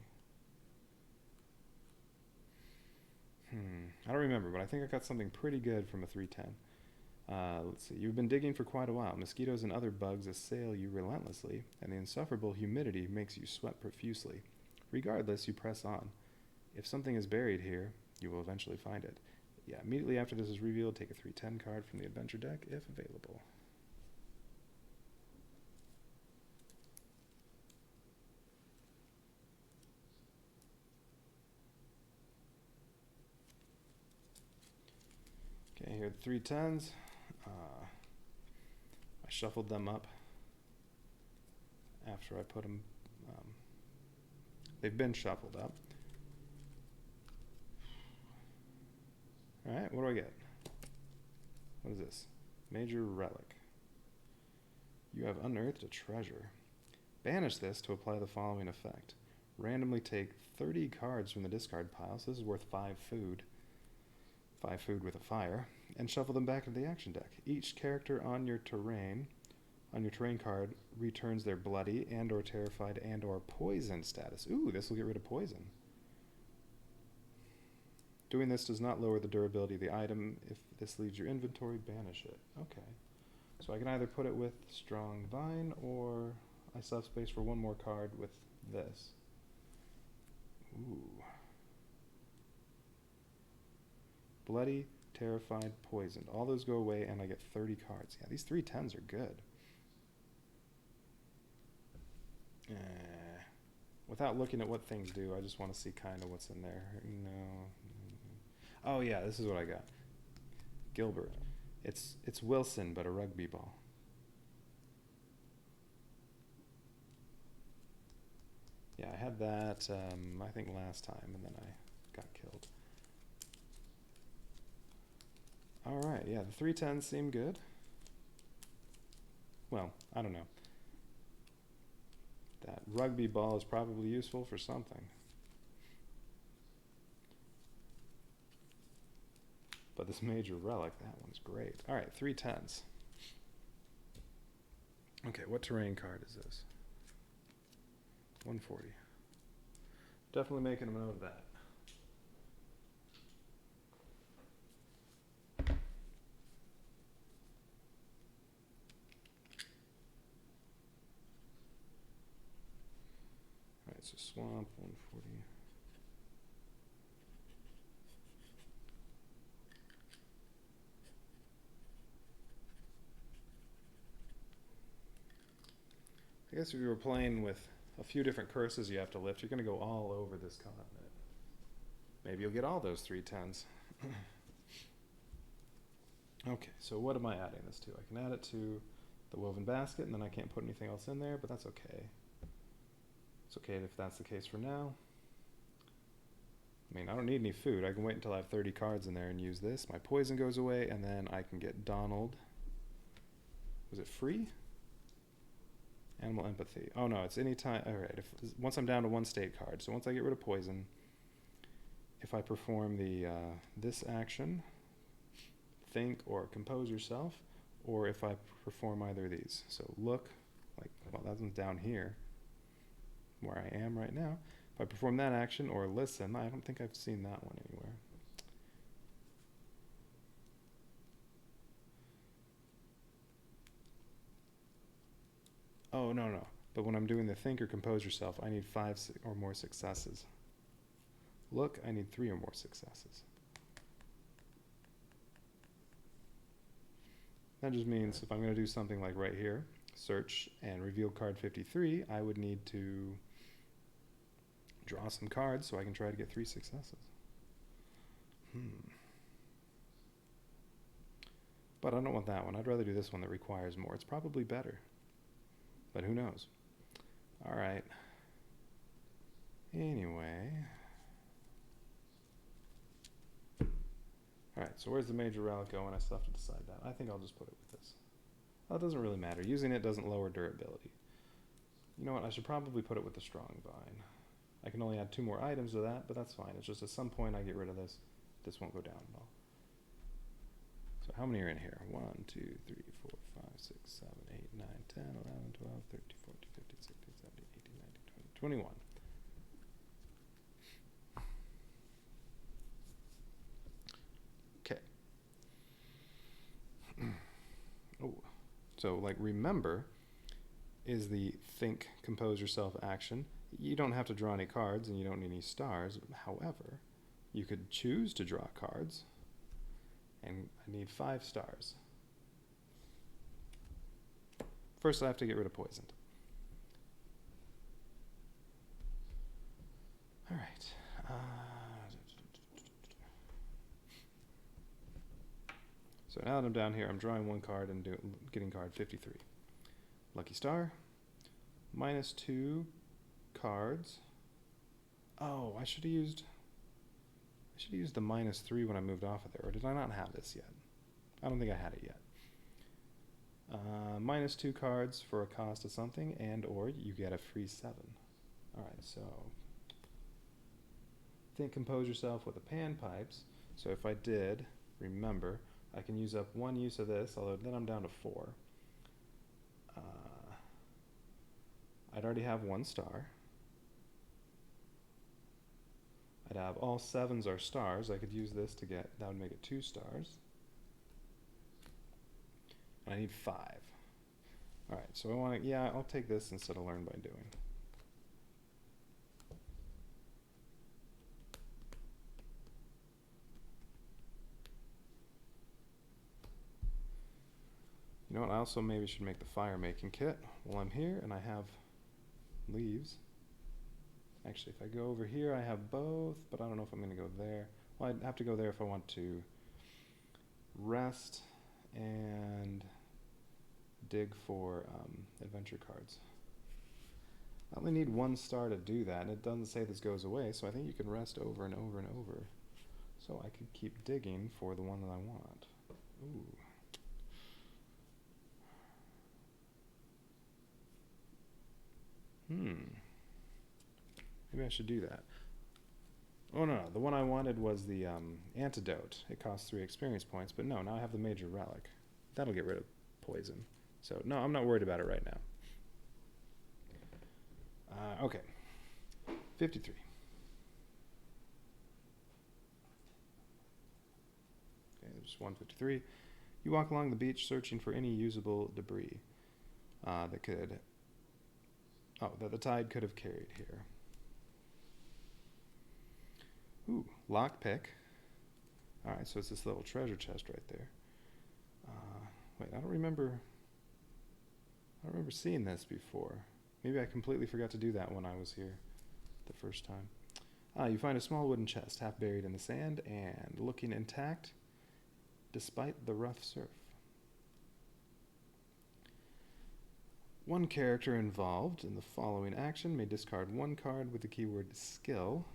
I don't remember, but I think I got something pretty good from a 310. Let's see. You've been digging for quite a while. Mosquitoes and other bugs assail you relentlessly, and the insufferable humidity makes you sweat profusely. Regardless, you press on. If something is buried here, you will eventually find it. Yeah, immediately after this is revealed, take a 310 card from the adventure deck, if available. Okay, here are the 310s. I shuffled them up after I put them. They've been shuffled up. Alright, what do I get? What is this? Major Relic. You have unearthed a treasure. Banish this to apply the following effect. Randomly take 30 cards from the discard pile, so this is worth 5 food. 5 food with a fire, and shuffle them back into the action deck. Each character on your terrain card returns their bloody and or terrified and or poison status. Ooh, this will get rid of poison. Doing this does not lower the durability of the item. If this leaves your inventory, banish it. Okay. So I can either put it with Strong Vine or I still have space for one more card with this. Ooh. Bloody, terrified, poisoned. All those go away and I get 30 cards. Yeah, these 3/10s are good. Without looking at what things do, I just want to see kind of what's in there. No. Oh yeah, this is what I got. Gilbert. It's Wilson, but a rugby ball. Yeah, I had that, I think last time, and then I got killed. Alright, yeah, the 3/10s seem good. Well, I don't know. That rugby ball is probably useful for something. But this major relic, that one's great. Alright, 3/10s. Okay, what terrain card is this? 140. Definitely making a note of that. Alright, so swamp, 140. I guess if you were playing with a few different curses you have to lift, you're going to go all over this continent. Maybe you'll get all those 3/10s. Okay, so what am I adding this to? I can add it to the woven basket, and then I can't put anything else in there, but that's okay. It's okay if that's the case for now. I mean, I don't need any food. I can wait until I have 30 cards in there and use this. My poison goes away, and then I can get Donald. Was it free? Animal empathy. Oh no, it's any time. All right. Once I'm down to one state card, so once I get rid of poison, if I perform the this action, think or compose yourself, or if I perform either of these. So look, like, well, that one's down here, where I am right now. If I perform that action or listen, I don't think I've seen that one anywhere. Oh, no. But when I'm doing the think or compose yourself, I need 5 or more successes. Look, I need 3 or more successes. That just means if I'm going to do something like right here, search and reveal card 53, I would need to draw some cards so I can try to get 3 successes. But I don't want that one. I'd rather do this one that requires more. It's probably better. But who knows? All right. Anyway. All right, so where's the major relic going? I still have to decide that. I think I'll just put it with this. Well, it doesn't really matter. Using it doesn't lower durability. You know what? I should probably put it with the strong vine. I can only add 2 more items to that, but that's fine. It's just at some point I get rid of this. This won't go down at all. So how many are in here? 1, 2, 3, 4, 5, 6, 7, 8, 9, 10, 11, 12, 13, 14, 15, 16, 17, 18, 19, 20, 21. Okay. Oh, so like remember is the think, compose yourself action. You don't have to draw any cards and you don't need any stars. However, you could choose to draw cards. And I need 5 stars. First, I have to get rid of poisoned. All right. So now that I'm down here, I'm drawing 1 card and getting card 53. Lucky star. -2 cards. Oh, I should have used the -3 when I moved off of there, or did I not have this yet? I don't think I had it yet. -2 cards for a cost of something, and or you get a free 7. Alright, so think, compose yourself with the panpipes. So if I did, remember, I can use up 1 use of this, although then I'm down to 4. I'd already have 1 star. I'd have all 7s are stars. I could use this to get, that would make it 2 stars. And I need 5. Alright, so I want to, yeah, I'll take this instead of learn by doing. You know what, I also maybe should make the fire making kit while I'm here, and I have leaves. Actually, if I go over here, I have both, but I don't know if I'm going to go there. Well, I'd have to go there if I want to rest and dig for adventure cards. I only need 1 star to do that, and it doesn't say this goes away, so I think you can rest over and over and over. So I could keep digging for the one that I want. Ooh. Maybe I should do that. Oh no, the one I wanted was the antidote. It costs 3 experience points, but no, now I have the major relic. That'll get rid of poison. So no, I'm not worried about it right now. Okay. 53. Okay, there's 153. You walk along the beach searching for any usable debris that the tide could have carried here. Ooh, lockpick. Alright, so it's this little treasure chest right there. Wait, I don't remember seeing this before. Maybe I completely forgot to do that when I was here the first time. You find a small wooden chest, half buried in the sand and looking intact despite the rough surf. One character involved in the following action may discard 1 card with the keyword skill.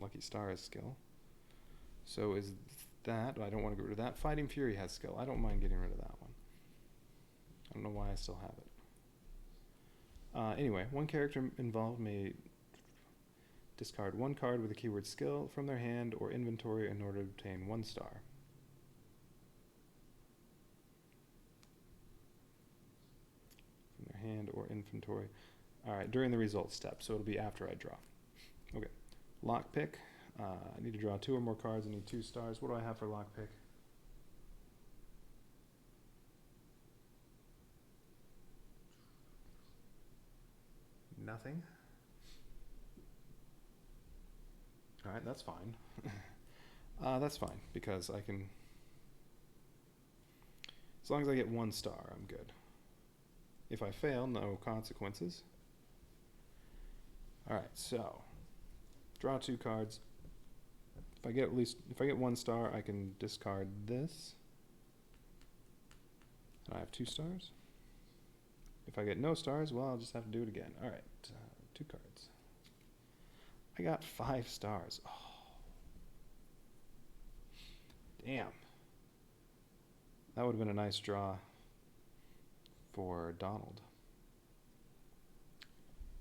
Lucky Star is skill. So is that, I don't want to get rid of that. Fighting Fury has skill. I don't mind getting rid of that one. I don't know why I still have it. Anyway, 1 character involved may discard 1 card with the keyword skill from their hand or inventory in order to obtain 1 star. From their hand or inventory. Alright, during the result step, so it'll be after I draw. Okay. Lockpick. I need to draw 2 or more cards. I need 2 stars. What do I have for lockpick? Nothing. Alright, that's fine. That's fine, because I can... As long as I get 1 star, I'm good. If I fail, no consequences. Alright, so... Draw 2 cards. If I get 1 star, I can discard this. And I have 2 stars. If I get no stars, well, I'll just have to do it again. Alright, 2 cards. I got 5 stars. Oh. Damn. That would have been a nice draw for Donald.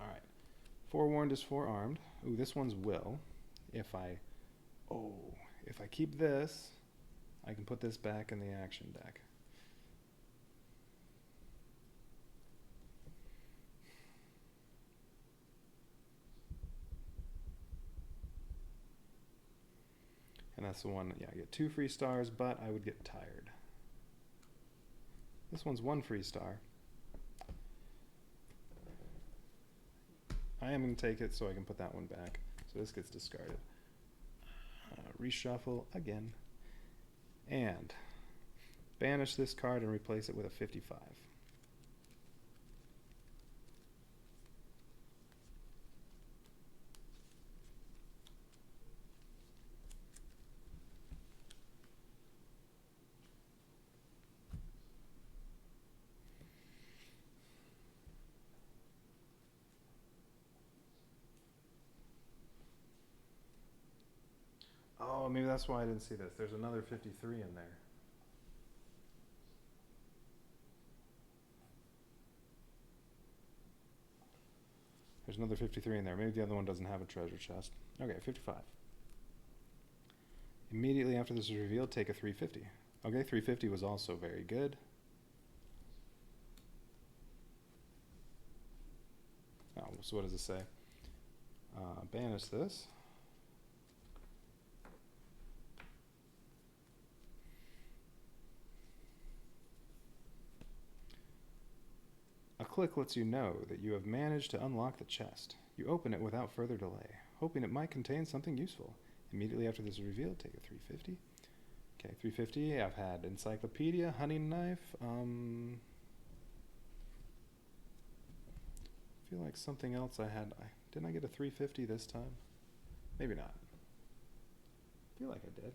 Alright. Forewarned is forearmed. Ooh, this one's will. If I keep this, I can put this back in the action deck. And that's the one, yeah, I get 2 free stars, but I would get tired. This one's 1 free star. I am going to take it so I can put that one back. So this gets discarded. Reshuffle again. And banish this card and replace it with a 55. Oh, maybe that's why I didn't see this. There's another 53 in there. There's another 53 in there. Maybe the other one doesn't have a treasure chest. Okay, 55. Immediately after this is revealed, take a 350. Okay, 350 was also very good. Oh, so what does it say? Banish this. click lets you know that you have managed to unlock the chest. You open it without further delay, hoping it might contain something useful. Immediately after this is revealed, take a 350. Okay, 350. I've had encyclopedia, hunting knife. I feel like something else I had. Didn't I get a 350 this time? Maybe not. I feel like I did.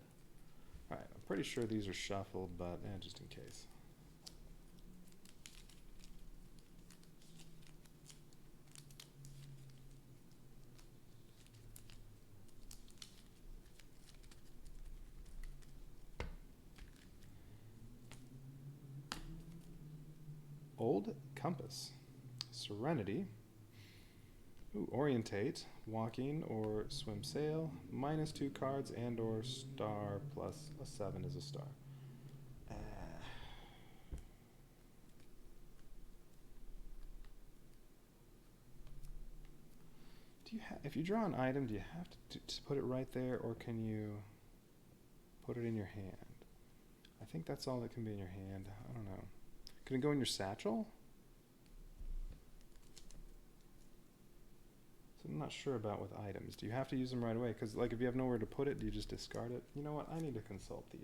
Alright, I'm pretty sure these are shuffled, but just in case. Old compass. Serenity. Ooh, orientate, walking or swim sail, -2 cards and or star plus a 7 is a star. Do you if you draw an item, do you have to put it right there, or can you put it in your hand? I think that's all that can be in your hand. I don't know. Can it go in your satchel? So I'm not sure about with items. Do you have to use them right away? Because like if you have nowhere to put it, do you just discard it? You know what? I need to consult the...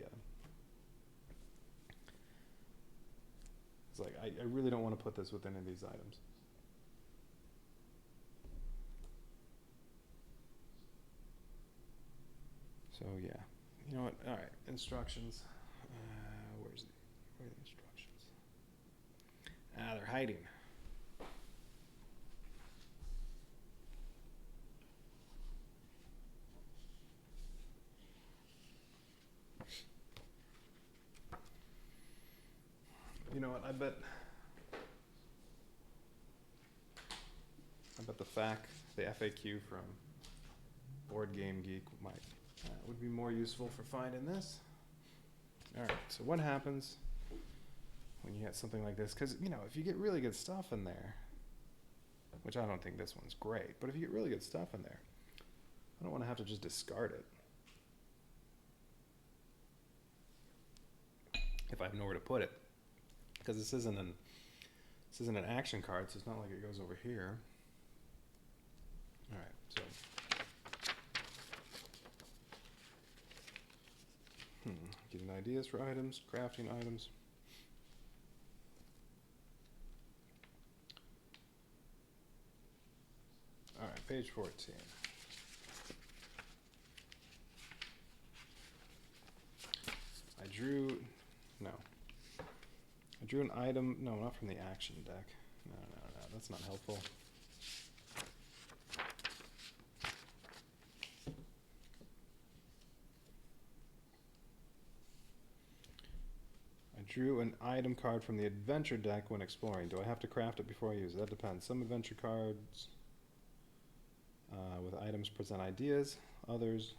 It's like, I really don't want to put this with any of these items. So yeah. You know what? All right. Instructions. Where are the instructions? They're hiding. You know what? I bet the FAQ from Board Game Geek would be more useful for finding this. All right. So what happens when you get something like this? Because if you get really good stuff in there, which I don't think this one's great, but if you get really good stuff in there, I don't want to have to just discard it if I have nowhere to put it. Because this isn't an action card, so it's not like it goes over here. All right, so getting ideas for items, crafting items. All right, page 14. I drew an item. No, not from the action deck. No, that's not helpful. I drew an item card from the adventure deck when exploring. Do I have to craft it before I use it? That depends. Some adventure cards with items present ideas. Others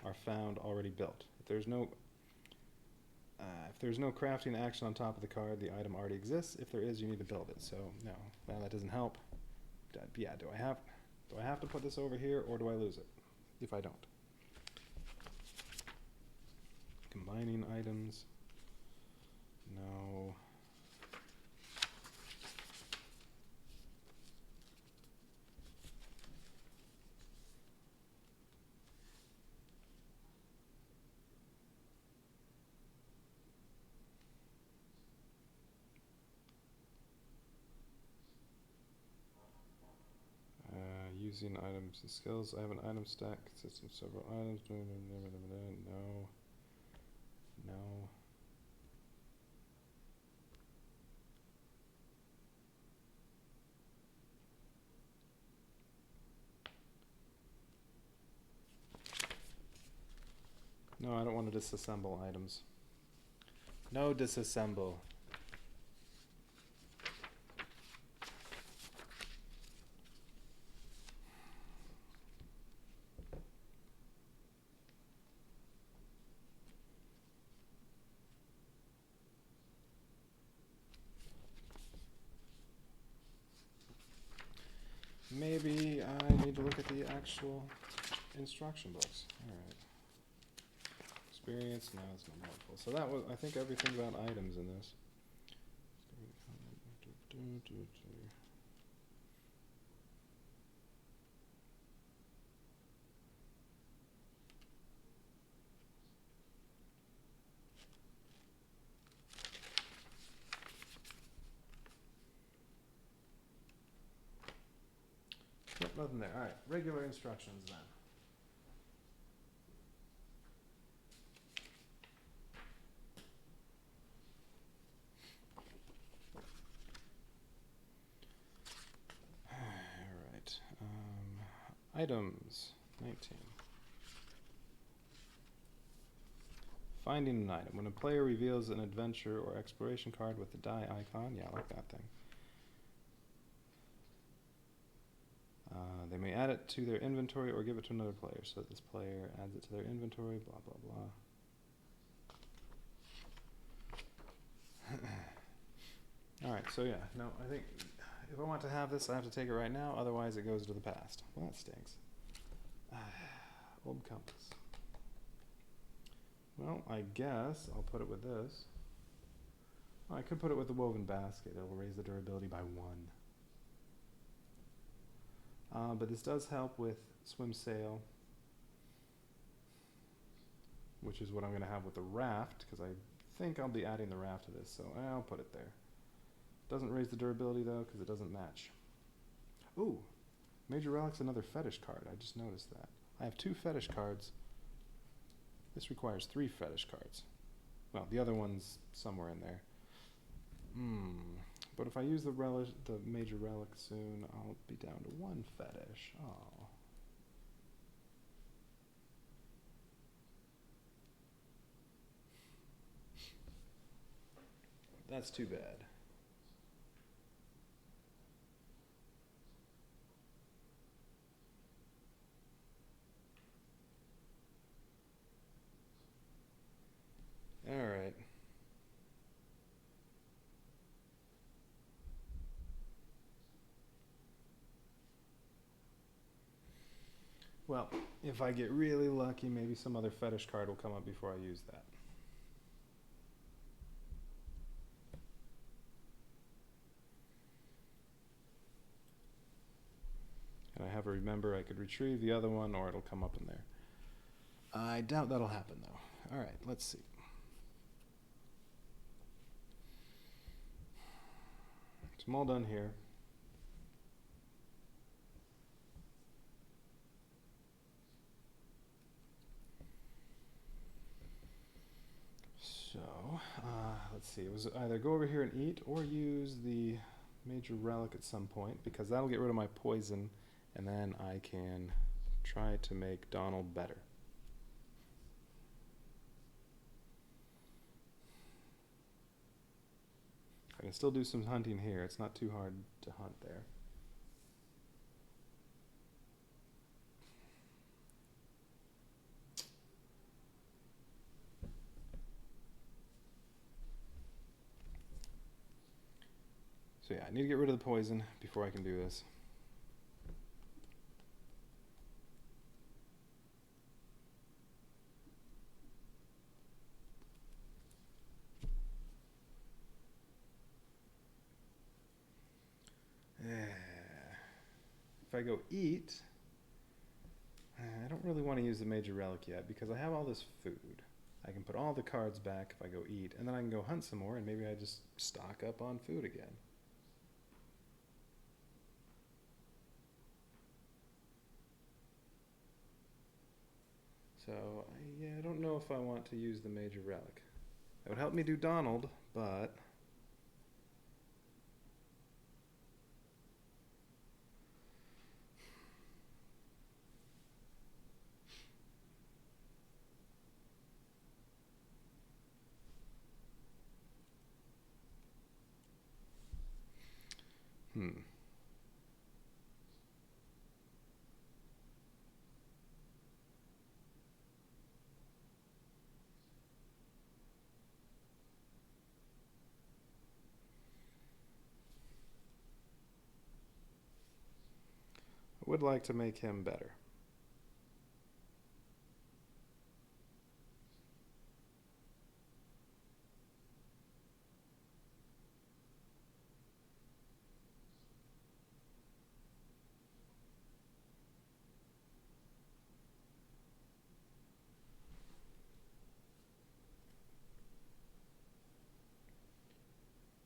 are found already built. If there's no crafting action on top of the card, the item already exists. If there is, you need to build it. So no, that doesn't help. Yeah, do I have to put this over here, or do I lose it if I don't? Combining items. No. Using items and skills. I have an item stack consisting of several items. No. No, I don't want to disassemble items. No disassemble. Maybe I need to look at the actual instruction books. All right. Experience, no, it's not helpful. So that was, I think, everything about items in this. Nothing there. All right, regular instructions then. All right. Items 19. Finding an item. When a player reveals an adventure or exploration card with the die icon, yeah, I like that thing. They may add it to their inventory or give it to another player. So this player adds it to their inventory, blah, blah, blah. Alright, so yeah, no, I think if I want to have this, I have to take it right now, otherwise it goes to the past. Well, that stinks. Old compass. Well, I guess I'll put it with this. Oh, I could put it with the woven basket. It'll raise the durability by 1. But this does help with swim sail, which is what I'm going to have with the raft, because I think I'll be adding the raft to this, so I'll put it there. Doesn't raise the durability, though, because it doesn't match. Ooh, Major Relic's another fetish card. I just noticed that. I have 2 fetish cards. This requires 3 fetish cards. Well, the other one's somewhere in there. But if I use the Major Relic soon, I'll be down to 1 fetish. Oh. That's too bad. All right. Well, if I get really lucky, maybe some other fetish card will come up before I use that. And I have a remember I could retrieve the other one, or it'll come up in there. I doubt that'll happen, though. All right, let's see. So I'm all done here. So, let's see. It was either go over here and eat or use the Major Relic at some point, because that'll get rid of my poison, and then I can try to make Donald better. I can still do some hunting here. It's not too hard to hunt there. So yeah, I need to get rid of the poison before I can do this. If I go eat, I don't really want to use the Major Relic yet because I have all this food. I can put all the cards back if I go eat, and then I can go hunt some more, and maybe I just stock up on food again. So, I don't know if I want to use the Major Relic. It would help me do Donald, but... I would like to make him better.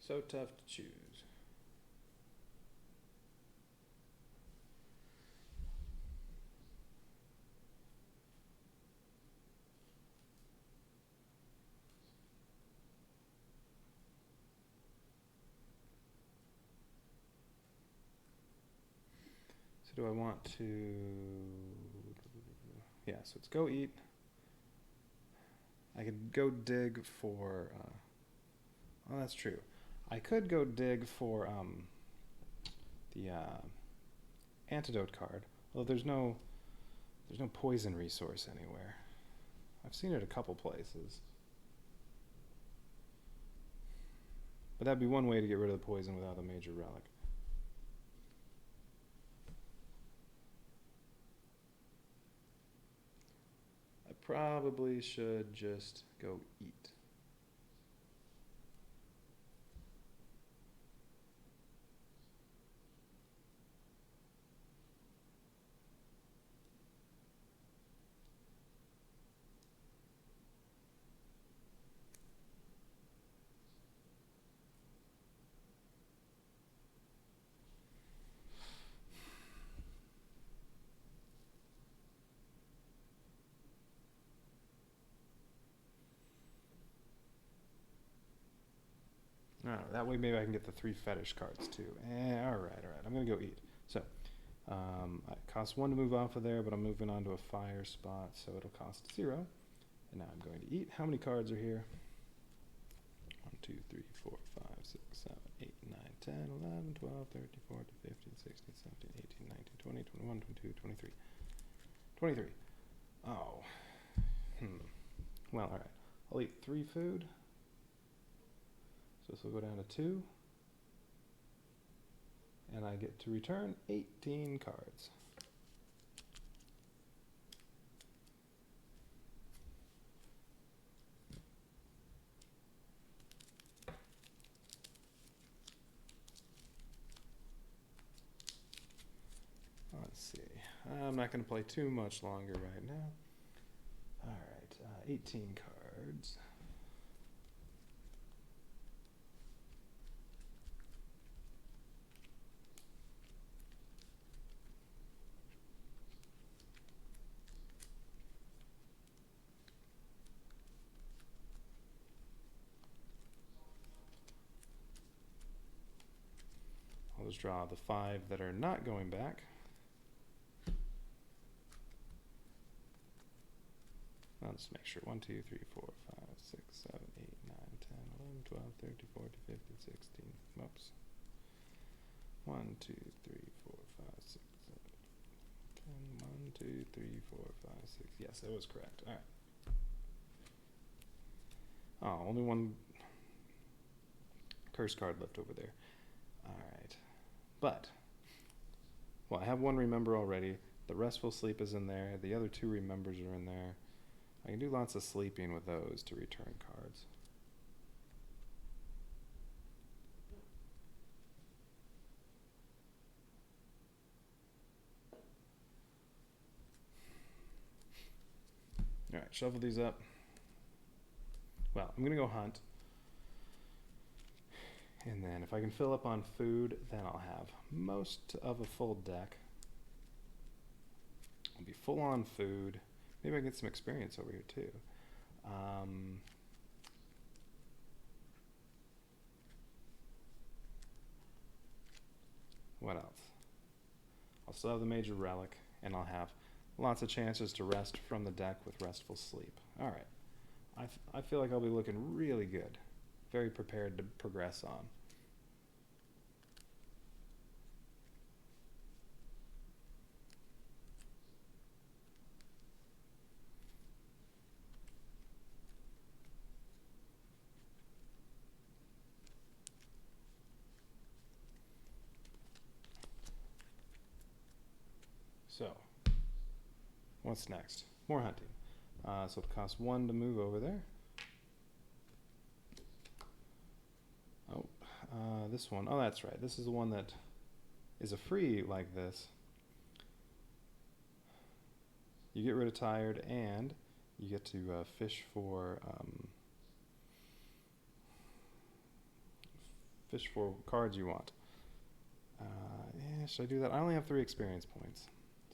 So tough to choose. So do I want to... Yeah, so it's go eat. I could go dig for... oh, that's true. I could go dig for the antidote card. Although there's no poison resource anywhere. I've seen it a couple places. But that'd be one way to get rid of the poison without a major relic. I probably should just go eat. Alright, that way maybe I can get the 3 fetish cards too. Alright. I'm gonna go eat. So, it costs 1 to move off of there, but I'm moving on to a fire spot, so it'll cost 0. And now I'm going to eat. How many cards are here? 1, 2, 3, 4, 5, 6, 7, 8, 9, 10, 11, 12, 13, 14, 15, 16, 17, 18, 19, 20, 21, 22, 23. 23. Oh. Well, alright. I'll eat 3 food. So this will go down to 2. And I get to return 18 cards. Let's see. I'm not going to play too much longer right now. Alright, 18 cards. I'll just draw the 5 that are not going back. I'll just make sure. 1, 2, 3, 4, 5, 6, 7, 8, 9, 10, 11, 12, 13, 14, 15, 16. Whoops. 1, 2, 3, 4, 5, 6, 7, 10. 1, 2, 3, 4, 5, 6. Yes, that was correct. All right. Oh, only 1 curse card left over there. All right. But, well, I have 1 remember already. The restful sleep is in there. The other 2 remembers are in there. I can do lots of sleeping with those to return cards. Alright, shuffle these up. Well, I'm going to go hunt. And then if I can fill up on food, then I'll have most of a full deck. I'll be full on food. Maybe I can get some experience over here too. What else? I'll still have the major relic, and I'll have lots of chances to rest from the deck with restful sleep. Alright. I feel like I'll be looking really good. Very prepared to progress on. So, what's next? More hunting. So it costs 1 to move over there. Oh, this one. Oh, that's right. This is the one that is a free like this. You get rid of tired, and you get to fish for cards you want. Yeah, should I do that? I only have 3 experience points.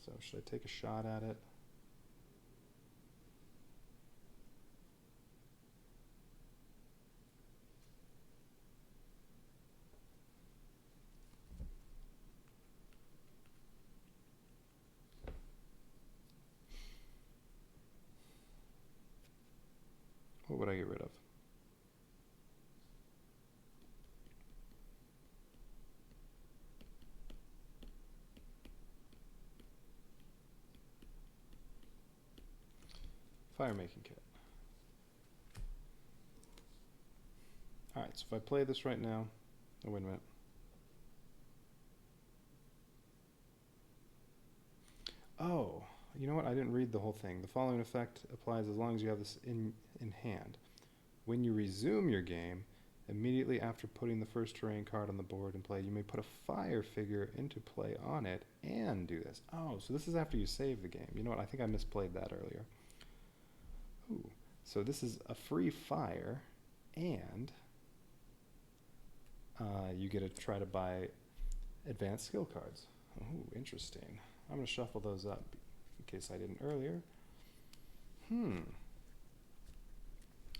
So should I take a shot at it? would I get rid of? Fire making kit. Alright, so if I play this right now, oh wait a minute. Oh, you know what? I didn't read the whole thing. The following effect applies as long as you have this in hand. When you resume your game, immediately after putting the first terrain card on the board in play, you may put a fire figure into play on it and do this. Oh, so this is after you save the game. You know what? I think I misplayed that earlier. Ooh, so this is a free fire, and you get to try to buy advanced skill cards. Oh, interesting. I'm going to shuffle those up in case I didn't earlier.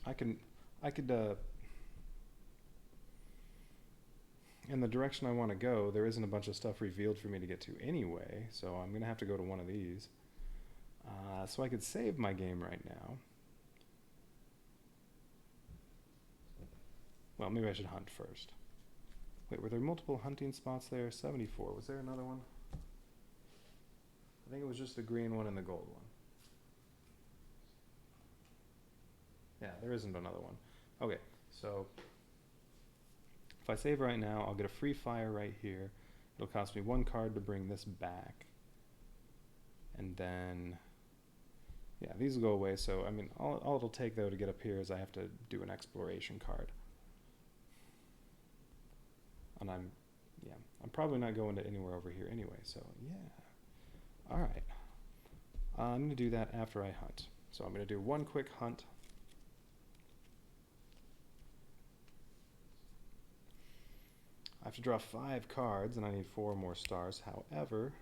I could, in the direction I want to go, there isn't a bunch of stuff revealed for me to get to anyway, so I'm going to have to go to one of these. So I could save my game right now. Well, maybe I should hunt first. Wait, were there multiple hunting spots there? 74. Was there another one? I think it was just the green one and the gold one. Yeah, there isn't another one. Okay, so if I save right now, I'll get a free fire right here. It'll cost me 1 card to bring this back. And then, yeah, these will go away. So, I mean, all it'll take, though, to get up here is I have to do an exploration card. And I'm probably not going to anywhere over here anyway, so yeah. Alright. I'm going to do that after I hunt. So I'm going to do one quick hunt. I have to draw 5 cards, and I need 4 more stars. However,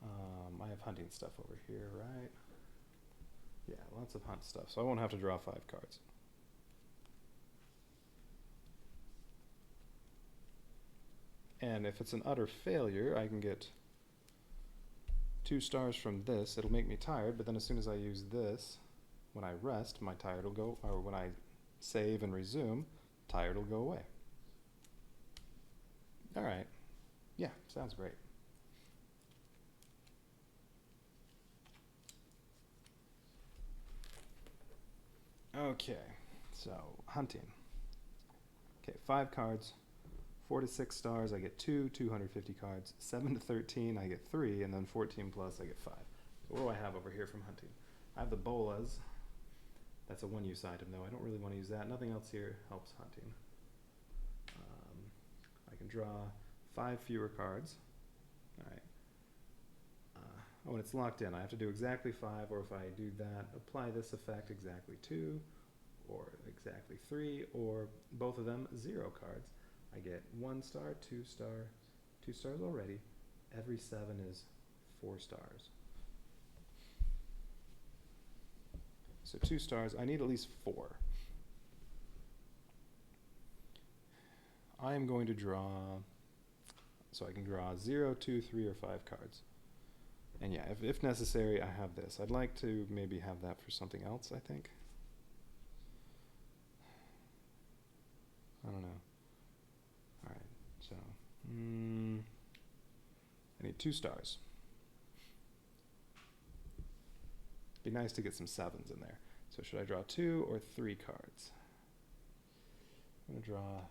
I have hunting stuff over here, right? Yeah, lots of hunt stuff, so I won't have to draw 5 cards. And if it's an utter failure, I can get 2 stars from this. It'll make me tired, but then as soon as I use this, when I rest, my tired will go, or when I save and resume, tired will go away. Alright. Yeah, sounds great. Okay, so hunting. Okay, 5 cards. 4 to 6 stars, I get 250 cards. 7 to 13, I get 3, and then 14 plus, I get 5. So what do I have over here from hunting? I have the bolas. That's a one-use item, though. I don't really want to use that. Nothing else here helps hunting. I can draw 5 fewer cards. All right. Oh, and it's locked in. I have to do exactly 5, or if I do that, apply this effect, exactly 2, or exactly 3, or both of them, 0 cards. I get 1 star, 2 star, 2 stars already. Every 7 is 4 stars. So 2 stars, I need at least 4. I am going to draw, so I can draw 0, 2, 3, or 5 cards. And yeah, if necessary, I have this. I'd like to maybe have that for something else, I think. I don't know. Alright, so, I need 2 stars. Be nice to get some 7s in there. So should I draw 2 or 3 cards? I'm going to draw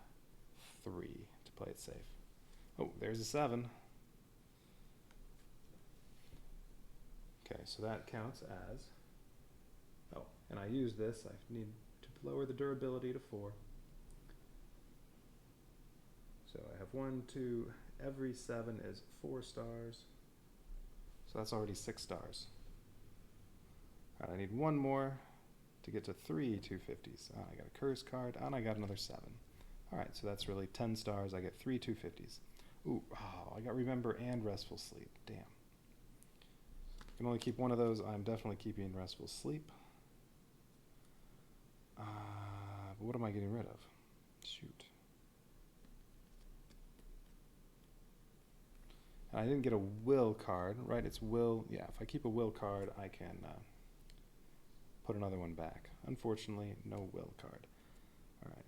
3 to play it safe. Oh, there's a 7. Okay, so that counts as, oh, and I use this. I need to lower the durability to 4. So I have 1, 2, every 7 is 4 stars. So that's already 6 stars. All right, I need 1 more to get to 3 250s. I got a curse card, and I got another 7. All right, so that's really 10 stars. I get 3 250s. Ooh, oh, I got Remember and Restful Sleep. Damn. I can only keep one of those. I'm definitely keeping Restful Sleep. But what am I getting rid of? Shoot. And I didn't get a will card, right? It's will. Yeah, if I keep a will card, I can put another one back. Unfortunately, no will card. All right.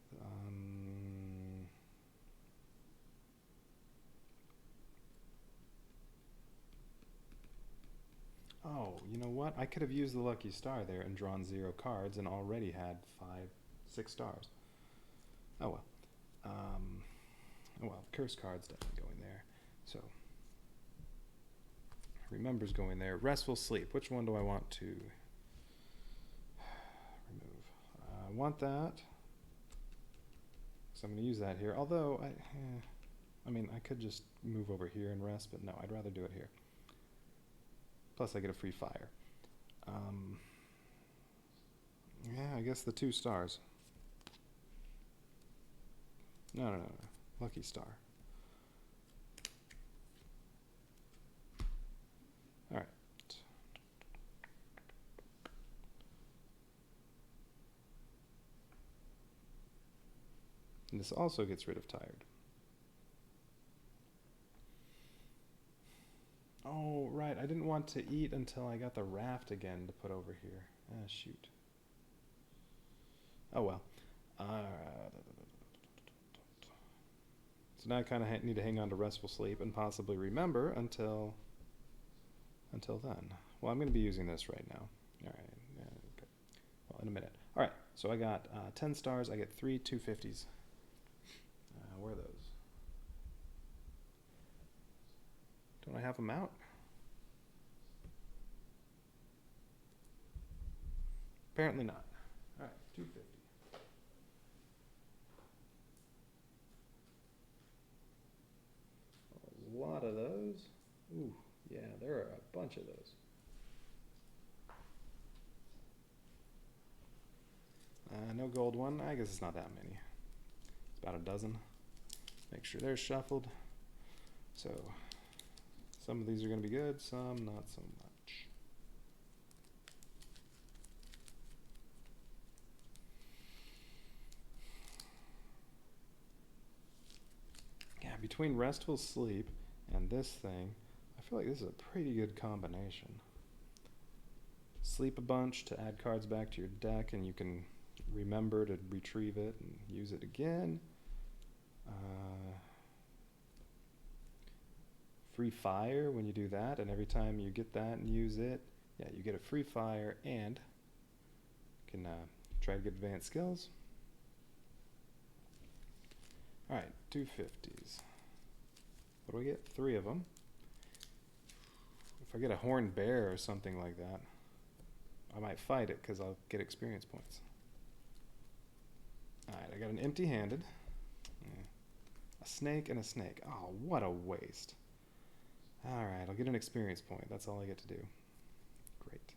Oh, you know what? I could have used the lucky star there and drawn 0 cards and already had 6 stars. Oh well. Oh well, curse card's definitely going there. So, remember's going there. Restful sleep. Which one do I want to remove? I want that. So I'm going to use that here. Although, I mean, I could just move over here and rest, but no, I'd rather do it here. Plus, I get a free fire. Yeah, I guess the 2 stars. No. Lucky star. All right. And this also gets rid of tired. Oh, right. I didn't want to eat until I got the raft again to put over here. Ah, shoot. Oh, well. So now I kind of need to hang on to restful sleep and possibly remember until then. Well, I'm going to be using this right now. All right. Yeah, okay. Well, in a minute. All right. So I got 10 stars. I get 3 250s. Where are those? Don't I have them out? Apparently not. All right, 250. A lot of those. Ooh, yeah, there are a bunch of those. No gold one. I guess it's not that many. It's about a dozen. Make sure they're shuffled. So some of these are going to be good, some not so much. Yeah, between restful sleep and this thing, I feel like this is a pretty good combination. Sleep a bunch to add cards back to your deck, and you can remember to retrieve it and use it again. Free fire when you do that, and every time you get that and use it, yeah, you get a free fire and can try to get advanced skills. All right, 250s. What do I get? 3 of them. If I get a horned bear or something like that, I might fight it because I'll get experience points. All right, I got an empty-handed. Yeah. A snake and a snake. Oh, what a waste. All right, I'll get an experience point. That's all I get to do. Great.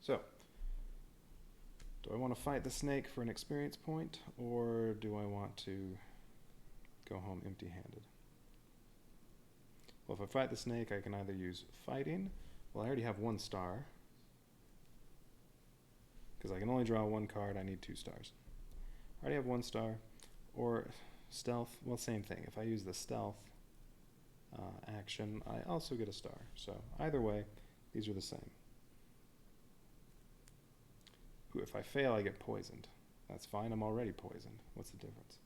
So, do I want to fight the snake for an experience point, or do I want to go home empty-handed? Well, if I fight the snake, I can either use fighting. Well, I already have 1 star. Because I can only draw 1 card, I need 2 stars. I already have 1 star. Or stealth, well, same thing. If I use the stealth action, I also get a star. So either way, these are the same. Ooh, if I fail, I get poisoned. That's fine, I'm already poisoned. What's the difference?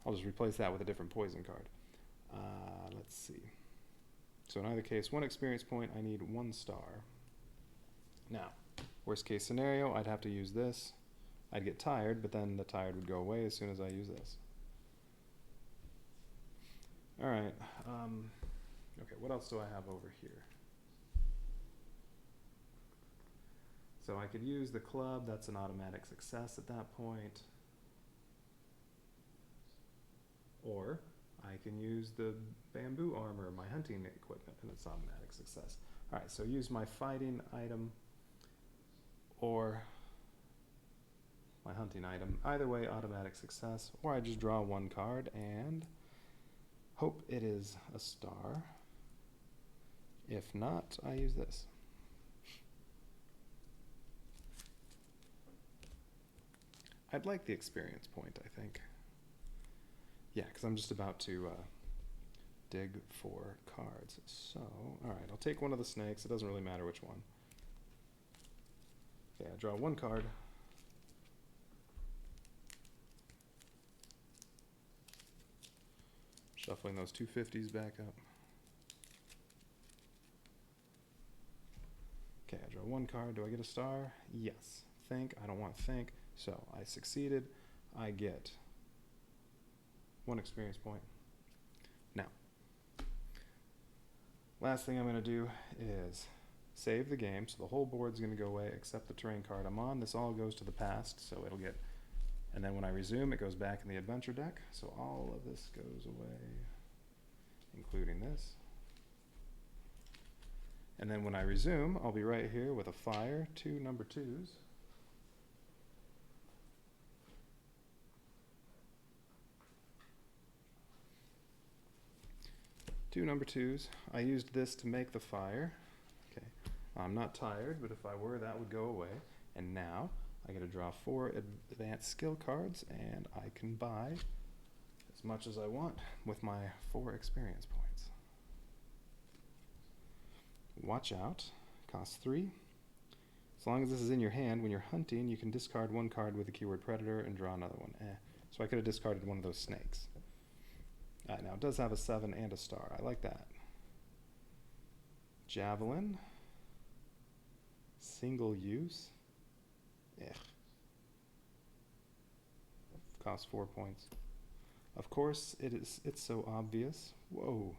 I'll just replace that with a different poison card. Let's see. So in either case, 1 experience point, I need 1 star. Now, worst case scenario, I'd have to use this. I'd get tired, but then the tired would go away as soon as I use this. All right. Okay, what else do I have over here? So I could use the club. That's an automatic success at that point. Or I can use the bamboo armor, my hunting equipment, and it's automatic success. All right, so use my fighting item or my hunting item. Either way, automatic success. Or I just draw 1 card and hope it is a star. If not, I use this. I'd like the experience point, I think. Yeah, because I'm just about to dig for cards. So, alright, I'll take one of the snakes. It doesn't really matter which one. Okay, I draw one card. Shuffling those 250s back up. Okay, I draw one card. Do I get a star? Yes. Think. I don't want think. So I succeeded. I get one experience point. Now, last thing I'm going to do is save the game. So the whole board's going to go away except the terrain card I'm on. This all goes to the past, so it'll get... And then when I resume, it goes back in the adventure deck. So all of this goes away, including this. And then when I resume, I'll be right here with a fire, 2 number 2s. Two number 2s. I used this to make the fire. Okay, I'm not tired, but if I were, that would go away. And now I get to draw 4 advanced skill cards, and I can buy as much as I want with my 4 experience points. Watch out, costs 3. As long as this is in your hand, when you're hunting, you can discard 1 card with the keyword predator and draw another one. So I could have discarded one of those snakes. Now it does have a 7 and a star. I like that. Javelin. Single use. Costs 4 points. Of course, it's so obvious. Whoa.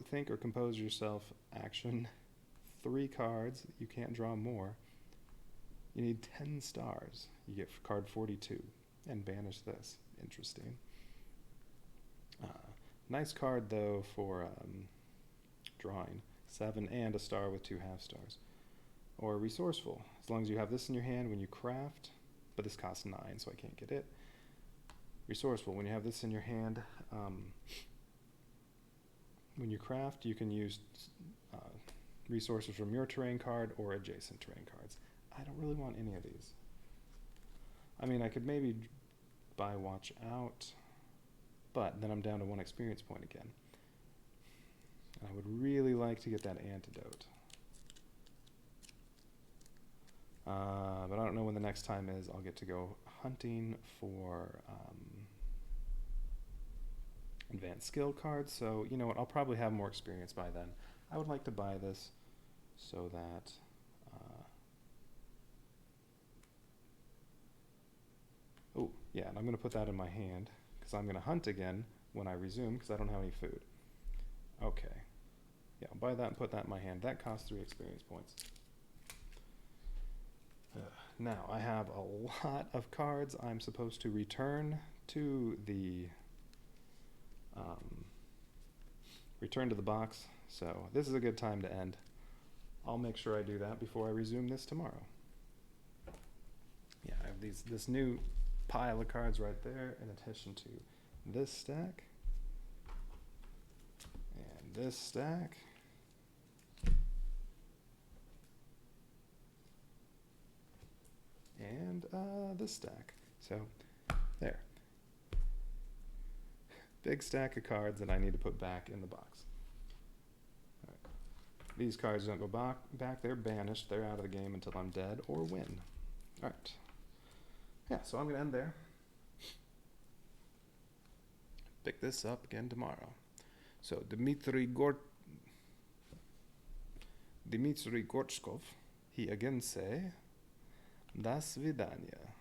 Think or compose yourself. Action. 3 cards. You can't draw more. You need 10 stars. You get card 42. And banish this. Interesting. Nice card, though, for drawing. 7 and a star with 2 half stars. Or resourceful. As long as you have this in your hand when you craft. But this costs 9, so I can't get it. Resourceful. When you have this in your hand, when you craft, you can use resources from your terrain card or adjacent terrain cards. I don't really want any of these. I mean, I could maybe buy Watch Out, but then I'm down to 1 experience point again. And I would really like to get that antidote. But I don't know when the next time is. I'll get to go hunting for advanced skill cards, so you know what, I'll probably have more experience by then. I would like to buy this so that oh yeah, and I'm going to put that in my hand because I'm going to hunt again when I resume because I don't have any food. Okay, yeah, I'll buy that and put that in my hand. That costs 3 experience points. Now I have a lot of cards I'm supposed to return to the box, so this is a good time to end. I'll make sure I do that before I resume this tomorrow. Yeah, I have this new pile of cards right there in addition to this stack and this stack and this stack. So there. Big stack of cards that I need to put back in the box. All right. These cards don't go back. They're banished. They're out of the game until I'm dead or win. All right. Yeah, so I'm going to end there. Pick this up again tomorrow. So Dmitry Gorchkov, he again say, "Das vidanya."